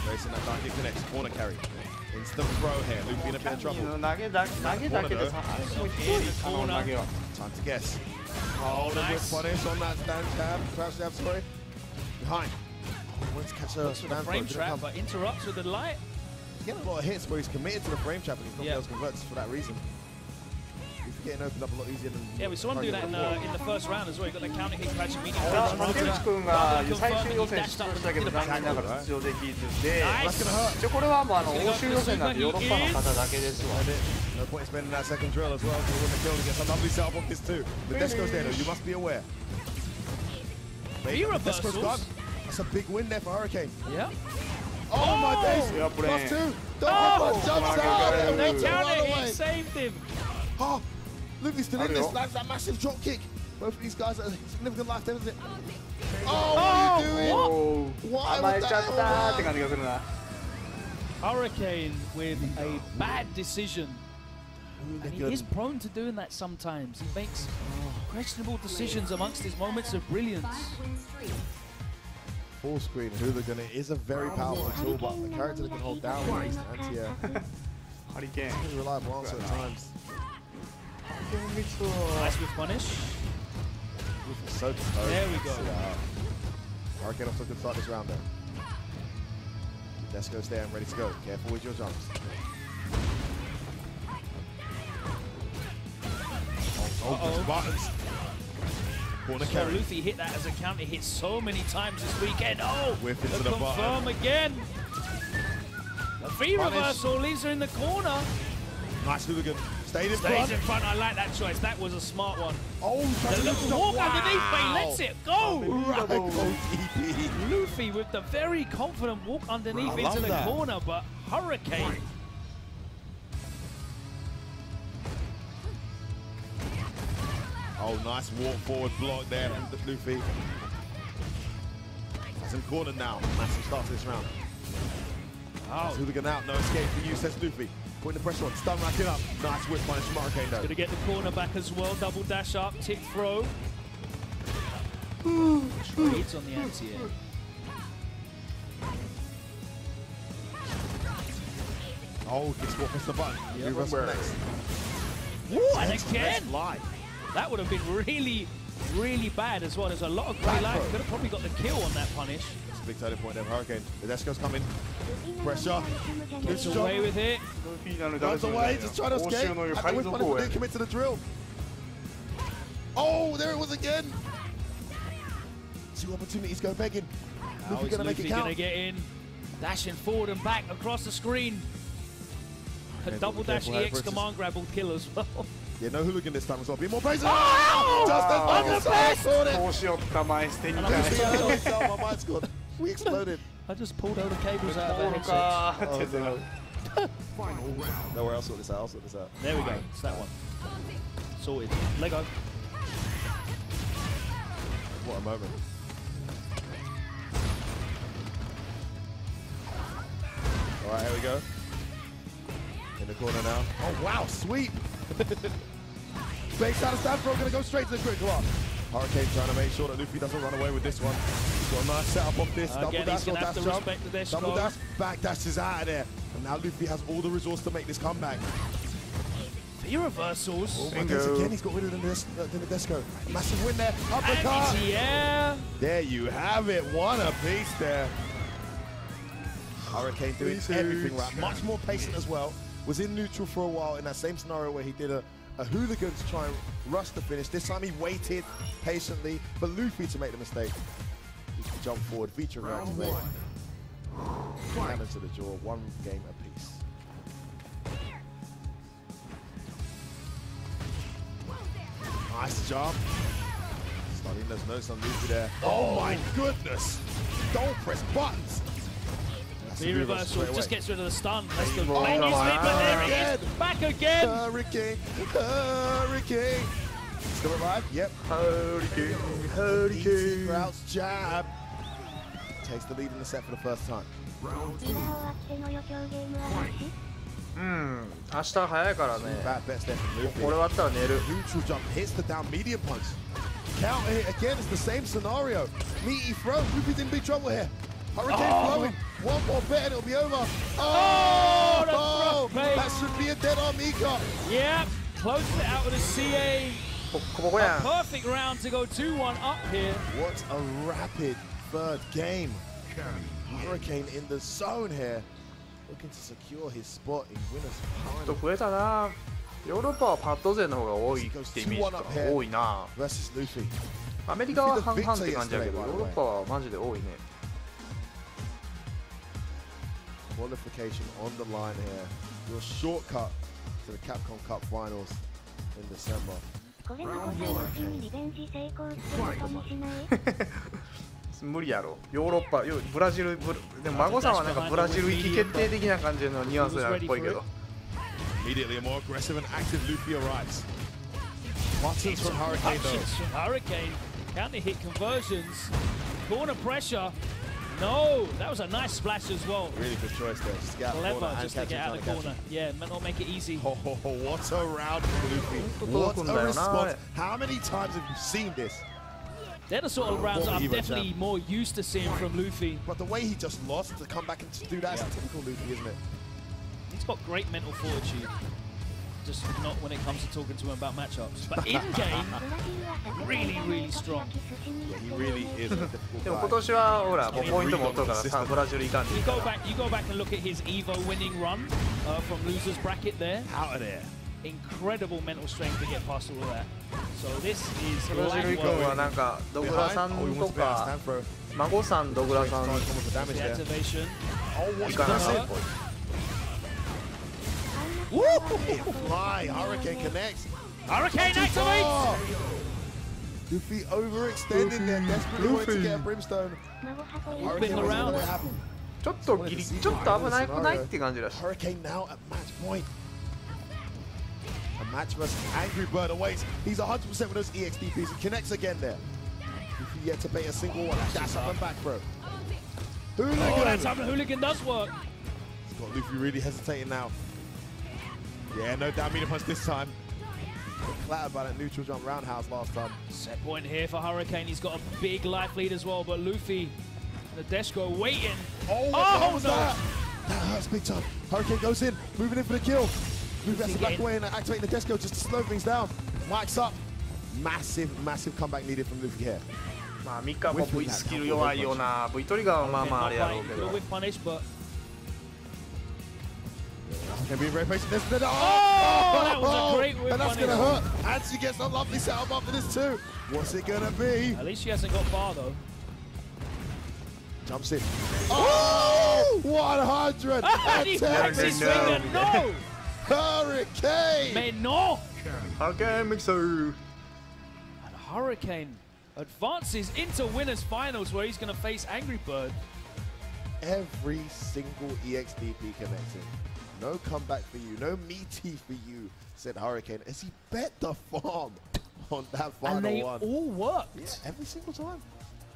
Racing that down, connects, corner carry. Instant throw here, Luffy in a bit of trouble. Time to guess. Oh, nice. Punish on that stand jab, crouch jab, sorry. Behind. Wants to catch a frame trap, but interrupts with the light. He's getting a lot of hits where he's committed to the frame trap and he's not able to convert for that reason. He's getting opened up a lot easier than... Yeah, we saw him do that in the first round as well. He got the counter kick, catch a medium. 竹内君が最終予選出場したけど残念ながら出場できずで、これはもう欧州予選なんでヨーロッパの方だけですわ。 No point in spending that second drill as well to win the kill to get some lovely setup off this too. The Desco's there though, you must be aware. Desco's gone. That's a big win there for Hurricane. Yeah. Oh my days! +2! Oh! Jumps out! They counted, he saved him! Oh! Luffy's still in this, lands that massive drop kick. Both of these guys are significant life deficit. Oh, what are you doing? Why was that? Hurricane with a bad decision. And he is prone to doing that sometimes. He makes questionable decisions amongst his moments of brilliance. Full screen hooligan is a very powerful tool, but the character that can hold down is anti-air. Hurricane. It's a reliable answer at times. Nice with punish. So there we go. Hurricane off to a good start this round there. Desco's there and ready to go. Careful with your jumps. Uh-oh. Buttons. Corner So carry. Luffy hit that as a counter hit so many times this weekend. Oh, Whip into the the confirm button. again. The V Punish. reversal leaves her in the corner. Nice hooligan. Stayed in Stays front. in front. I like that choice. That was a smart one. Oh, the little walk underneath, but he lets it go. Right. Luffy with the very confident walk underneath I into love the that. corner, but Hurricane. Oh, nice walk forward block there from Luffy. That's in corner now. Massive start to this round. Oh. Hooligan out, no escape for you, says Luffy. Putting the pressure on, stun racking up. Nice whip punish from Hurricane though. Gonna get the corner back as well. Double dash up, tick throw. Trades on the anti-air. Oh, gets what press the button. Yeah, Reversal next. Woo, and again! Fly. That would have been really, really bad as well. There's a lot of grey light. Could have probably got the kill on that punish. It's a big turning point there for Hurricane. The Desco's coming. Pressure. Gets away with it. Runs away, just trying to escape. And the whip punish didn't commit to the drill. Oh, there it was again. Two opportunities go begging. Now Luffy is gonna make it Luffy count. gonna get in. Dashing forward and back across the screen. A double dash careful how it EX approaches. command grab will kill as well. Yeah, no hooligan this time as well. Be more patient. Oh! Just as On the best! こうしよった前捨てみたい My mind's gone. We exploded. I just pulled all the cables out of Poor the guy. headset. Oh, no. Don't worry, I'll sort this out. I'll sort this out. There we go. It's that one. Sorted. Lego. What a moment. All right, here we go. In the corner now. Oh, wow, sweep. Base out of stand throw, gonna go straight to the critical arc. Hurricane trying to make sure that Luffy doesn't run away with this one. He's got a nice setup off this. Again, Double dash he's gonna or have dash to jump. respect the dash Double go. dash, back dash is out of there. And now Luffy has all the resource to make this comeback. V reversals. Oh my days, again, he's got rid of the Desco. Massive win there. Uppercut. Yeah. There you have it. One apiece there. Hurricane doing everything right. Much more patient as well. Was in neutral for a while in that same scenario where he did a hooligan to try and rush the finish. This time he waited patiently for Luffy to make the mistake. He can jump forward, featuring round to make. Cannon to the jaw, one game apiece. Nice jump. Studying those notes on Luffy there. Oh my goodness! Don't press buttons! V reversal just gets rid of the stun. That's the Oh main my but there it is. Back again. Hurricane! Hurricane! Still alive? Yep. Hurricane! Easy Hurricane! crouch jab. Takes the lead in the set for the first time. 今終わっての余興ゲームはなし明日早いからね Bad bets there from Luffy. これ終わったら寝る Neutral jump hits the down medium punch. Counter hit again, it's the same scenario. Meaty throw, Luffy's in big trouble here. Hurricane flowing, one more bet and it'll be over. Oh, that should be a dead on Mika. Yeah, closes it out with a CA. ここや A perfect round to go 2-1 up here. What a rapid third game. Hurricane in the zone here. Looking to secure his spot in winners ちょっと final. 増えたなヨーロッパはパッド勢の方が多いってイメージが多いな versus Luffy. アメリカは半々って感じだけどヨーロッパはマジで多いね Qualification on the line here. Do a shortcut to the Capcom Cup finals in December. これの5歳のうちにリベンジ成功することにしない無理やろヨーロッパブラジルでも孫さんはなんかブラジル行き決定的な感じのニュアンスっぽいけど Immediately a more aggressive and active Luffy arrives. Buttons from Hurricane Options though. from Hurricane. Counter hit conversions. Corner pressure. No, that was a nice splash as well. Really good choice there. Just get out of the Clever, corner and just to catch get him, out of the trying to corner. catch him. Yeah, might not make it easy. Oh, what a round from Luffy. What a response. How many times have you seen this? They're the sort of rounds that I'm definitely more used to seeing from Luffy. But the way he just lost to come back and to do that is typical Luffy, isn't it? He's got great mental fortitude. Just not when it comes to talking to him about matchups. But in-game, really, really strong. Yeah, he really is a difficult でも今年はほらもうポイント持っとるからさブラジル行かんでいい You か go ら back and look at his Evo winning run from losers bracket there. Out of there. incredible mental strength to get past all of that. So this is 黒白君はなんかドグラさんとか孫さんドグラさん activation. Oh, いかなそうっぽい。 Woo! Fly, Hurricane connects. Hurricane activates! Luffy overextending there, desperately wanting to get a Brimstone. Been around. ちょっとギリちょっと危なくないって感じだし。 Hurricane now at match point. A match versus Angry Bird awaits. He's 100% with those EXDPs. He connects again there. Luffy yet to bait a single one. Dash up and back throw. Hooligan. Oh, that's how the hooligan does work. He's got Luffy really hesitating now. Yeah, no down meter punch this time. Got clattered by that neutral jump roundhouse last time. Set point here for Hurricane. He's got a big life lead as well, but Luffy, the Deshko waiting. Oh, no! That hurts big time. Hurricane goes in, moving in for the kill. Luffy has to back away and activating the Deshko just to slow things down. Mike's up. Massive, massive comeback needed from Luffy here. まあミカも V スキル弱いような V トリガーはまあまああれやろうけど。With punish, but Can be very patient. Oh, that was a great whip. And that's going to hurt. And she gets a lovely setup after this too. What's it going to be? At least she hasn't got far though. Jumps in. Oh! 100! He whacks his finger. No! Hurricane! Mais non! Hurricane mixer. And Hurricane advances into winners finals where he's going to face Angry Bird. Every single EXDP connecting. No comeback for you, no meaty for you, said Hurricane, as he bet the farm on that final and they one. all worked. Yeah, every single time.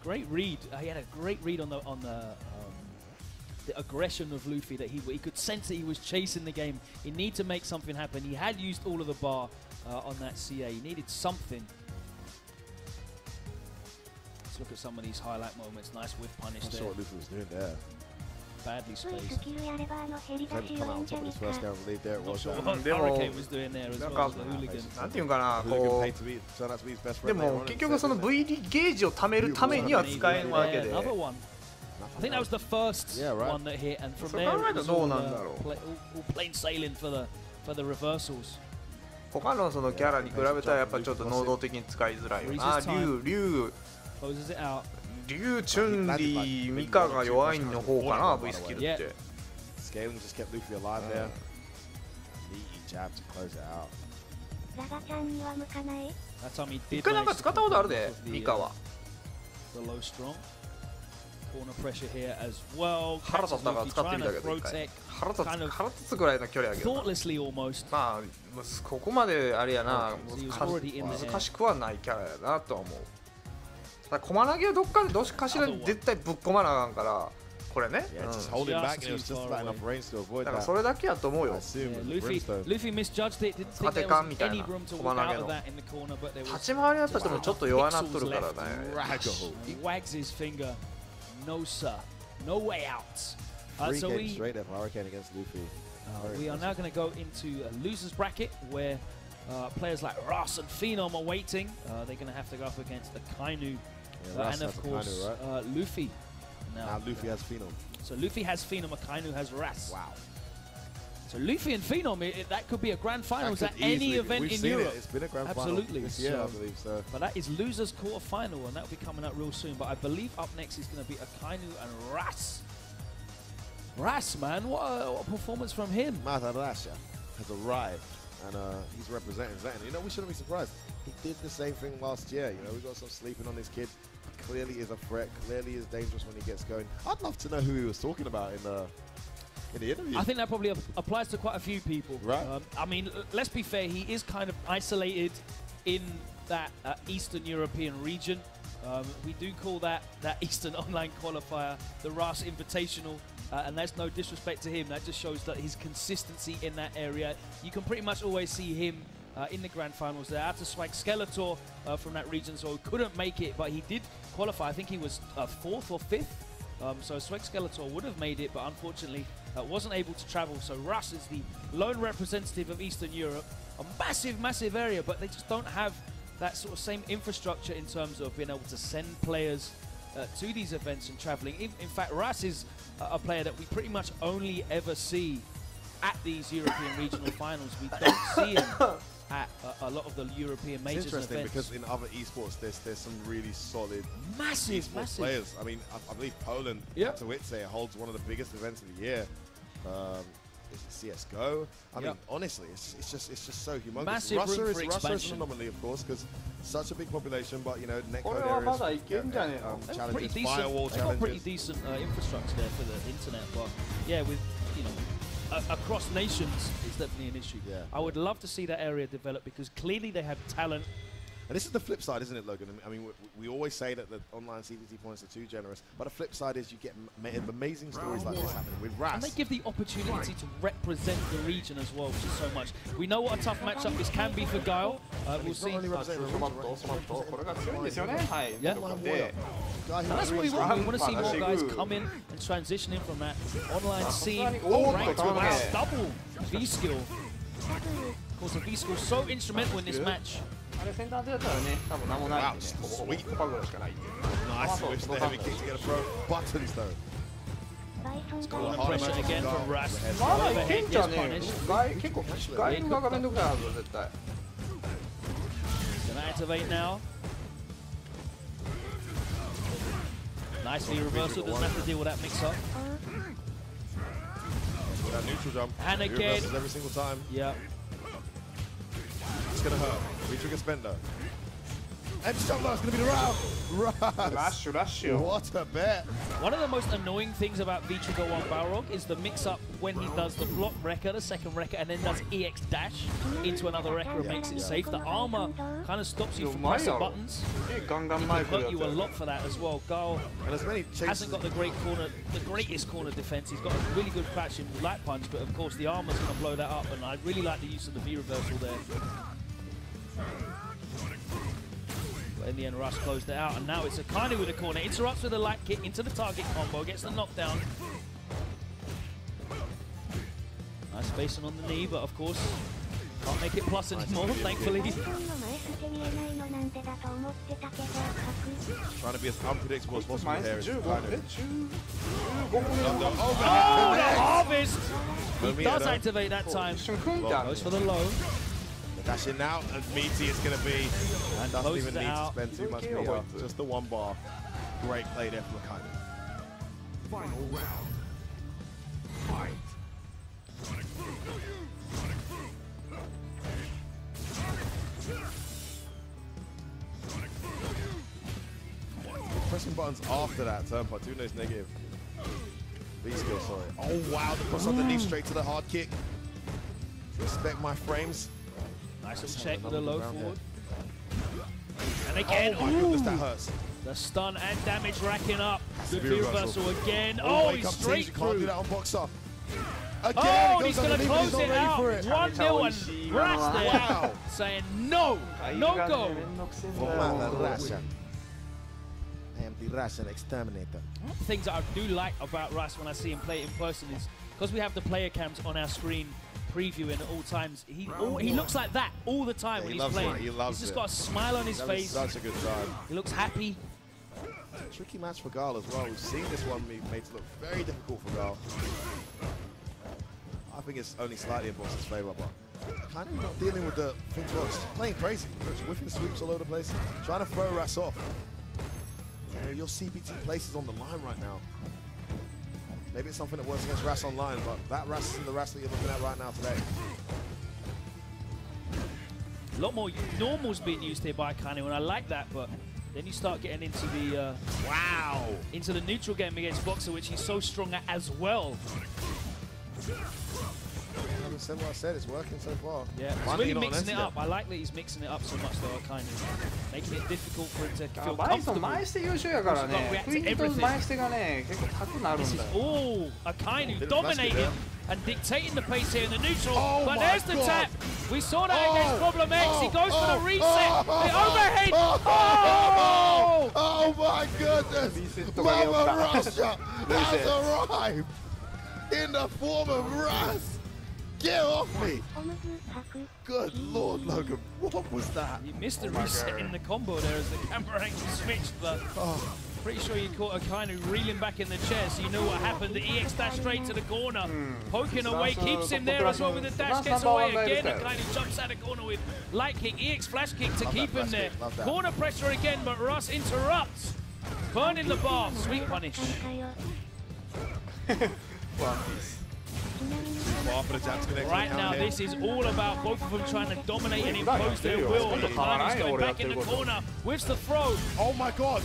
Great read. He had a great read on the aggression of Luffy, that he could sense that he was chasing the game. He needed to make something happen. He had used all of the bar on that CA. He needed something. Let's look at some of these highlight moments. Nice whiff punish Not there. sure what Luffy was doing there. Badly spaced. Hadn't come out on top of this first game, I believe there it was. Not sure what Hurricane was doing there as well as the hooligan. なんていうかな、こうでも結局その V ゲージを貯めるためには使えるわけで。 Another one. I think that was the first one that hit, and from there it was all plain sailing for the reversals. 他のそのキャラに比べたらやっぱちょっと能動的に使いづらいよな。竜 closes it out. リュウ、チュンリー、ミカが弱いの方かな、V スキルって。Scaling just kept Luffy alive there. Neat jab to close it out. ラガちゃんには向かない。一回なんか使ったことあるで、ミカは。The low strong. Corner pressure here as well. 腹立ったから使ってみたけど、一回。腹立つぐらいの距離やけど。Thoughtlessly almost. まあ、ここまであれやな、難しくはないキャラやなとは思う。駒投げをどっかでどっかしら絶対ぶっ込まなあかんからこれね。だからそれだけやと思うよ。Luffy misjudged it. Didn't think there was any room to walk out of that in the corner, but there was. 立ち回りやった人もちょっと弱なっとるからね。He wags his finger. No sir, no way out. So we are now going to go into a losers bracket where players like Ross and Phenom are waiting. They're going to have to go up against the Kainu. And of course, Luffy. Now Luffy has Phenom. So Luffy has Phenom, Akainu has Ras. Wow. So Luffy and Phenom, that could be a grand finals at any event in Europe. It's been a grand Absolutely. Final this year, I believe so. But that is losers quarter-final, and that will be coming up real soon. But I believe up next is going to be Akainu and Ras. Ras, man, what a performance from him. Matarasha has arrived, and he's representing Zen. You know, we shouldn't be surprised. He did the same thing last year. You know, we got some sleeping on this kid. Clearly is a threat, clearly is dangerous when he gets going. I'd love to know who he was talking about in the interview. I think that probably applies to quite a few people. Right. I mean, let's be fair, he is kind of isolated in that Eastern European region. We do call that Eastern Online Qualifier the Ras Invitational, and that's no disrespect to him. That just shows that his consistency in that area. You can pretty much always see him in the grand finals. There had to swag Skeletor from that region, so he couldn't make it, but he did qualify. I think he was 4th or 5th. So Swag Skeletor would have made it, but unfortunately wasn't able to travel. So Russ is the lone representative of Eastern Europe. A massive, massive area, but they just don't have that sort of same infrastructure in terms of being able to send players to these events and traveling. In fact, Russ is a player that we pretty much only ever see at these European regional finals. We don't see him at a lot of the European majors. It's interesting and events. because in other esports, there's some really solid massive players. I mean, I believe Poland, to Itse, holds one of the biggest events of the year. Is it CS:GO? I mean, honestly, it's just so humongous. Massive Russia room for is expansion. an anomaly, of course, because such a big population, but you know, netcode areas, challenges, firewall they've got pretty challenges. decent infrastructure there for the internet, but yeah, with across nations, it's definitely an issue. Yeah. I would love to see that area develop because clearly they have talent. And this is the flip side, isn't it, Logan? I mean, we always say that the online CVT points are too generous, but the flip side is you get amazing stories like this happening with Ras. And they give the opportunity to represent the region as well, which is so much. We know what a tough matchup this can be for Guile. We'll see. Yeah. And that's what we want. We want to see more guys come in and transition in from that online scene right to a double V-skill. Of course, the V-skill is so instrumental in this match. Wow, sweet. Nice switch the heavy kick to get a throw. Buttons though. It's got a lot of pressure again from Ras. Overhead gets punished. Gonna activate now. Nicely reversal, doesn't have to deal with that mix-up. That neutral jump. And again. Every single time. Yeah. It's gonna hurt. V-trigger spent though. Empty jump low, it's gonna be the round. Rush. What a bet. One of the most annoying things about V-trigger 1 Balrog is the mix-up when he does the block wrecker, the second wrecker, and then does EX dash into another wrecker and makes it safe. The armor kind of stops you from pressing buttons. It can hurt you a lot for that as well. Guile hasn't got the greatest corner defense. He's got a really good patch in light punch, but of course the armor's going to blow that up, and I really like the use of the V-reversal there. But in the end, Russ closed it out, and now it's Akainu with a corner. Interrupts with a light kick into the target combo, gets the knockdown. Nice spacing on the knee, but of course, can't make it plus anymore, thankfully. Trying to be as unpredictable as possible here. Oh, the harvest! He does activate that time. Goes for the low. Dash in now, and meaty is going to be. And doesn't even need to spend too much meter. Just the one bar. Great play there from Akainu. Final round. Fight. Pressing buttons after that turnpike, 2 knows negative. V-skill, sorry. Oh wow, the cross underneath straight to the hard kick. Respect my frames. Nice little check with a low forward. And again, oh my goodness, that hurts. The stun and damage racking up. Good reversal again. Oh, he's straight through. Can't do that on Boxer. Again, oh, he's going to close it out. 1-0 and Ras there saying no, no go. I am the Russian exterminator. One of the things that I do like about Ras when I see him play in person is because we have the player cams on our screen previewing at all times. He looks like that all the time when he's playing. He's just got a smile on his face. Such a good time. He looks happy. It's a tricky match for Guile as well. We've seen this one made to look very difficult for Guile. I think it's only slightly in Box's favour, but kind of not dealing with the things. Just playing crazy, just whiffing sweeps all over the place, trying to throw Ras off. You know, your CBT place is on the line right now. Maybe it's something that works against Ras online, but that Ras isn't the Ras that you're looking at right now today. A lot more normals being used here by Akainu, and I like that, but then you start getting into the into the neutral game against Boxer, which he's so strong at as well. Said what I said, it's working so far. Yeah, he's really mixing it up. I like that he's mixing it up so much though, kind of making it difficult for him to feel comfortable. Oh, Akainu dominating and dictating the pace here in the neutral. But there's the tap. We saw that against Problem X. He goes for the reset. The overhead. Oh my goodness! Mama Russia has arrived in the form of Ras. Get off me! Good Lord, Logan, what was that? He missed the reset in the combo there as the camera angle switched, but Pretty sure you caught Akainu reeling back in the chair, so you know what happened. The EX dash straight to the corner, poking away, keeps him there as well with the dash, gets away again. Akainu jumps out of the corner with light kick, EX flash kick to keep him there. Corner pressure again, but Russ interrupts. Burning the bar, sweet punish. Right now, this is all about both of them trying to dominate and impose their will. Akainu's going back in the corner with the throw. Oh my god!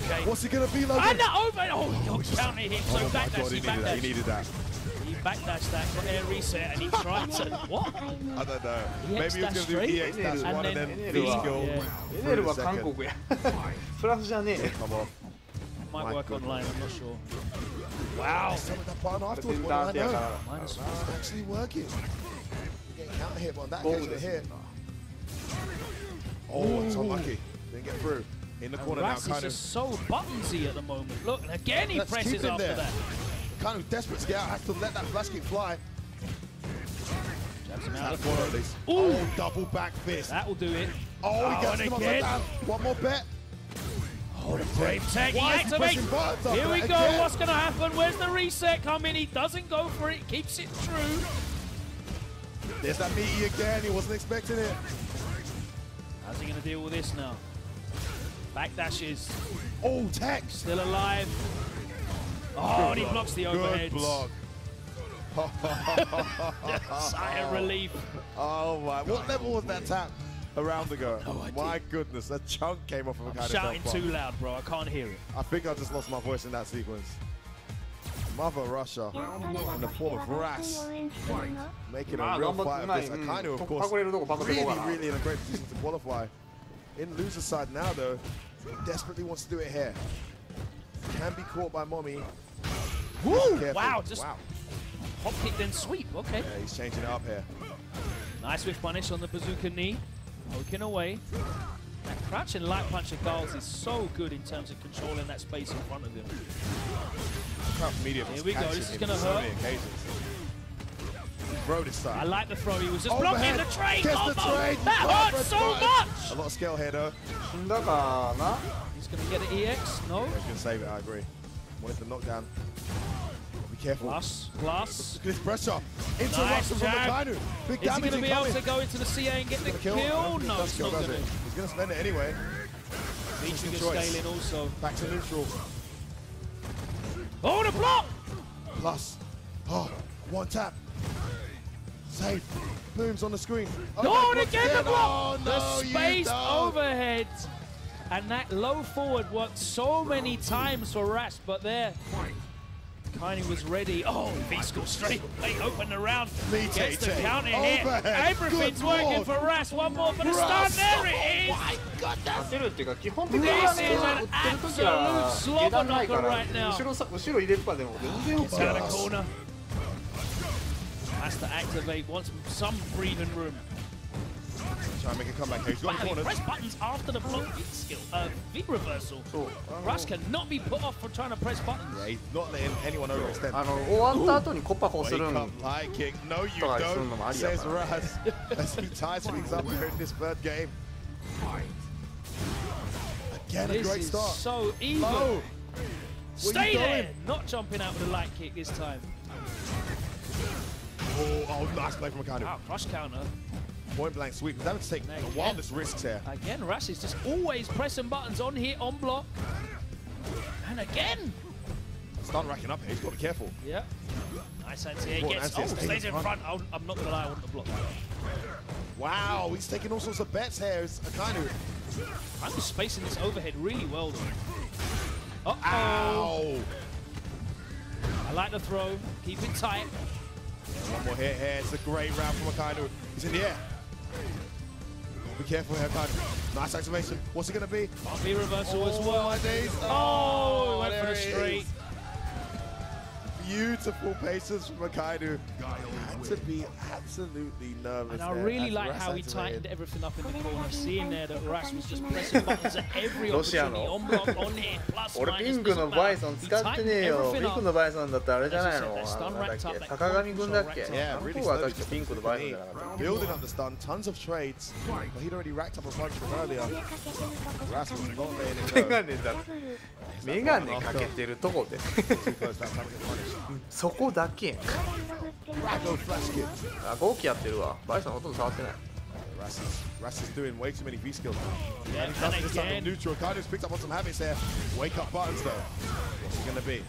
Okay. What's it gonna be like? And that over! Oh, counter hit. So backdash, he backdash. He needed that. He backdashed that for air reset and he tried to. What? I don't know. EX Maybe he was gonna do EX dash one and then V skill. Come on. Might work online, I'm not sure. Wow. That button afterwards, what did I know? It's actually working. You're getting counter hit, but on that case, the hit. Oh, it's unlucky. Didn't get through. In the corner now, Ras is just so buttonsy at the moment. Look, again he presses after that. Kind of desperate to get out, has to let that flash kick fly. Jabs him out of the corner at least. Oh, double back fist. That will do it. Oh, he gets him upside down. One more bet. Oh, the brave tag, he activates. Here we go, what's going to happen? Where's the reset coming? He doesn't go for it, keeps it true. There's that meaty again, he wasn't expecting it. How's he going to deal with this now? Backdashes. Oh, tech. Still alive. Oh, and he blocks the overheads. Good block. Sigh of relief. Oh my, what level was that tap? A round ago. My goodness, a chunk came off of a kind of shouting too loud, bro. I can't hear it. I think I just lost my voice in that sequence. Mother Russia in the form of Ras making a real fight of this. Akainu, of course, really in a great position to qualify. In loser side now, though, desperately wants to do it here. Can be caught by Mommy. Woo! Wow, just hop kick then sweep. Okay. Yeah, he's changing it up here. Nice whiff punish on the bazooka knee. Poking away. That crouch and light punch of Giles is so good in terms of controlling that space in front of him. Here we go, this is going to hurt. Throw this time. I like the throw, he was just blocking the trade combo! That hurts so much! A lot of skill here though. He's going to get an EX, no? Yeah, he's going to save it, I agree. Wanted the knockdown. Be careful. Glass. Look at this pressure. Nice Interruption from Akainu. Big Is he damage going to be able to go into the CA and get the kill? No, he's not going to. He's going to spend it anyway. Featuring scaling also. Back to neutral. Oh, the block! Plus. Oh, one tap. Save. Booms on the screen. Oh, and again the block! Oh, no, the spaced overhead. And that low forward worked so many times for Ras, but there. Akainu was ready. Oh, V-School straight away, open the round. Gets the counter hit. Everything's working for Ras. One more for the stun. There it is. Oh my goodness. This is an absolute slobber knocker right now. Gets out of corner. Has to activate, wants some breathing room. Try and make a comeback here. He's got the corners. Press buttons after the block skill. V reversal. Ras cannot be put off for trying to press buttons. Yeah, he's not letting anyone overextend. 終わった後にコッパこうする Wake up, high kick. No, you don't, says Ras as he ties things up here in this third game. Again, a great start. This is so even. Oh. Stay there. Not jumping out with a light kick this time. Oh, nice play from Akainu. Wow, crush counter. Point blank sweep. He's having to take the wildest risks here. Again, Ras is just always pressing buttons on hit, on block. And again. Start racking up here. He's got to be careful. Yeah. Nice anti-air. Stays in front. I'm not going to lie, I want the block. Wow, he's taking all sorts of bets here. It's Akainu. I'm just spacing this overhead really well, though. Uh-oh. Ow. I like the throw. Keep it tight. Yeah, one more hit here. It's a great round from Akainu. He's in the air. Be careful here, Akainu. Nice activation. What's it going to be? V reversal as well. Oh, Went for the straight. beautiful paces from Akainu. Had to be absolutely nervous. And I really like how he tightened everything up in the corner. Seeing there that Ras was just pressing buttons at every opportunity. On block, on hit, plus 俺ピンクのバイソン使ってねえよ。ピンクのバイソンだったらあれじゃないの？なんだっけ？坂上君だっけ？韓国は確かピンクのバイソンじゃなかった。Building up the stun, tons of trades, but he'd already racked up a bunch from earlier. Ras was not letting it go. メガネかけてるとこでそこだけあ、ゴーキやってるわ。バイソンほとんど触ってない。Ras is doing way too many V skills. Yeah, and he does this time neutral. Akainu's picked up on some habits there. Wake up buttons though. What's he gonna be?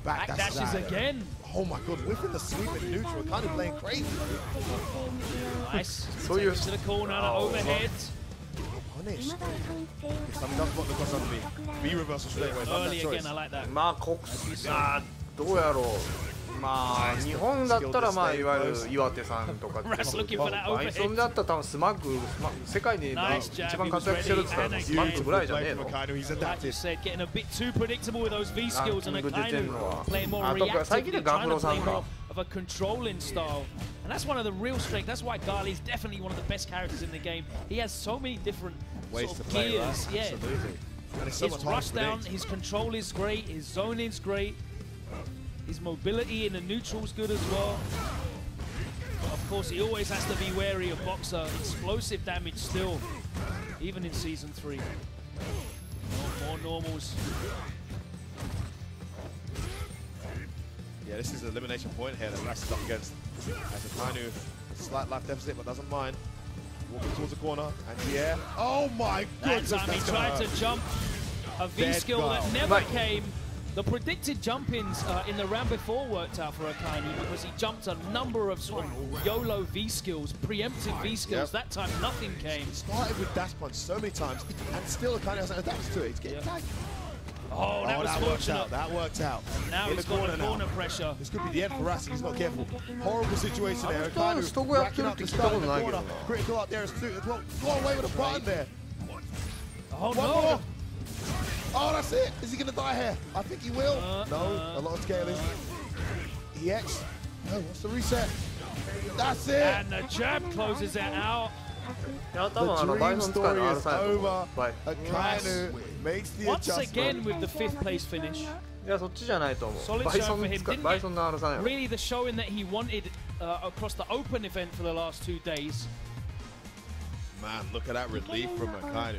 Back dashes again. Oh my god, whipping the sweep in neutral. Akainu playing crazy. Nice. So you're to the corner, overhead. Punished. Some does block the cross under me. V reversal straight away. Early again, I like that. まあ、どうやろう。まあ、日本だったらまあいわゆる岩手さんとかってバイソンだったら多分スマッグ、世界で一番活躍してるって言ったらスマッグぐらいじゃねえの。ランキング出てんのは。あと最近でガフロさんか。Of a controlling style, and that's one of the real strengths. That's why Gali is definitely one of the best characters in the game. He has so many different ways to play. Gears. Yeah, his rush down, his control is great. His zoning's great. His mobility in the neutral's good as well. But of course, he always has to be wary of Boxer. Explosive damage still, even in Season 3. More normals. Yeah, this is an elimination point here that Ras is up against. As Akainu, slight life deficit, but doesn't mind. Walking towards the corner, and yeah. Oh my goodness! That time he tried to jump a V skill that never came. The predicted jump-ins in the round before worked out for Akainu because he jumped a number of sort of YOLO V skills, preemptive V skills. That time nothing came. He started with dash punch so many times, and still Akainu hasn't adapted to it. He's getting tagged. Oh, that was fortunate. That worked out. And now he's got the corner pressure. This could be the end for Ras if he's not careful. Horrible situation there. Akainu racking up the corner. Critical out there is as well. Go away with a button there. Oh no! Oh, that's it. Is he going to die here? I think he will. No, a lot of scaling. EX. No, what's the reset? That's it. And the jab closes it out. The dream story is over. Akainu makes the once adjustment. again with the 5th place finish. いや、そっちじゃないと思う。 Solid バイ show ソ for ン him. バイソンの R さんやろ。 Really the showing that he wanted across the open event for the last 2 days. Man, look at that relief from Akainu.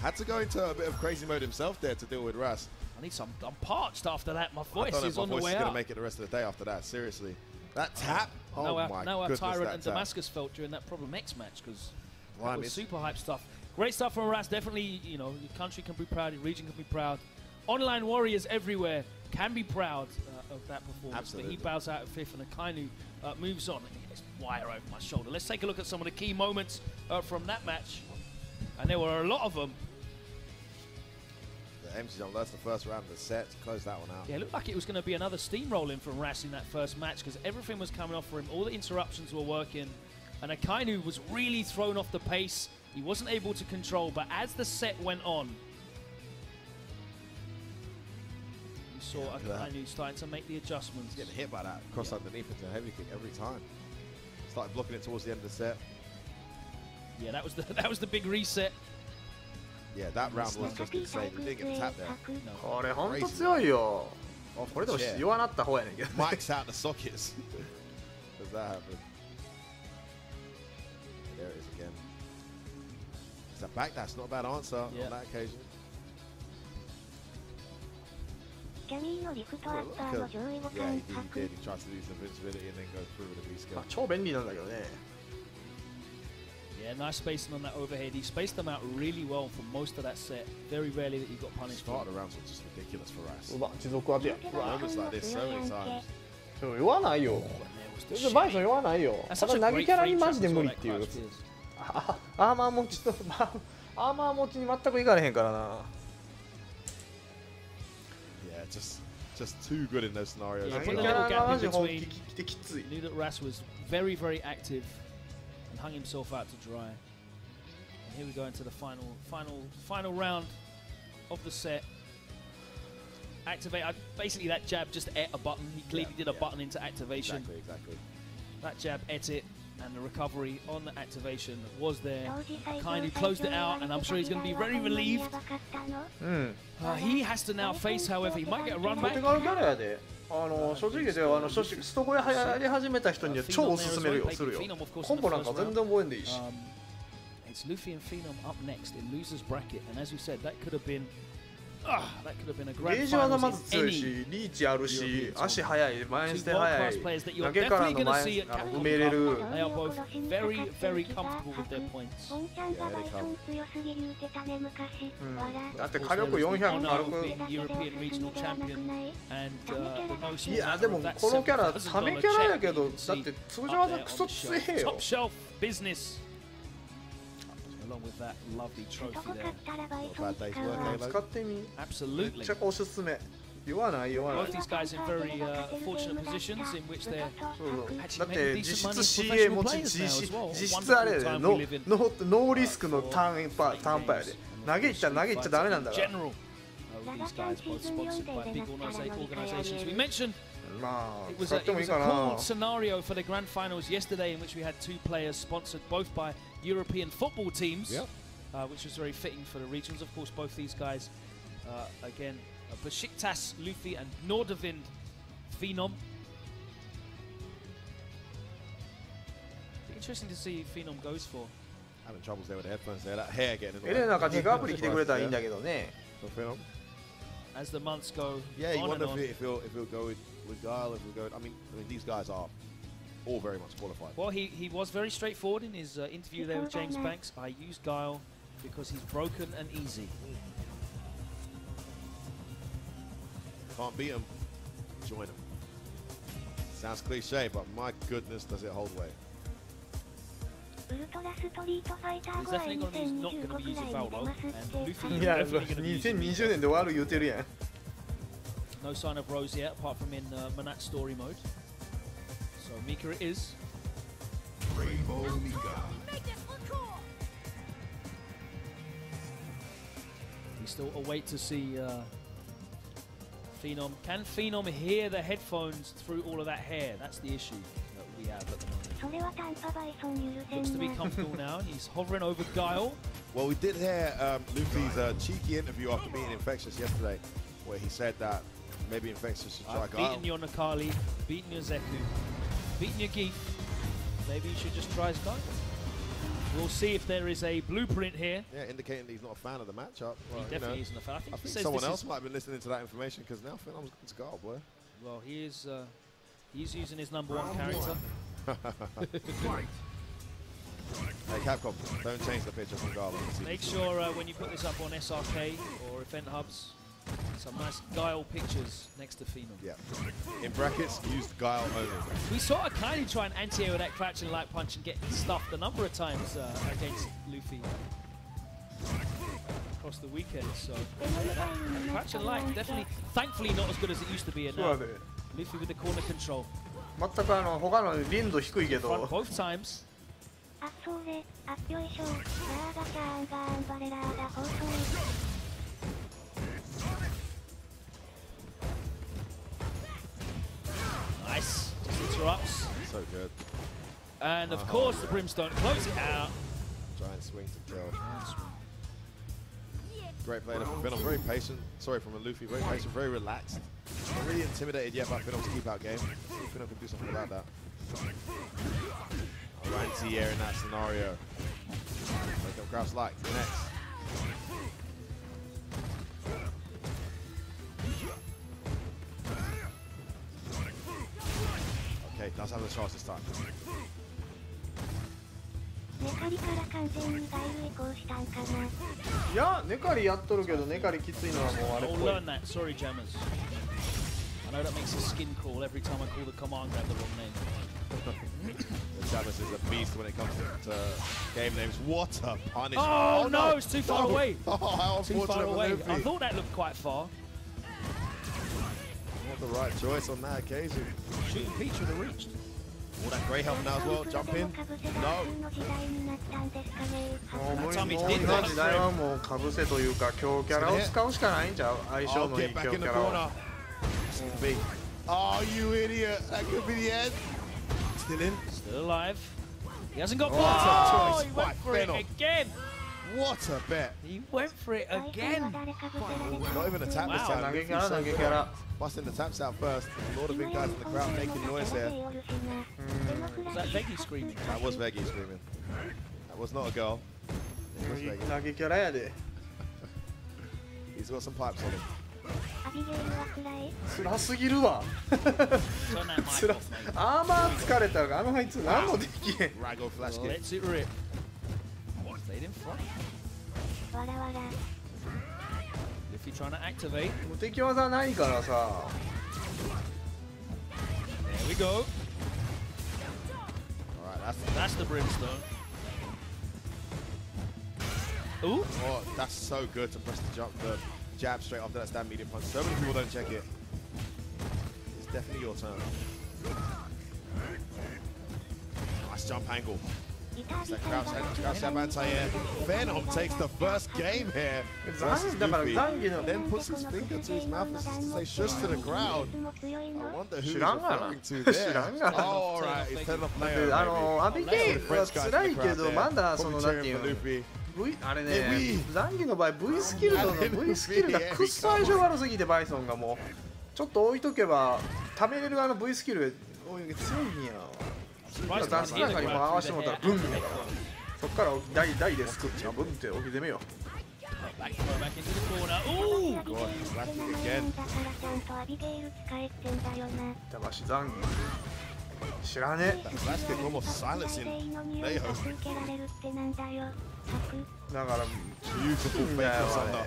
Had to go into a bit of crazy mode himself there to deal with Ras. I need some. I'm parched after that. My voice is on the way out. My voice is going to make it the rest of the day after that. Seriously, that tap. Oh my goodness, how Tyrant and that Damascus felt during that Problem X match because it was super hype stuff. Great stuff from Ras. Definitely, you know, your country can be proud, your region can be proud. Online warriors everywhere can be proud of that performance. Absolutely. But he bows out at 5th, and Akainu moves on. It's wire over my shoulder. Let's take a look at some of the key moments from that match, and there were a lot of them. The empty jump, that's the first round of the set to close that one out. Yeah, it looked like it was going to be another steamrolling from Ras in that first match because everything was coming off for him. All the interruptions were working, and Akainu was really thrown off the pace. He wasn't able to control, but as the set went on, you saw Akainu starting to make the adjustments. He's getting hit by that cross underneath into a heavy kick every time. Started blocking it towards the end of the set. Yeah, that was the big reset. Yeah, that round was just insane. He didn't get tapped there. これほんと強いよ。これでも弱なった方やねんけど。Mike's out the sockets. Does that happen? There it is again. It's a backdash, not a bad answer on that occasion. キャミーのリフトアッパーの上位互換 Yeah, he did. He tried to use invincibility and then go through with a V skill. 超便利なんだけどね。Yeah, nice spacing on that overhead. He spaced them out really well for most of that set. Very rarely that he got punished. Started around was just ridiculous for us. 持続当てや。 Moments like this so many times. 言わないよ。全然バイソン言わないよ。ただ投げキャラにマジで無理っていう。アーマー持ちとアーマー持ちに全くいかれへんからな。Yeah, just too good in those scenarios. Yeah, put a little gap in between. Knew that Ras was very, very active. And hung himself out to dry. And here we go into the final round of the set. activate. Basically, that jab just ate a button. He clearly did a button into activation. Exactly. That jab ate it, and the recovery on the activation was there. Kind of closed it out, and I'm sure he's going to be very relieved. He has to now face, however, he might get a run back. 正直でストゴやり始めた人には超おすすめするよ。コンボなんか全然覚えんでいいし。It's Luffy and Phenom up next in losers bracket, and as you said, that could have been a grand ゲージ技まず強いし、リーチあるし、足速い、前にして速い、投げからの前埋めれる。They are both very, very comfortable with their points. だって火力400軽く。いやでもこのキャラサメキャラやけど、だって通常技クソ強えよ。 Top shelf business. Along with that lovely trophy there. 使ってみ。 Absolutely. めっちゃおすすめ。言わない。 Both these guys in very fortunate positions in which they're だって実質 CA 持ち実質あれでノーリスクのターンパやで。投げいっちゃダメなんだから。 These guys both sponsored by big organizations. We mentioned it was a cool scenario for the grand finals yesterday in which we had 2 players sponsored both by European football teams, which was very fitting for the regions. Of course, both these guys, again, Besiktas Luffy and Nordavind Phenom. Be interesting to see who Phenom goes for. Having troubles there with the headphones there. That hair getting in the way. エレナがディガーブリ来てくれたらいいんだけどね。 As the months go you on wonder and on. if he'll go with Guile, if he'll go. I mean, these guys are all very much qualified. Well, he was very straightforward in his interview there with James Banks. I use Guile because he's broken and easy. Can't beat him. Join him. Sounds cliche, but my goodness, does it hold weight. He's definitely not going to be using Valdo, and Luffy is いや、definitely going to be using 2020年で終わる言うてるやん。 No sign of Rose yet, apart from in Manat story mode. So Mika it is. Rainbow Mika. We still await to see Phenom. Can Phenom hear the headphones through all of that hair? That's the issue that we have at the moment. Looks to be comfortable now, and he's hovering over Guile. Well, we did hear Luffy's cheeky interview after beating Infectious yesterday, where he said that maybe Infectious should try Guile. Beaten your Nakali, beaten your Zeku, beaten your Geef. Maybe you should just try his Guile. We'll see if there is a blueprint here. Yeah, indicating that he's not a fan of the matchup. Well, he definitely isn't a fan. I think someone else might have been listening to that information because now Phenom's got to Guile, boy. Well, he's using his #1 character. Hey, Capcom, don't change the picture from Guile. Make sure when you put this up on SRK or Event Hubs, some nice Guile pictures next to Phenom. Yeah. In brackets, use Guile only. We saw Akaini try and anti-air that crouch and light punch and get stuffed a number of times against Luffy across the weekend. So that crouch and light definitely, thankfully, not as good as it used to be. And now Luffy with the corner control. 全く他の林度低いけど。 Both times. Nice. Just interrupts. So good. And of course the Brimstone close it out. Giant swing to kill. Great play from Phenom. Very patient. Sorry, from a Luffy. Very patient, very relaxed. Not really intimidated yet by Phenom's keep out game. Phenom can do something about that. Anti-air in that scenario. Like up crouch like next. Okay, does have the chance this time. ネカリから完全にガイル移行したんかな。いや、ネカリやっとるけど、ネカリきついのはもうあれっぽい。 I'll learn that. Sorry, Jammers. I know that makes a skin crawl every time I call the command grab the wrong name. Jammers is a beast when it comes to game names. What a punish! Oh no, it's too far away. Oh, how too far away. Luffy. I thought that looked quite far. Not the right choice on that occasion. Shooting Peach would have reached. All that grey help now as well. Jump in. No. もう今の時代はもうかぶせというか強キャラを使うしかないんちゃう相性のいい強キャラを。Oh, you idiot! That could be the end. Still in. Still alive. He hasn't got Oh, he went for it again. What a bet. He went for it again. Not even a tap this time. Busting the taps out first. A lot of big guys in the crowd making noise there. Was that Veggie screaming? That was Veggie screaming. That was not a girl. It was Veggie. 投げキャラやで。 He's got some pipes on him. 辛すぎるわ。辛アーマー疲れたらあいつ何もできへん。Rago flash kick. Let's it rip. Stayed in front. If you're trying to activate. 無敵技ないからさ。 There we go. Alright, that's the brimstone. Ooh. Oh, that's so good to press the jab straight after that stand medium punch. So many people don't check it. It's definitely your turn. Nice jump angle. It's that crouch jab anti-air. Venom takes the first game here. Then puts his finger to his mouth as to say shush to the crowd. I wonder who he's referring to there. Oh, alright. He's turning off Leo. アビゲイルは辛いけどまだそのなんていうの V あれね、ザンギの場合 V スキルとの V スキルがくっそ相性悪すぎてバイソンがもうちょっと置いとけば貯めれるV スキル強いんや。ダンスなんかにも合わせてもらったらブンみたいな。そっから台で救ってブンって置き攻めよ。Back into the corner. Ooh! God, slapped it again. 板橋ザンギ。知らねえ。Flash kick almost silencing Leo. だからbeautiful fake thunder.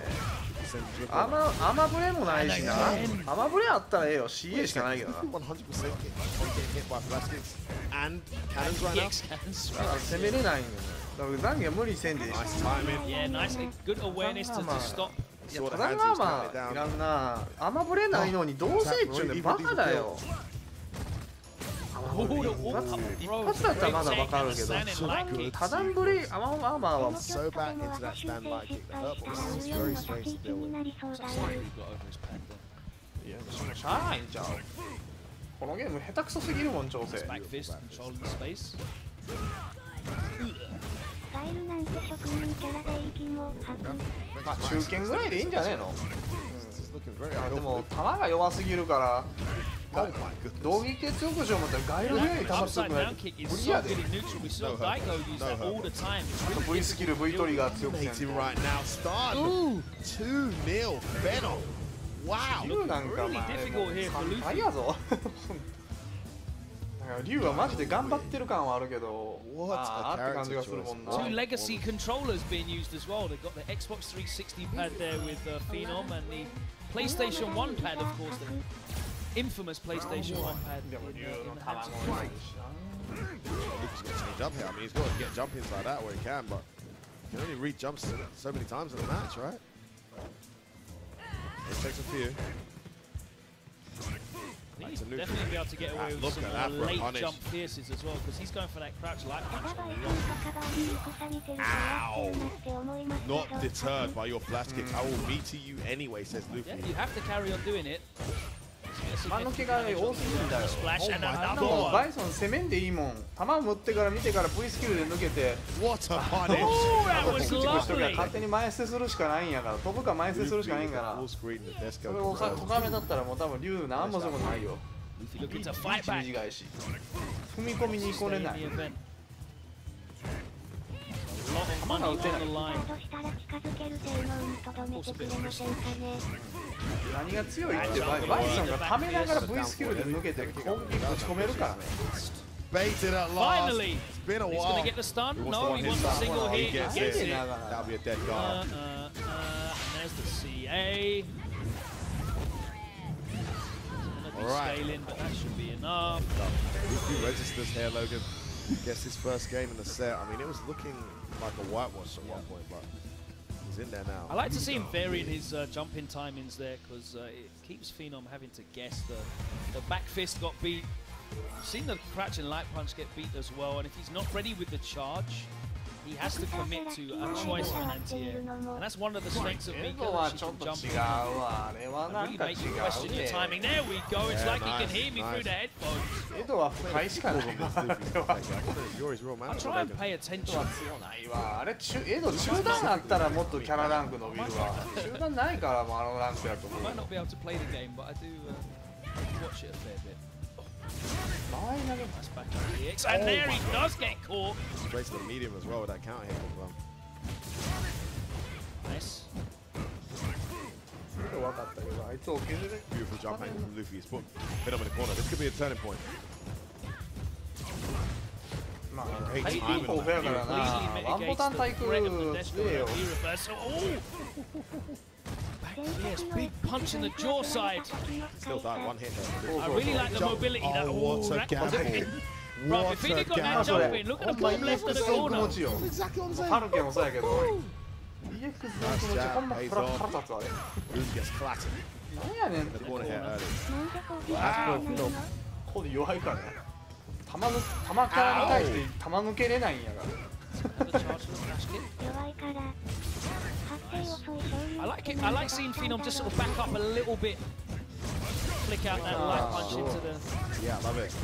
アマブレもないしな。アマブレあったらええよ。CA しかないけどな。100% hit by flash kicks and cannons right now. だから攻めれないんよ。だからザンギは無理せんでいいし。 Yeah, nice. Good awareness to stop. いや、ただがまあいらんな。アマブレないのにどうせっちゅうねんバカだよ。一発だったらまだわかるけど、タダンブレアマーマーは so back into that standby kick. The hurt box is very strange to deal with. いや、しゃあないんちゃう。このゲーム下手くそすぎるもん調整。Back fist, controlling the space. まあ中堅ぐらいでいいんじゃねえの。でも球が弱すぎるから。同撃で強くしよう思ったらガイルぐらいに球強くないと無理やで。V スキル V トリガー強くせんと。 2-0 Venom. Wow. 竜なんかまあ簡単やぞ。竜はマジで頑張ってる感はあるけど、あーって感じがするもんな。 Two legacy controllers being used as well. They've got the Xbox 360 pad there with Phenom and the PlayStation 1 pad, of course. Infamous PlayStation 1 pad. Luke's got to change up here. I mean, he's got to get jump ins like that where he can, but you can only read jumps so many times in a match, right? It takes a few. He's definitely be able to get away with some late jump pierces as well, because he's going for that crouch light punch. Ow! Not deterred by your flash kicks. I will meet you anyway, says Luke. Yeah, you have to carry on doing it. 間の毛が多すぎるんだよ。バイソン攻めんでいいもん。球を持ってから見てから V スキルで抜けて。What a punish! 勝手に前捨てするしかないんやから。飛ぶか前捨てするしかないんから。それをさ、トカメだったらもう多分竜なんもすることないよ。短いし。踏み込みに来れない。まだ打てない。何が強いってバイソンがためながら V スキルで抜けて攻撃ぶち込めるからね。Baited at last. Finally, it's been a while. He's going to get the stun. No, he wants a single hit. He gets it. That'll be a dead guard. And there's the CA. Alright. Scaling, but that should be enough. He registers here, Logan. Gets his first game in the set. I mean, it was looking like a whitewash at one point, but he's in there now. I like to see him varying his jump-in timings there, because it keeps Phenom having to guess. The back fist got beat We've seen the crouch and light punch get beat as well, and if he's not ready with the charge, he has to commit to a choice of an anti-air. And that's one of the strengths of Mika, that she can jump in and really make you question your timing. There we go, it's like he can hear me through the headphones. I try and pay attention. あれ、エド中断あったらもっとキャラランク伸びるわ。中断ないからもうあのランクやと思う。 I might not be able to play the game, but I do watch it a fair bit. That's back on the X, and there he does get caught. Straight to the medium as well with that counter hit as well. Nice. Beautiful jump angle from Luffy. He's put Venom in the corner. This could be a turning point. Great timing on that. One button taikun. Yes, big punch in the jaw side. Still died, one hit there. I really like the mobility. Oh, what a gamble. Bro, if he'd got that jump in, look at the bottom left of the corner. Exactly what I'm saying. ハルケもそうやけど EX の気持ちほんま腹立つあれ Luffy gets flattened. 何やねんって The corner hit early. ここで弱いからね弾キャラに対して弾抜けれないんやから I like it. I like seeing Phenom just sort of back up a little bit, flick out that light punch into the. Yeah, I love it.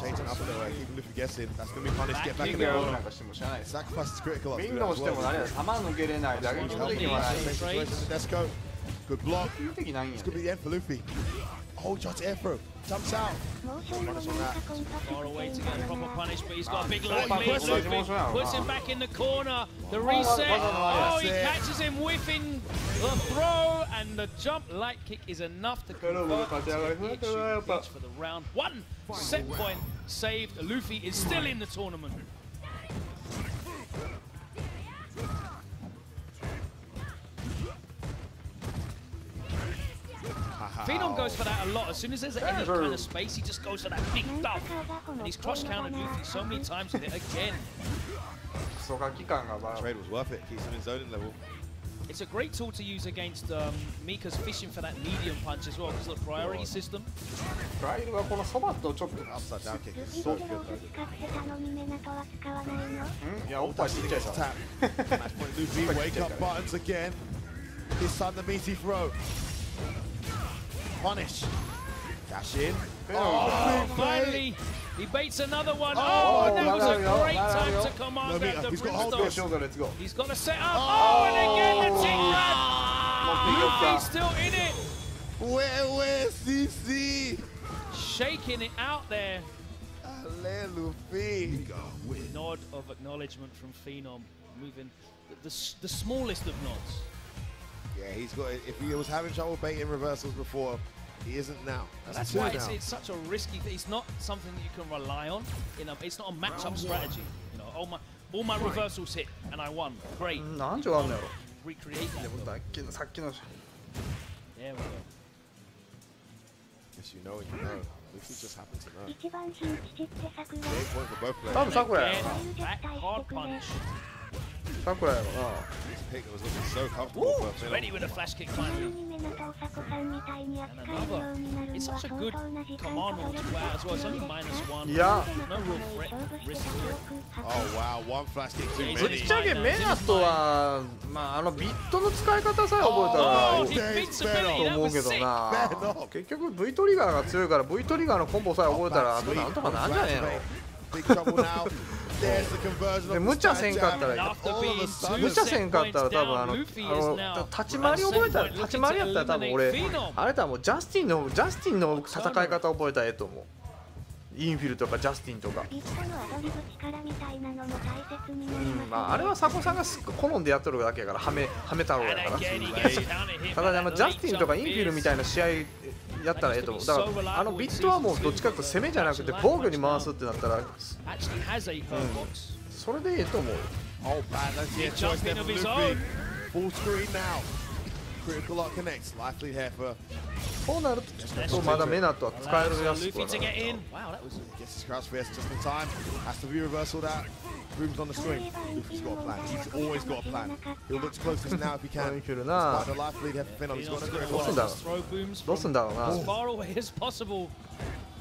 Changing up a little, keeping Luffy guessing. That's going to be punished. Get back in there. Sacrifice is critical. ウィンドウしてもあれだ弾抜けれない打撃の時はない Desco. Good block. It's going to be the end for Luffy. Oh, shots air through. Jumps out. Far away to get a proper punish, but he's got a big leg lead. Luffy puts him back in the corner. The reset. Oh, he catches him whiffing the throw, and the jump light kick is enough to convert the reach for the round. 1 set point saved. Luffy is still in the tournament. Phenom goes for that a lot. As soon as there's any kind of space, he just goes for that big stuff. And he's cross-countered Luffy so many times with it again. Trade was worth it. Keeps him in zoning level. It's a great tool to use against Mika's fishing for that medium punch as well, because of the priority system. Upside down kick is so good though. Tap. Match point Luffy, wake up buttons again. This time the meaty throw. Punish. Dash in. Oh, finally! He baits another one. Oh, and that was a great time to command that the Brimstone. He's got to set up. Oh, and again the tick grab. Luffy's still in it. Where CC? Shaking it out there. Luffy. Nod of acknowledgement from Phenom. Moving the smallest of nods. Yeah, he's got it. If he was having trouble baiting reversals before, he isn't now. That's why it's such a risky thing. It's not something that you can rely on. It's not a matchup strategy. You know, all my reversals hit and I won. Great. Recreate that. There we go. Yes, you know, you know. This just happened to know. 一番新吉って桜。 Great point for both players. 多分桜やろな。 Back hard punch. 桜やろな。 This pick was looking so comfortable. Ooh, ready with a flash kick finally. It's such a good command launch as well. It's only -1. Yeah. No real threat risk to it. Oh wow, one flash kick too ぶっ many. ちゃけメナトは、まあビットの使い方さえ覚えたらいいと思うけどな。結局 V トリガーが強いから V トリガーのコンボさえ覚えたらあとなんとかなんじゃねえの。 Big trouble now. There's the conversion of 無茶せんかったら無茶せんかったら多分立ち回り覚えたら立ち回りやったら多分俺あれだもうジャスティンの戦い方覚えたらええと思う。インフィルとかジャスティンとか。まああれはサコさんが好んでやっとるだけやからはめ太郎やから。ただジャスティンとかインフィルみたいな試合やったらええと思う。だからビットはもうどっちかというと攻めじゃなくて防御に回すってなったら、それでええと思う。 Oh man, that's the choice there from Luffy. Full screen now. Critical lock connects. Life lead here for. こうなるとちょっとまだメナトは使えるやつかな。 Luffy to get in. Wow, that was. Gets his crouch fierce just in time. Has to be reversal that. Room's on the string. Luffy's got a plan. He's always got a plan. He'll look closest now if he can. Despite the life lead here for Phenom, he's got a critical lock. どうすんだろうな。 As far away as possible.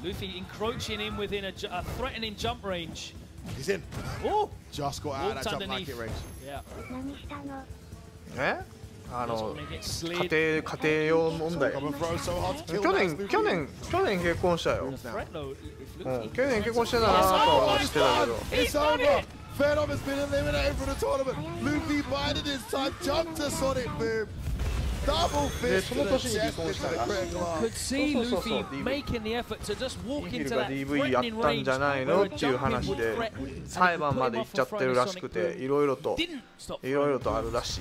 Luffy encroaching in within a threatening jump range. He's in. Oh! Just got out of that jump like it range. Yeah. え？家庭用問題。去年結婚したよ。去年結婚してたなとは知ってたけど。It's over. Phenom has been eliminated from the tournament. Luffy bided his time, jumped to Sonic Boom. Double fist to the chest into the critical arm. Could see Luffy making the effort to just walk into that DV やったんじゃないのっていう話で裁判まで行っちゃってるらしくて、いろいろとあるらしい。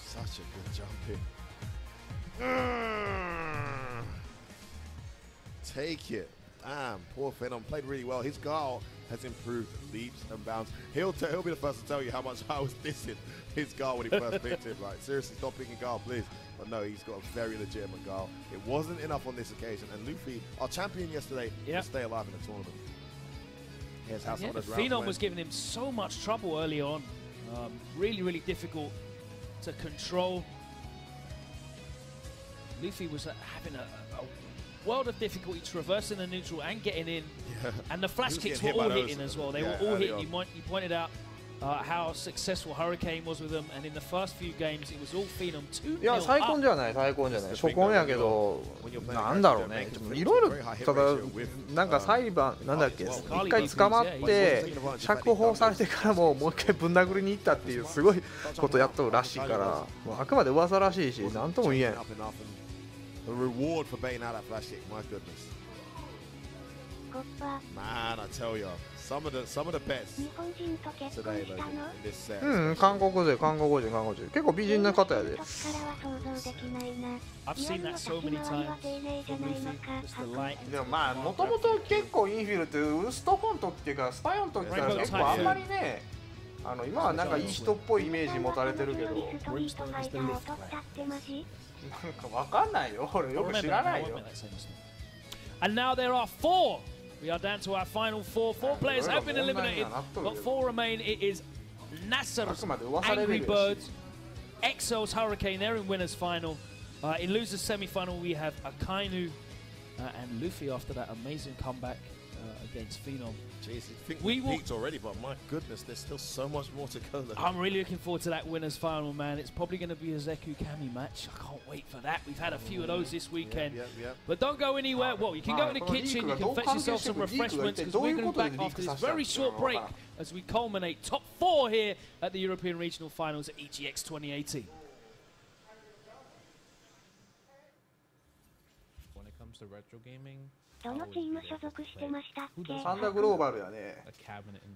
Such a good jumping. Take it. Damn, poor Phenom played really well. His guard has improved leaps and bounds. He'll be the first to tell you how much I was dissing his guard when he first picked him. Like, seriously, stop picking guard, please. But no, he's got a very legitimate guard. It wasn't enough on this occasion. And Luffy, our champion yesterday, will stay alive in the tournament. Here's how some of those rounds Phenom went. was giving him so much trouble early on. Really, really difficult to control. Luffy was having a world of difficulty traversing the neutral and getting in. Yeah. And the flash kicks were all hitting as well. They were all hitting. You pointed out how successful Hurricane was with them, and in the first few games it was all Phenom 2-0 up. いや、再婚じゃない。初婚やけど、なんだろうね。いろいろ、ただ、なんか裁判、なんだっけ、一回捕まって、釈放されてからもう一回ぶん殴りに行ったっていう、すごいことやっとるらしいから、あくまで噂らしいし、なんとも言えん。The reward for baiting out that flash kick, my goodness. Man, I tell you, some of the bets today though, in this set. 韓国人。結構美人な方やで。I've seen that so many times. でもまあ、もともと結構インフィルってウストフォントっていうか、スパイオントって結構あんまりね、今はなんかいい人っぽいイメージ持たれてるけど。なんかわかんないよ。俺よく知らないよ。And now there are 4. We are down to our final 4. 4 players have been eliminated, but 4 remain. It is Nasser's Angry Birds, Excel's Hurricane. They're in winners final. In losers semi-final, we have Akainu and Luffy after that amazing comeback against Phenom. Jeez, I think we peaked already, but my goodness, there's still so much more to go. I'm really looking forward to that winners final, man. It's probably going to be a Zeku Kami match. I can't wait for that. We've had a few of those this weekend. But don't go anywhere. Well, you can go in the kitchen, you can fetch yourself some refreshments, because we're going to be back after this very short break as we culminate top 4 here at the European Regional Finals at EGX 2018. When it comes to retro gaming, どのチーム所属してましたっけ？サンダーグローバルやね。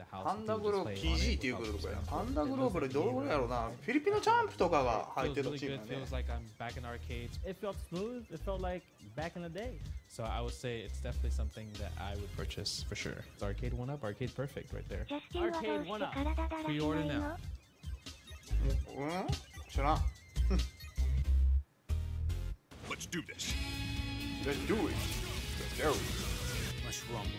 サンダーグローバル PG っていうグループや。サンダーグローバルどれぐらいやろうな。フィリピンのチャンプとかが入ってるチームやね。It felt smooth. It felt like back in the day. So I would say it's definitely something that I would purchase for sure. It's Arcade 1-Up, Arcade Perfect right there. Arcade 1-Up. Pre-order now. 知らん。Let's do this. Let's do it. Let's rumble.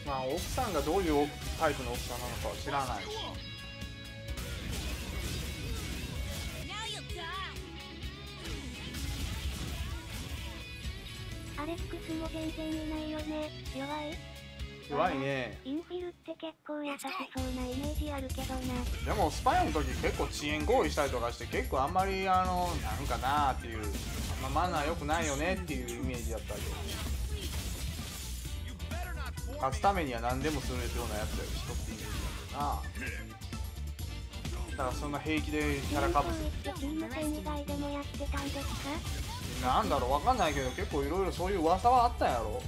まあ奥さんがどういうタイプの奥さんなのかは知らないし。アレックスも全然いないよね。弱いね。インフィルって結構優しそうなイメージあるけどな。でもスパイの時結構遅延行為したりとかして結構あんまりなんかなーっていう、マナー良くないよねっていうイメージだったけど。勝つためには何でもするようなやつだよ、人ってイメージだな。だからそんな平気でキャラかぶせて。チーム戦以外でもやってたんですか？なんだろう、わかんないけど結構いろいろそういう噂はあったんやろ。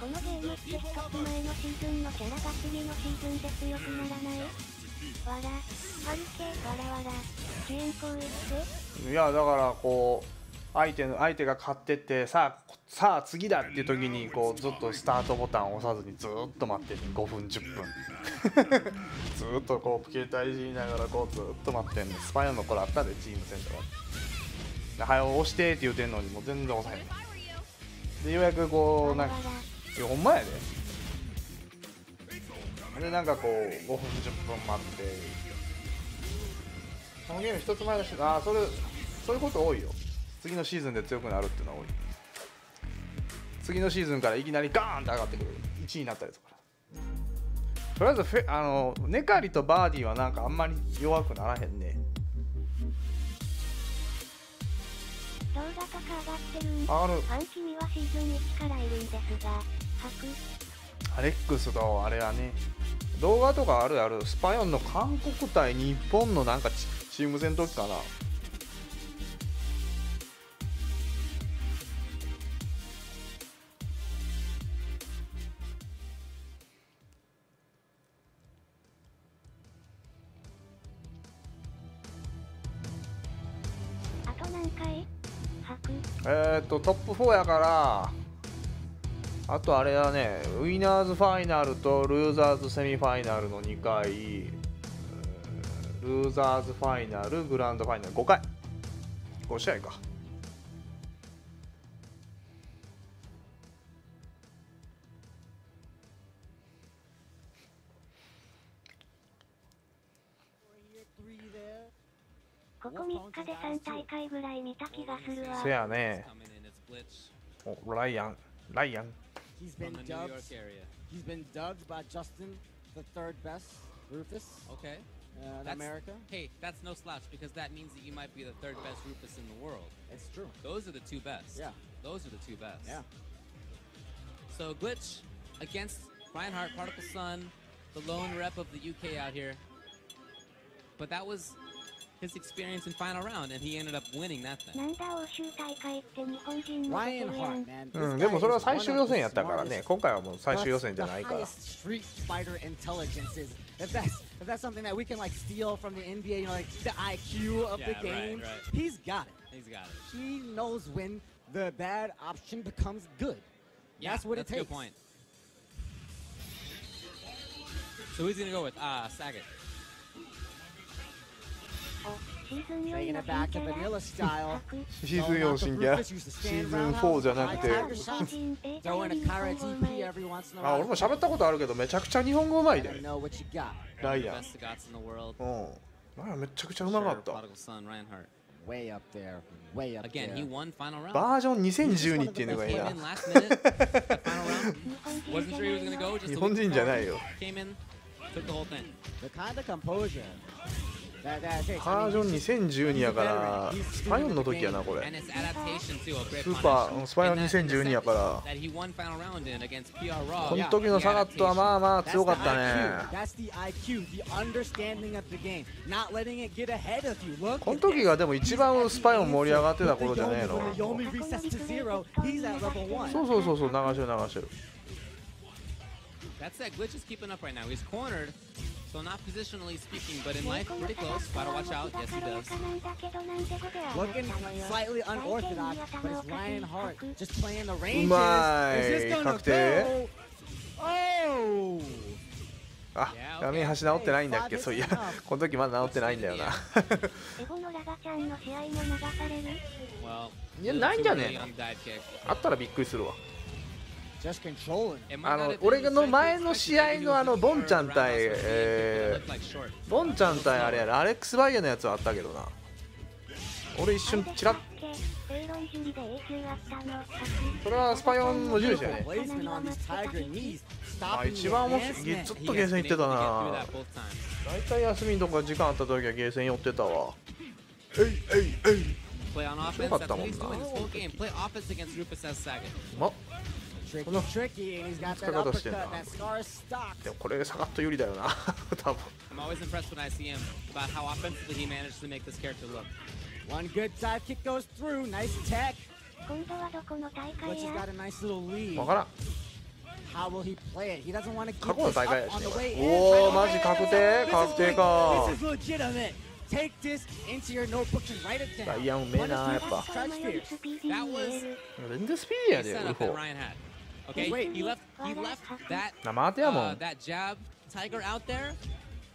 このゲームって一つ前のシーズンのキャラが次のシーズンで強くならない？わら、ハルケ、わらわら、遅延行為って？いやだからこう相手が勝ってってさあ次だっていう時にこうずっとスタートボタンを押さずにずっと待ってる5分10分ずっとこう携帯いじりながらこうずっと待ってんね。スパイオンの頃あったでチーム戦とかで早押してって言うてんのにもう全然押さへんでようやくこうなんかいやほんまやでなんかこう5分10分待ってこのゲーム一つ前だしそういうこと多いよ。次のシーズンで強くなるっていうのは多い。次のシーズンからいきなりガーンって上がってくる1位になったりとか。とりあえずネカリとバーディーはなんかあんまり弱くならへんね。動画とか上がってるん上がる。ファン君はシーズン1からいるんですがアレックスとあれはね動画とかあるスパイオンの韓国対日本のなんかチーム戦の時かな。トップ4やからあとあれだねウィナーズファイナルとルーザーズセミファイナルの2回ルーザーズファイナルグランドファイナル5回5試合か。ここ3日で3大会ぐらい見た気がするわ。せやね。おライアン。He's been dubbed by Justin the third best Rufus. Okay. In America. Hey, that's no slouch because that means that you might be the third best Rufus in the world. It's true. Those are the two best. Yeah. Those are the two best. Yeah. So Glitch against Reinhardt, Particle Sun, the lone rep of the UK out here. But that was his experience in final round, and he ended up winning that thing. なんだ欧州大会って日本人も出てるやん。でもそれは最終予選やったからね。今回はもう最終予選じゃないから。Street fighter intelligence is if that's something that we can like steal from the NBA, you know, like the IQ of the game. Right. He's got it. He's got it. He knows when the bad option becomes good. Yeah, that's what it takes. That's a good point. So who's gonna go with Saget? Taking it back to vanilla style. シーズン4新キャラシーズン4じゃなくて俺も喋ったことあるけどめちゃくちゃ日本語うまいでライアンめちゃくちゃうまかったバージョン2012っていうのがいいな日本人じゃないよバージョン2012やからスパイオンの時やなこれスーパースパイオン2012やからこの時のサガットはまあまあ強かったねこの時がでも一番スパイオン盛り上がってた頃じゃねえのそう流してるThat's that Glitch is keeping up right now. He's cornered, so not positionally speaking, but in life, pretty close. Gotta watch out. Yes, he does. Looking slightly unorthodox, but it's Reinhardt just playing the ranges. Is this gonna go? Oh! あ、画面端直ってないんだっけそういや、この時まだ直ってないんだよな。いや、ないんじゃねえのあったらびっくりするわ。俺の前の試合のボンちゃん対ボンちゃん対あれやろアレックス・バイエのやつはあったけどな俺一瞬チラッそれはスパイオンの印やね一番面白いずっとゲーセン行ってたな大体休みとか時間あった時はゲーセン寄ってたわ強かったもんなこの使い方してんなでもこれサガッと有利だよな多分分からん過去の大会やしねおおマジ確定か Take this into your notebook and write it down. ダイヤうめえなやっぱ。 Crouch fierce. That was 全然スピーディーやでウルフォー。 Ryan had. Okay, he left that 生当てやもん。 that jab Tiger out there,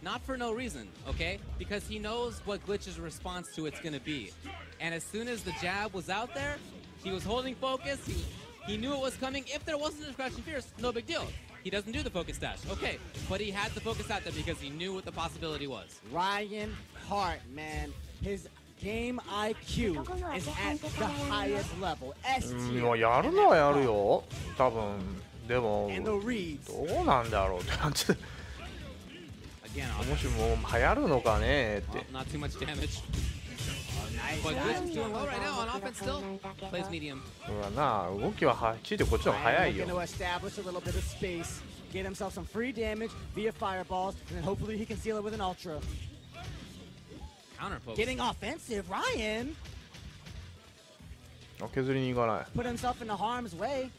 not for no reason, okay? Because he knows what Glitch's response to it's gonna be. And as soon as the jab was out there, he was holding focus. He knew it was coming. If there wasn't a Crouching Fierce, no big deal. He doesn't do the focus dash, okay? But he had the focus out there because he knew what the possibility was. Ryan Hart, man, his game IQ is at the highest level. S もうやるのはやるよ。多分でもどうなんだろうって感じで。もしも流行るのかねって。Not too much damage. But Glitch is doing well right now on offense still. Plays medium. うわな動きははっきりこっちの方が早いよ。 Going to establish a little bit of space, get himself some free damage via fireballs, and then hopefully he can seal it with an ultra. Counter poke. Getting offensive, Ryan. 削りに行かない。 Put himself into harm's way.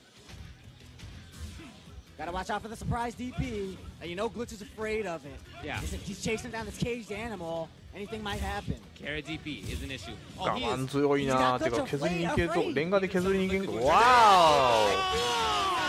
Gotta watch out for the surprise DP. And you know Glitch is afraid of it. Yeah. He's chasing down this caged animal. Anything might happen. Carry DP is an issue. 我慢強いなーってか削りに行けるとレンガで削りに行けるとわー